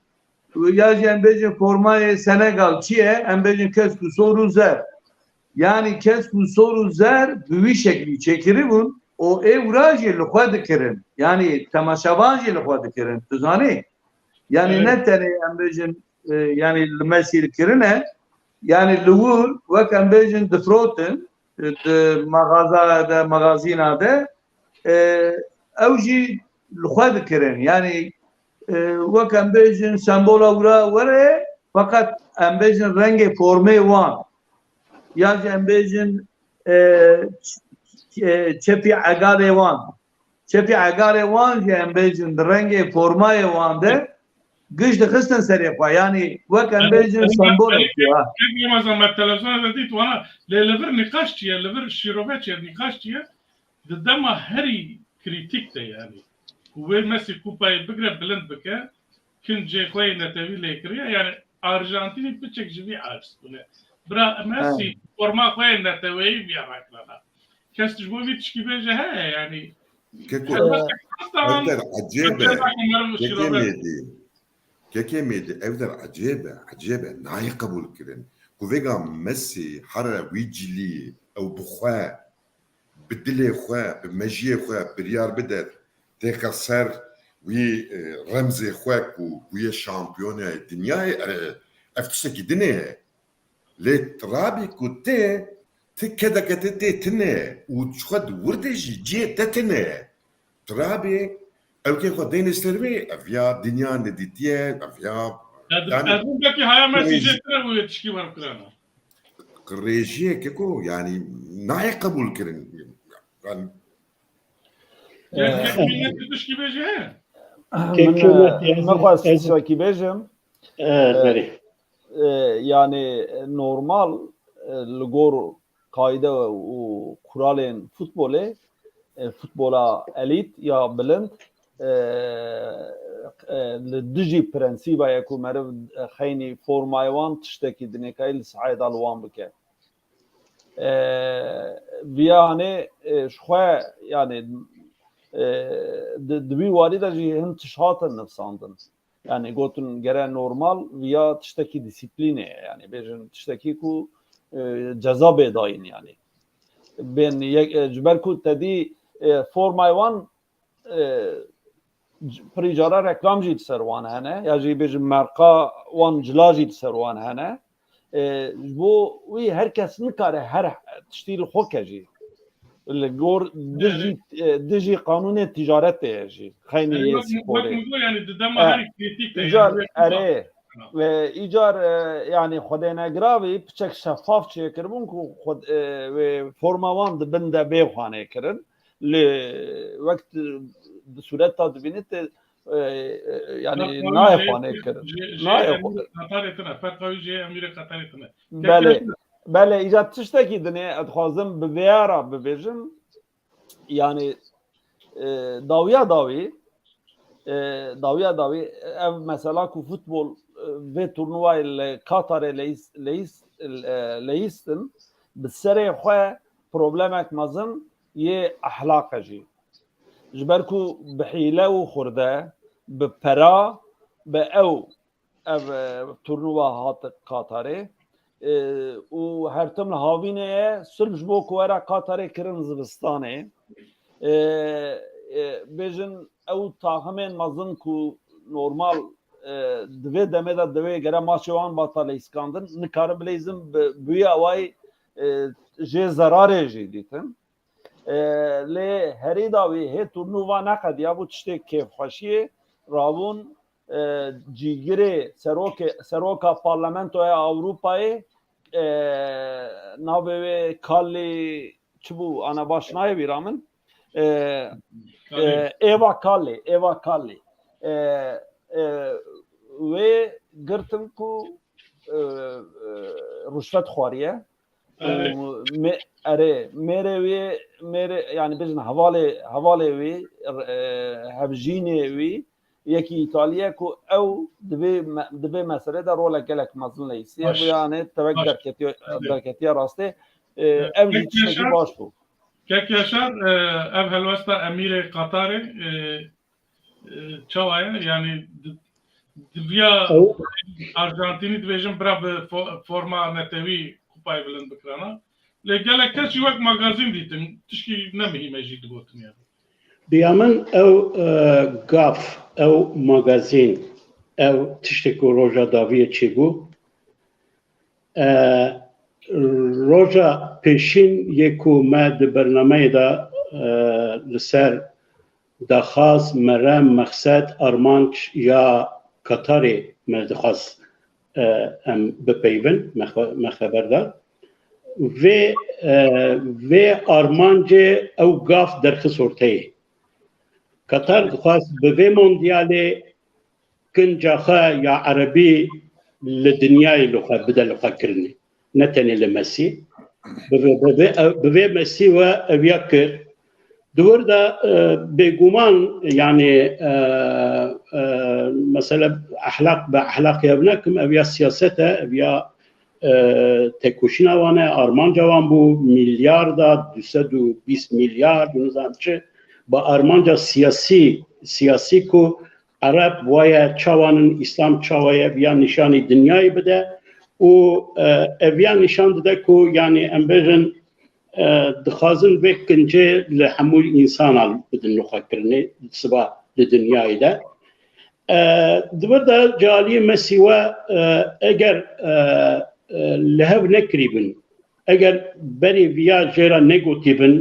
ya embejin formayı Senegal çiye embejin kesku soru zer yani kesku soru zer bu şekli çekirir bun o evrajı lükhwa dikirin yani temaşavanjı lükhwa dikirin tuzani yani ne tane embejin yani mesil kirine yani lüvur ve embejin difrotin magazina de evji lükhwa dikirin yani وەک ئەمبێژن سمبۆڵە ورا وەرێ فقط ئەمبێژن ڕەنگی فۆرمەی وان یاژ ئەمبێژن چەپی عەگارێ وان ژە ئەمبێژن ڕەنگی فۆرمایە وان دە گشت دخستن سەرێ خوا یانی وەک ئەمبێژن سمبۆڵێکی وا مثلا تلفزیون دید وانا لور نقاش چیه لور شیروبه چیه نقاش چیه دما هری کریتیک ده yani ve Messi kupayı bigre bilind bike kince koy neteviyle kiriyor yani Arjantin'i bir çekici arz bunu bra Messi forma koy neteviyi bir yaraklara kestiş bu bir çıkı bence he yani كيكو افدر عجيبه كيكيميدي افدر عجيبه ناي قبول كرن كوفيغا ميسي حرا ويجلي او بخوا بدلي خوا بمجيه خوا بريار بدر تكسر وي رمزي خواكو وي شامبيون الدنيا افتسكي دنيا لي ترابي كوتي تكدا كتتي تنه وتشخد وردجي جي تتنه ترابي اوكي خو دين استرمي افيا دنيا نديتيه افيا yani buradaki hayal mesajları bu yetişki var kurana قريجيه كيكو يعني ناي قبول كرن yani yetişki bence he مخواست سواکی بیجم yani normal لگور قاعده و kuralın futbola elit ya bilind لدجي برنسيبا يكون مرف خيني فورمايوان تشتكي دنيكايل سعيد الوان بك يعني شخوا يعني دبي والده جي هم تشهات النفساندن yani gotun gere normal veya tişteki disipline yani bejin tişteki ku ceza bedayın yani ben cberku tedi formay wan prijara reklam jit serwan hene ya jî bejin marka wan cila jit serwan hene bu vi herkes nikare her tiştil xwe jî الجور دجي قانون التجارة يجي خيني سبوري يعني دما هاي كريتيك إيجار أري وإيجار يعني خدينا جرافي بشكل شفاف شيء كربون خد فورما وان بند بيخانة كرن لوقت بصورة تدبينت يعني نايفانة كرن نايفانة قطارتنا فرقوي جي أمير قطارتنا بله ایجاد تشتکی دنیا ادخوازم به ویارا ببیجم yani davi ev mesela ku futbol ve turnuva ile Katar leistin bisere xwe problemek mazın ye ahlak jî jber ku bihile û xurde bi pera be ev turnuva hat Katarê و هر تم هاوینه سلج بو کوارا قطر کرن زبستانه بیجن او تاهمن مزن کو نورمال دوی دمه دا دوی گره ماچوان باطل اسکاندن نکار بلیزم بوی اوای جه zarare جی دیتن لی هری داوی هی تورنووا نقد یا بو تشتی کیف خوشیه راون جیگری سروکا پارلمنتوی اوروپای ناوی کالی چبو انا باشنای بیرامن ایوا کالی و گرتن کو رشوت خواریه اره میره یعنی بجن حواله وی هبجینه وی یکی ایتالیا کو او دبی مسئله در روله گلک مزون لیسی یعنی توقع درکتی راسته امجی تشتگی باش بود كيك يشار اب هالوسطى امير قطري تشاوية يعني دبيا ارجنتيني دبيجن برا فورما نتوي كوباي بلند بكرانا لقالك كاشي وقت ماغازين ديتن تشكي نمهي ما يجي تقولتن يعني بيامن او غاف او ماغازين او تشتكو روجا دافيه تشيبو روجا پیشین یکو ما د برنامه دا لسر دخواست مرم مقصد ارمانچ یا قطری مدخواست ام بپیون مخبردار و ارمانج او گاف در خسورته قطر خواست به موندیال کنجاخه یا عربی لدنیای لخوا بدل لخوا کرنی نتني لمسي بفي مسي وابيكر دور دا بيقومان يعني مثلا باخلاق يابنكم ابيا سياسته ابيا تكوشنا وانا ارمان جوان بو مليار دا 220 مليار نزانچه با ارمان جا سياسي کو عرب ويا چوانن اسلام چوايا بيا نشاني دنياي بده و اویان نشان داده که یعنی امبرن دخازن وکنجه لحمول انسان بدن نخواه کرنه سبا لدنیای ده دور ده جالی مسیوه اگر لهو نکریبن اگر بری ویا جیرا نگوتیبن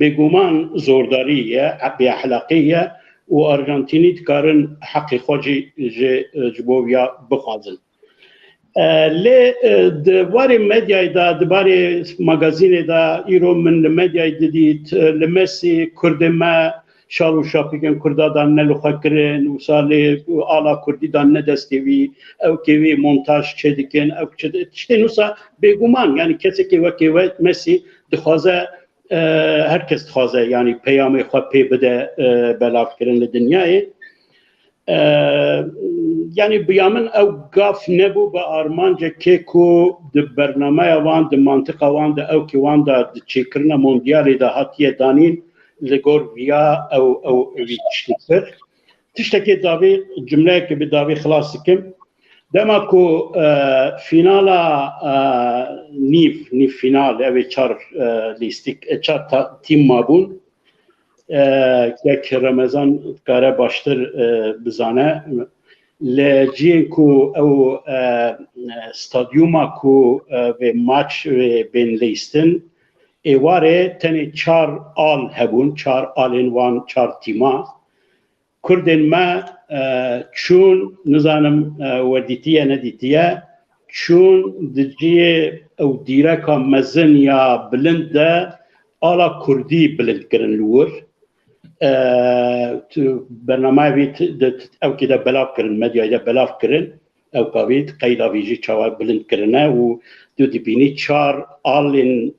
بگومان زورداریه بی احلاقیه و ارجنتینی دکارن حقی خوجی جبویا بخوازن لی دواری مدیای دا دواری مگازین دا ایرو من مدیای دیدید لمسی کردما شالو شاپیکن کردا دان نلوخا کرن و سالی آلا کردی دان ندستیوی او کیوی مونتاژ چه دیکن او چه نوسا بگومان یعنی کسی که وکی مسی دخوازه هر کس دخوازه یعنی پیامی خواه پی بده بلاف کرن لدنیای يعني بيامن او قاف نبو بارمانجا كيكو د برنامه وان د منطقه وان د او كي وان د تشيكرنا مونديالي دا هاتيه دانين لغور فيا او ويتشتر تشتكي دافي جمله كي بدافي خلاص كم دماكو فينالا نيف فينال او تشار ليستيك تشار تيم مابون که رمضان کاره باشتر بزانه لجین کو او استادیوما کو و ماچ و بین لیستن ایواره تنی 4 آل هبون 4 آلین وان 4 تیما کردن ما چون نزانم ودیتیه ندیتیه چون دجیه او دیرکا مزن یا بلند ده آلا کردی بلند کرن لور برنامه ویت او كده بلاف کرن مدیا ده بلاف کرن او کاوید قیدا ویجی چاوال بلند کرنه و دو دی بینی 4 آلین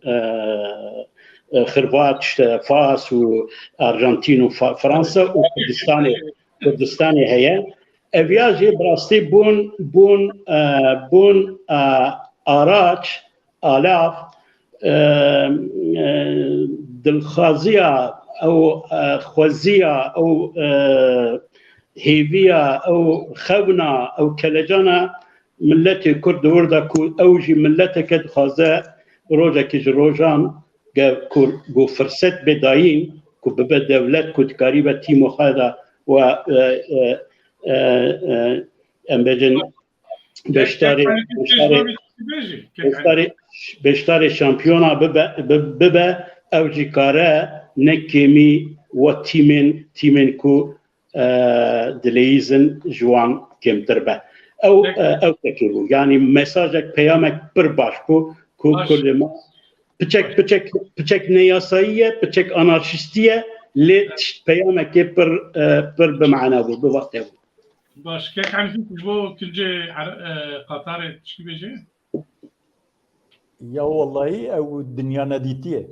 خربات فاس و ارجنتین و فرانسه و کردستانی هیا اویاجی براستی بون آراج آلاف دلخازیه او خوزيه او هيفيا او خبنا او كلجانا ملتي كرد وردا كو اوجي ملتك خازا روجا كي روجان كو فرصت بدايم كو ببدولت كو تقريبا تيمو هذا و امبجن بشتاري شامبيونا ببا اوجي كاره نكيمي وتيمين كو دليزن جوان كم تربه او تكيبو يعني مساجك بيامك برباشكو كو كل ما بچك نياساية بچك انارشيستية لي بيامك بر بمعنى بوقته باش كيك عن فيك جبو كل جي قطار تشكي بيجي يا والله او الدنيا نديتيه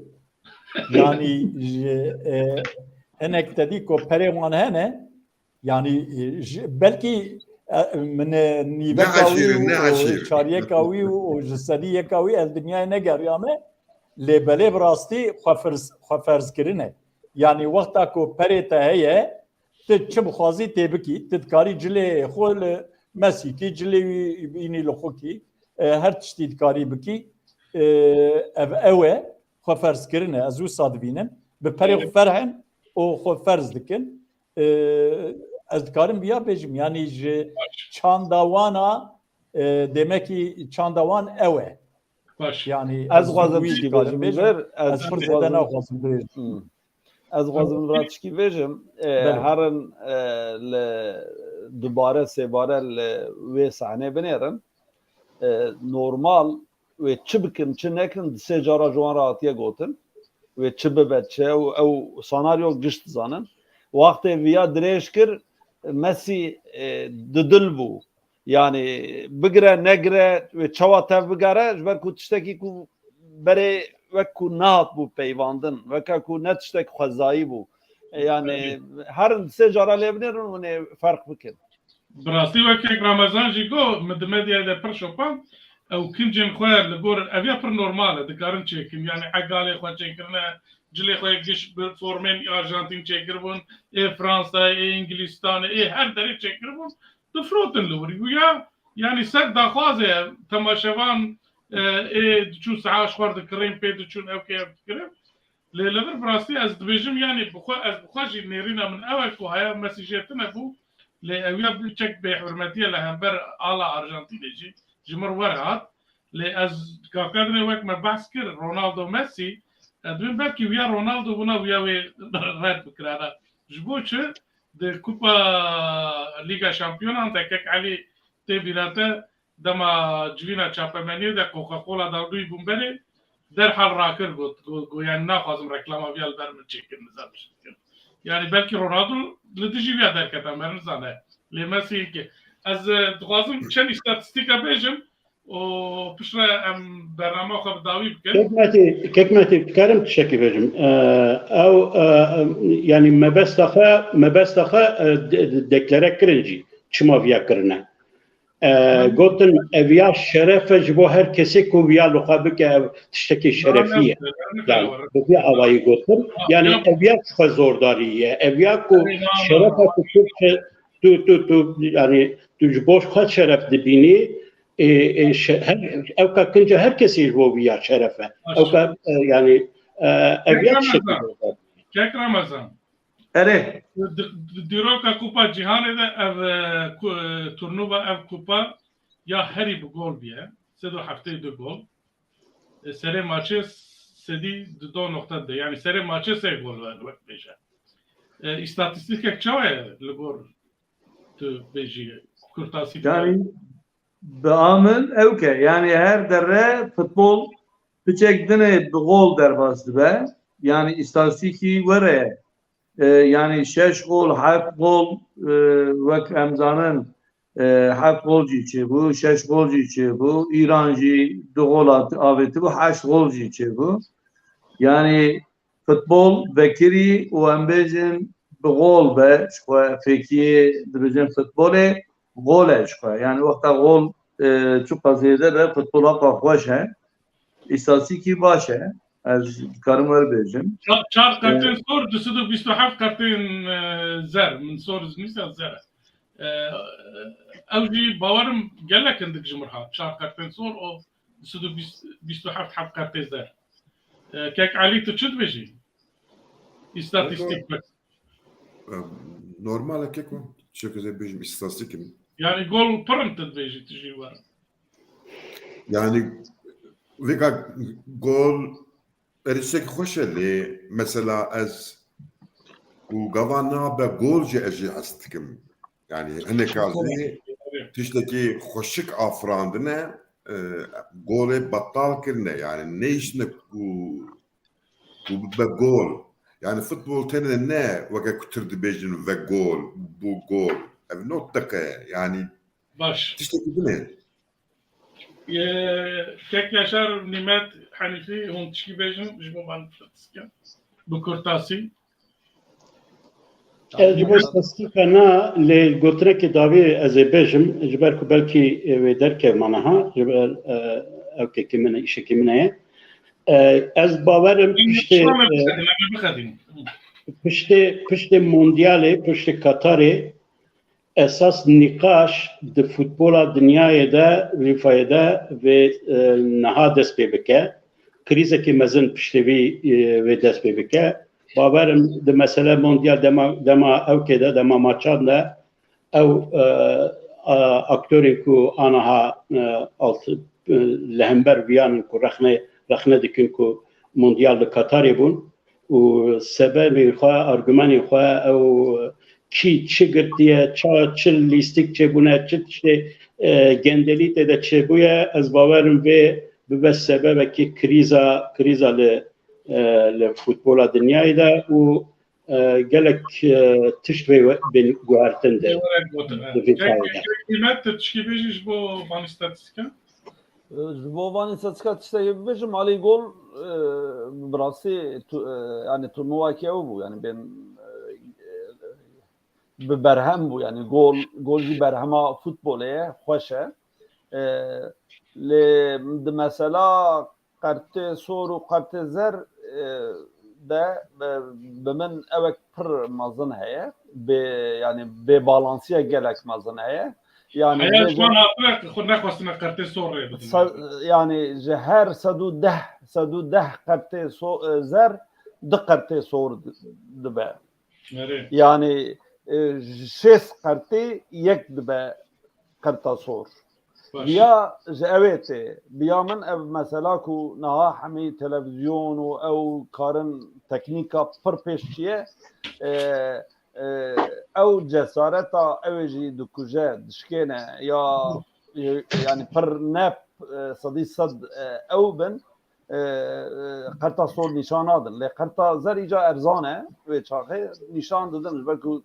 يعني انا كتديكو بريوان هنا يعني بلكي من نيفكاوي وشاريكاوي وجسديكاوي الدنيا نجار يعني لبلي براستي خفرز كرنه يعني وقتا كو بريتا هي تشب خوازي تبكي تذكاري جلي خول ميسي كي جلي بيني لخوكي هر تشتي تذكاري بكي اوه خفرز كرنه ازو صادبينم ببري فرحن او خفرز دكن از دکارم بیا بجم یعنی چاندوانا demeki çandavan ewe باش yani از غازم تشکی بجم از فرض دنا خواستم بجم از غازم برات تشکی بجم هرن دوباره سه باره و صحنه بنیرن نورمال و چه بکن چه نکن سه جارا جوان راحتیه گوتن و چه ببچه او ساناریو گشت زانن وقتی ویا درێژ کرد مەسی ددل بوو yani bigire negire ve çawa tev bigere ji ber ku tiştekî ku berê wek ku nehat bû peyvandin weka ku ne tiştek xwezayî bû yani herin sê jara lê binêrin hûnê ferq bikin براستی وەکێک ڕامەزان jî got min di medyayê de pir şopan ew kincên xwe li gor ev ya pir normal e dikarin çêkin yani hegalê xwe çêkirine cilê xwe giş bir formên Arjantin çêkiribûn ê Fransa ê Ingilistanê ê her derê çêkiribûn difrotin li wirî ya yani ser daxwazê temaşevan ê diçûn siha xwar dikirin pê diçûn ew kê ev dikirin lê li vir birastî ez dibêjim yani ez bixwe jî nêrîna min ew e ku heya mesîjêtin hebû lê ew ya çek bêhurmetiye li hember ala Arjantinê jî ji mir were hat lê ez kakadinê wek me behs kir Ronaldo Messi dibin belkî wiya Ronaldo bûna wiya wê red bikirane ji bo çi di Kupa Liga Şampiyonan tekek Elî tê bîrate dema civîna çapemeniyê de Coca-Cola dawdûyî bûn berê derhal rakir got yani naxwazim reklama wiya li ber min çêkir nizam yani belkî Ronaldo li dijî wiya derkete me nizane lê Messi ki ez dixwazim çend îstatîstîka bêjim û piştre em bername xwe bi dawî bikin kekmetî dikarim tişekî bêjim ew yani mebesta xwe deklare kirin jî çima viya kirine gotin ev ya şeref ji bo her kesê ku viya li xwe bike ev tiştekî şerefî ye yani bi vî awayî gotin yani ev ya xwe zordarî ye ev ya ku şerefa ku tu yani tu ji bo xwe şeref dibînî ew ka kinca her kesî ji bo viya şerefe ew ka yani ev ya tiştekî kek Ramazan erê dîroka Kupa Cîhanê de ev turnuva ev kupa ya herî bi gol biye sed û heftê du gol serê maçê sedî di do noxta de yani serê maçê sê gol wek bêje îstatîstîkek çawa ye li gor tu bêjî kurtasî yani bi amil ew ke yani her derre futbol piçek dinê bi gol derbas dibe yani îstatîstîkî were yani 6 gol 7 gol wek em zanin 7 gol jî çêbû 6 gol jî çêbû İran jî 2 gol avêtibû 8 gol jî çêbû yani futbol vekirî û em bêjin bi gol be ji xwe fêkiyê dibêjin futbolê gol e ji xwe yani wexta gol çûqa zêde be futbola xweş e îstatîstîkî baş e ez dikarim werbêjim çar kartên sor di sed û bîst û heft kartên zer min sor nîsa zer ew jî bawerim gelekin dik ji mir hat çar kartên sor û di sed û bîst û heft kartê zer kek Elî tu çi dibêjî îstatîstîk normal kek o çekeze bêjim îstatîstîkim yani gol pirin tu dibêjî tu jî were yani vêka gol erişek xweş e lê mesela ez û gava nabe gol jî ez jî hez dikim yani hinek azî tiştekî xweşik afirandine golê betal kirine yani neyişne ku be gol yani futbol tenê ne weke ku tir dibêjin ve gol bû gol نوت دقة يعني باش تشتكي بني كيك ياشار نيمات حنيفي هم تشكي بيجن جبو بان فتسكن بكورتاسي جبو ستاتستيكانا للجوتريك داوي ازبيجم جبركو بلكي ودرك معناها جبر اوكي كمنا ايش كمنا از باورم پشت موندیالی پشت قطری اساس نقاش د فوتبولا دنیای ده رفاه ده و نها دست بکه کریزه که مزن پشتوی و دست بکه باورم د مسئله موندیال دما او که ده دما ماچان ده او اکتوری کو آنها alt لهمبر بیانن کو رخنه دکن کو موندیال ده قطری بون و سبب خواه ارگومانی خواه او کی چه گردیه چه لیستیک چه بونه چه گندلیت ده چه بویه از باورم به سبب که کریزا لفوتبولا دنیای ده و گلک تشت بین گوهرتن ده نيمات تشكي بيجي جبو بان ستاتستيكا جبوفاني ساتسكات işte بيجم علي جول براسي يعني turnuva ki bu yani ben berhem bu yani golcü berhema futbole hoşe le mesela karte soru karte zer de bemen evek pır mazın heye yani be balansiye gelek mazın heye yani حياة شلون هاتلك خدنا خواستنا كارتي سوري yani her sadu deh karte zer de karte sor dibe yani şes karte yek dibe karta sor ya evet biyamen ev mesela ku naha hami televizyon o ev karın teknika per peşçiye او جسارتا اوجي دكوجا دشكينا يا يعني پر ناب صدي صد او بن قرطا صور نشان هذا اللي قرطا زريجا ارزانه وشاخه نشان ددم بلكو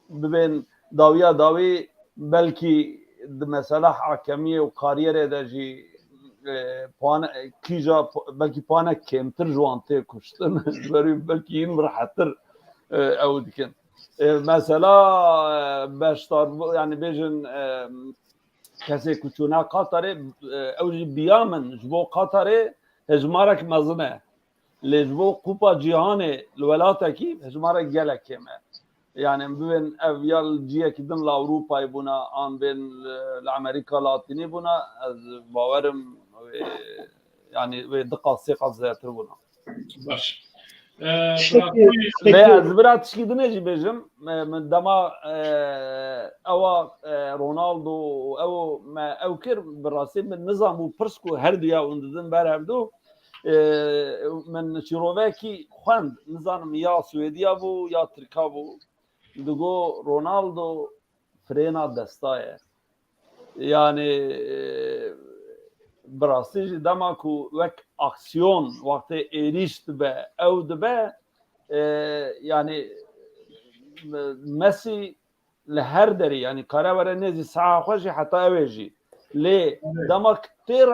ببين داوي بلكي مثلا حاكميه وكاريره دجي puan kija belki puana kemtir juante kuştun belki in rahatır او dikin mesela başlar yani bejin kese kuçuna Katar'ı evci biyamen jbo Katar'ı hezmarak mazne lejbo kupa cihane lvelataki hezmarak gelekeme yani ben evyal ciye kidin la Avrupa'yı buna an ben Amerika Latini buna bavarım yani ve dikkat sekat zaten buna baş لا زبرات شكيدنا جي بيجم من دما او رونالدو او ما او كير بالراسي من نظام وبرسكو هرديا وندن بارهدو من شيروفاكي خوند نظام يا سويديا بو يا تركا بو دغو رونالدو فرينا دستايه يعني براسي دما كو وك اكسيون وقت اريشت به او دبه يعني ميسي لهر دري يعني قرار نزي ساعه خوشي حتى اوجي لي دما كتير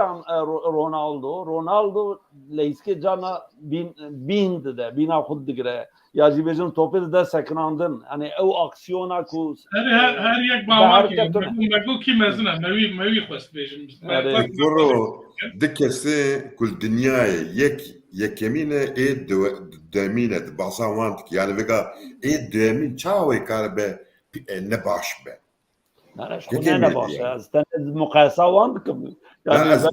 رونالدو ليسكي جانا بيند ده بينا خود دغره يا جيبجن توبل ده سكناندن يعني او اكسيونا كو هر يك باوكي بقول كي مزنا موي خواست بيجن كورو دكسي كل دنيا يكمينه اي دامينه بازاوانت يعني بقى اي دامين تشاوي كاربه نباش به لا شو نباش استنى مقاسه وانكم يعني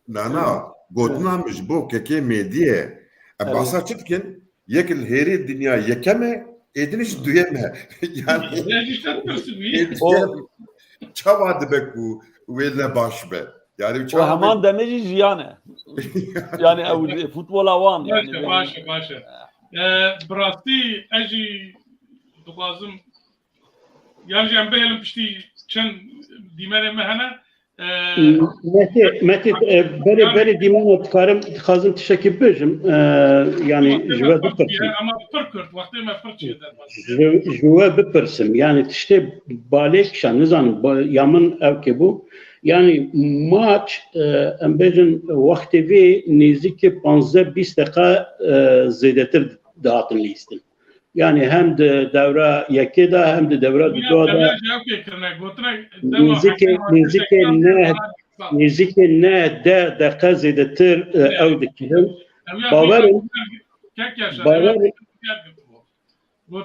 لا قلنا مش بو كي ميديا اباسا تشكن يك الهيري الدنيا يكمه ادنش دويمه يعني تشاواد بكو ولا باش به يعني وهمان دمجي جيانه يعني او فوتبول اوان يعني باشا براستي اجي دوازم يعني جنبه بشتي چن ديمانه مهنه متى بري ديما تكارم خازم تشكي بجم يعني جواب ببرسم اما فركرت وقت ما فرتشي جواب ببرسم يعني تشتي بالك شان نزان يامن او كبو يعني ماتش ام بجن وقت في نزيك 15-20 دقيقه زيادتر داتن ليستن يعني هم دوره يكيدا هم دوره دودا نزيك نه ده دقیقه زیادتر او دکیدن باورم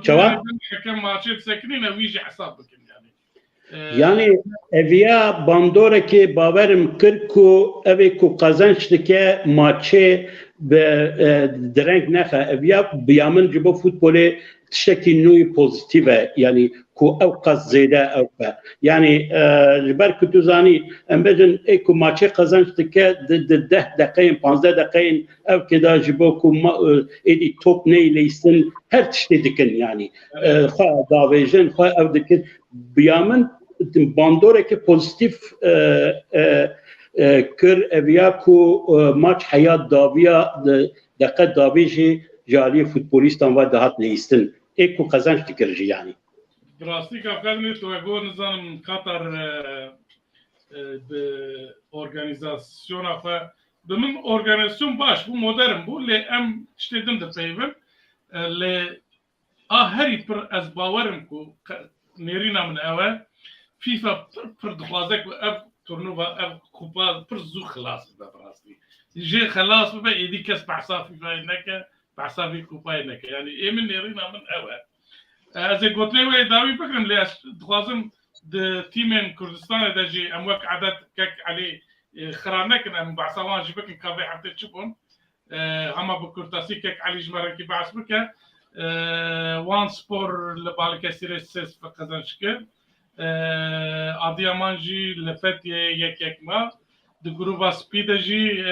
شوا كم ماتشات ساكنين ويجي حسابك يعني evia bandora ki baverim kirku evi ku kazanç dike maçı be direkt neha evia biyamin cibo futbolu tişeki nuy pozitive yani ku ev kaz zede ev yani jiber kutuzani embedin ku maçı kazanç dike de 10 dakika 15 dakika ev keda cibo ku edi top neyleysin her tişte dikin yani ha davejin ha ev dikin biyamin باندورێکی پۆزیتیف کرد ئەڤیا کو ماچ حەیات داڤیە دەقەت داڤێژی جالیە فوتبۆلیستان وا دەهات نەیستن ئێک و قەزانج دکرژی یانی براستی کافکارنی توگو نزانم کاتر ئۆرگانیزاسیۆنا خو به من ئۆرگانیزاسیۆن باش بوو مۆدەرن بوو لێ ئەم شتێدم دەپەیون لێ هەری پر ئەس باوەرم کو نێرینا من ئەوە فيفا پر دخوازك اف تورنوفا اف كوبا پر زو خلاص براسي جي خلاص بقى يدي كاس بعصا فيفا هناك بعصا في كوبا هناك يعني ايه من يرينا من اول زي قلت لي داوي بكرم ليش دخوازم د تيمين كردستان دا جي امواك عدد كك عليه خرانك ام بعصا واجي بك كافي حتى تشوفون هما بكرتاسي كك علي جمركي بعص بك وان سبور لبالك سيريس فقدان شكل Adıyaman jî li Fethiye yek me di gruba spî de jî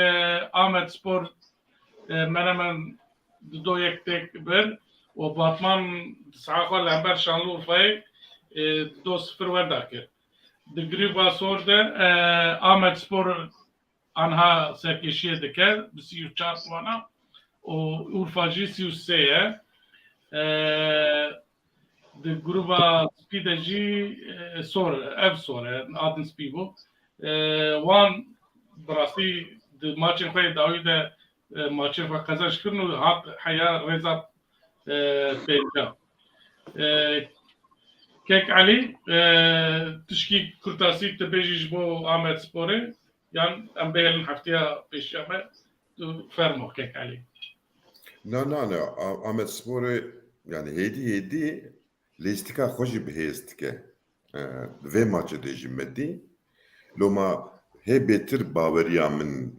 Ahmet Spor menemen di do yek tek bir û Batman saha xwe li hember Şanlıurfayê 2-0 wenda kir. Di gruba sor de Ahmet Spor anha serkêşiyê dike bi 34 wana û Urfa jî 33 ye. د ګروبا سپیدجی سور اف سور ادن سپیبو وان براسي د ماتش په داوی د ماتش په قزاش کړنو هات حیا رضا پیدا کک علي تشکی کورتاسی تبجیج بو احمد سپوره یان ام بهل هفتیا پیشامه فرمو کک علي لا احمد سپوره yani hedi لیستیکا خوشی بهست که و ماچه دیجمدی لما هی بهتر باوریا من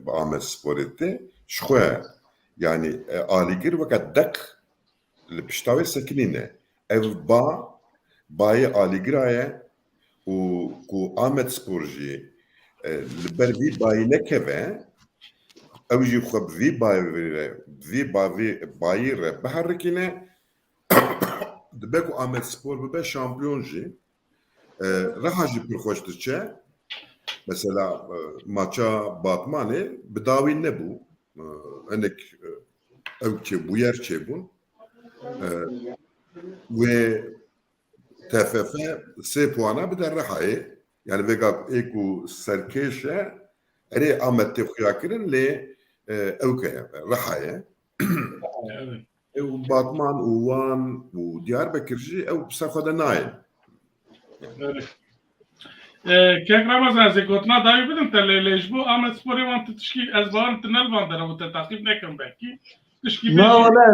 با آمد سپورته شخوه yani aligir vakat dak lpiştave sekinine ev bayi aligiraye u ku Ahmet Sporji lbervi bayi nekeve evji xweb bayi re beharrikine دبکو آمد سپور ببه شامپیون جی رها جی پرخوش دچه مثلا ماچا باتمانه بداوی نبو هنک او چه بویر چه بون و تففه 3 puana بده رهایه yani vega eku serkeşe eri Ahmet tefkiya kirin le evke رهایه Batman, Uvan, Diyarbakırcı, Psakhoda Nail. Kek Ramazan zekotna davi bilim tele lejbu Ahmet Spor'u vant tişki ezbarın tünel vandara bu takip nekem belki. Tişki ما ولا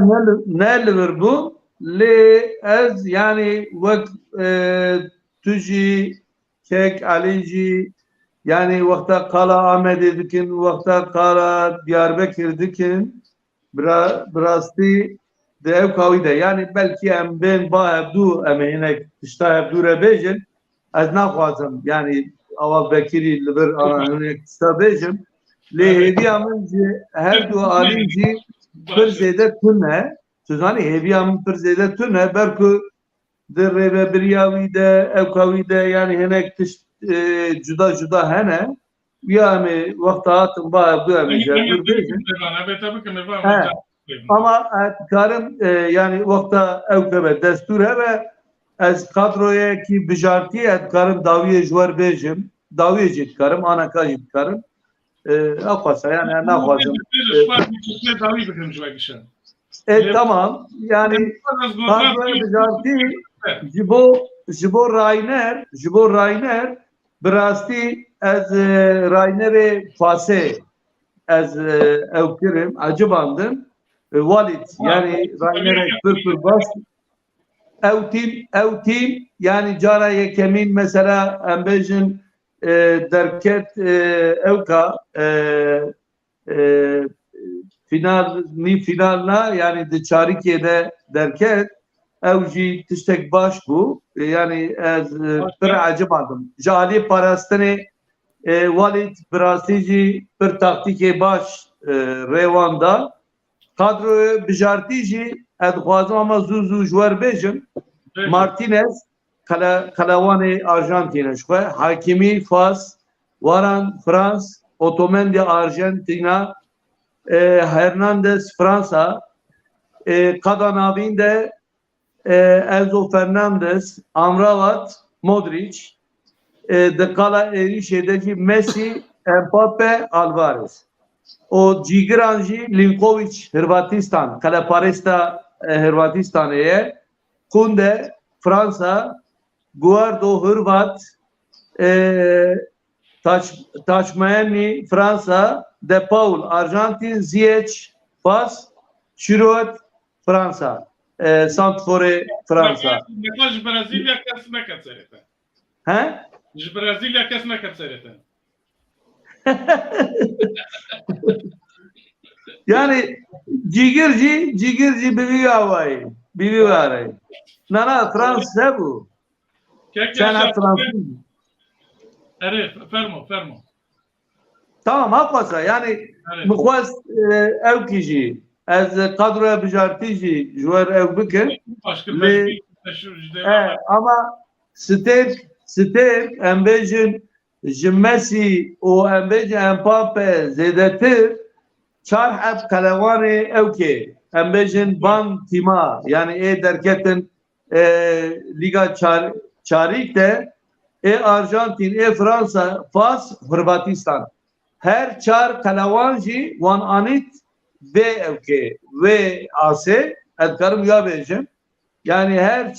نال بربو لي از يعني وقت تجي كيك عليجي يعني وقتها قال احمد دكن وقتها قال دياربكر دكن براستي de ev kavide yani belki em ben ba evdu em hinek tişta evdu rebejin ez naxwazim yani ava bekiri li bir hinek tişta bejim lê hêviya min jî her du alî jî pir zêde tune tuzanî hêviya min pir zêde tune berku di rêveberiya wî de ev kavî de yani hinek جدا جدا هنه ویا ام وقت هاتم با ام جبر بیجن ama karım yani vakta evkebe destur heve ez kadroya ki bijarti et karım daviye jwar bejim daviye cid karım ana kajib karım akasa yani nakhwazım tamam yani kadroya bijarti jibo Rainer birasti ez Rainer'e fase ez evkirim acıbandım Walid yani Rainer'e pırpır bas ev tim yani cara yekemin mesela embejin derket evka finalna yani de çarikede derket evci tiştek baş bu yani ez bir acımadım jali parastane Walid birasici bir taktike baş revanda kadroyu bijartici edxwazim ama zuzu jwer bejim Martinez kalavanê Arjantinê ji xwe Hakimî Fas Waran Frans Otamendi Arjantina Hernandez Fransa Kadanavîn de Enzo Fernandez Amrabat Modric de kala erişedeki Messi Mbappe Alvarez o Cigiranji Linkovic Hırvatistan Kalaparista Hırvatistan'e Kunde Fransa Guardo Hırvat Taçmayani Fransa De Paul Arjantin Ziyech Fas Şirot Fransa Santfore Fransa Brezilya kes nekat serete. He? Brezilya kes nekat serete. Yani cigirci biliyor havayı. Biliyor arayı. Nana Fransa bu. Sen Fransız. Evet, fermo. Tamam hakikaten yani mıkhvaz ev kişi ez kadroya bijartici jwer ev bikin ama Sterk embejin Messi o embejin Mbappe zedetir çar hep kalavanı evke embejin ban tima yani derketin Liga çarikte Arjantin Fransa Fas Hırvatistan her çar kalavanji wan anit ve evke ve ase edkarım ya vereceğim yani her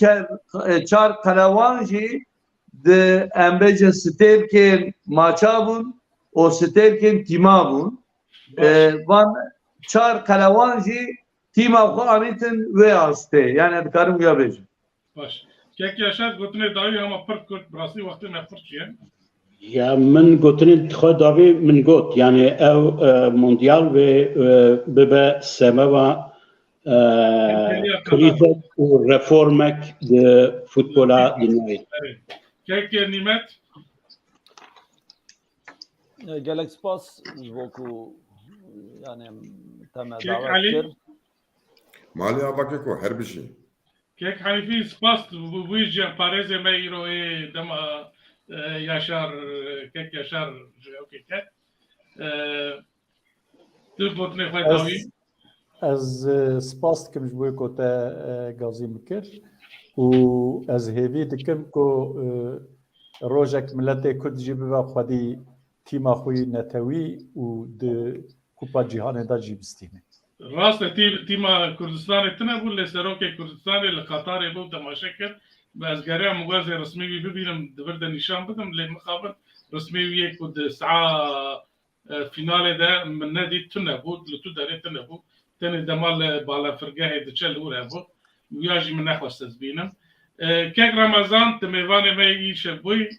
çar kalavanji de embece sterken maçabun o sterken timabun van çar kalavanji tima ko anitin ve aste yani edkarım ya vereceğim baş kek yaşat gotune davi ama pırt kurt brasi vakti ne pırtçıyen Ya min gotinên xwe davê min got yani ev mondial ve bibe semeva krize û reformek di futbola dünyayê. Kek nimet gelek spas ji bo ku yani teme Kek davet Ali. kir Malê avakê ku her bijî. kek hanifi spas bu iş pareze me iro dema Yaşar kek Yaşar okey kek tu gotune xwe davi Ez spas dikim ji bo ku te gazî bikir û ez hêvî dikim ku rojek milletê Kurd jî bibe xwedî tîma xwe netewî û di Kupa Cîhanê de jî bistîne. rast tîma Kurdistanê tune bû li Serokê Kurdistanê li Qatarê bû temaşe kir ez geriya mugazê resmî wî bibînim divir de nîşan bidim lê mixabin resmî wî ku di sa'a finalê de min nedî tune bû li tu derê tune bû tenê dema li balafirgehê diçe li wir hebû wiya jî min nexwest ez bînim kek Remezan ti mêvanê me îşev bûyî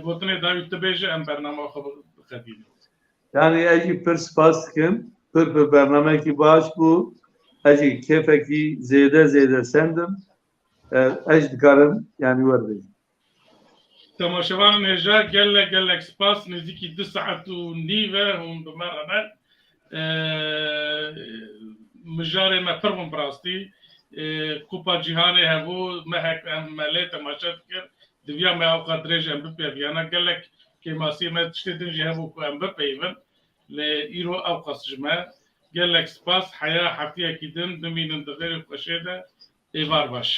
gotinê dawî tu bêje em bername xwe bixebînin yani eci pir spas dikim pir bernamekî baş bû eci kêfekî zêde sendim ez dikarim yani werbêjim Temaşevanên hêja gelek spas nêzîkî 2 saet û nîv e hûn bi me re mijarê me pir bûn bi rastî Kupa Cîhanê hebû mehek em me lê temaşe dikir دویا ما اوقات درێژ ئەم بپێڤیانە gelek کێماسی me tiştê din jî hebû ku em bipeyvin lê îro ew qesijme gelek spas heya heftiyekî din bimînin di xêrê xweşê de êvar baş.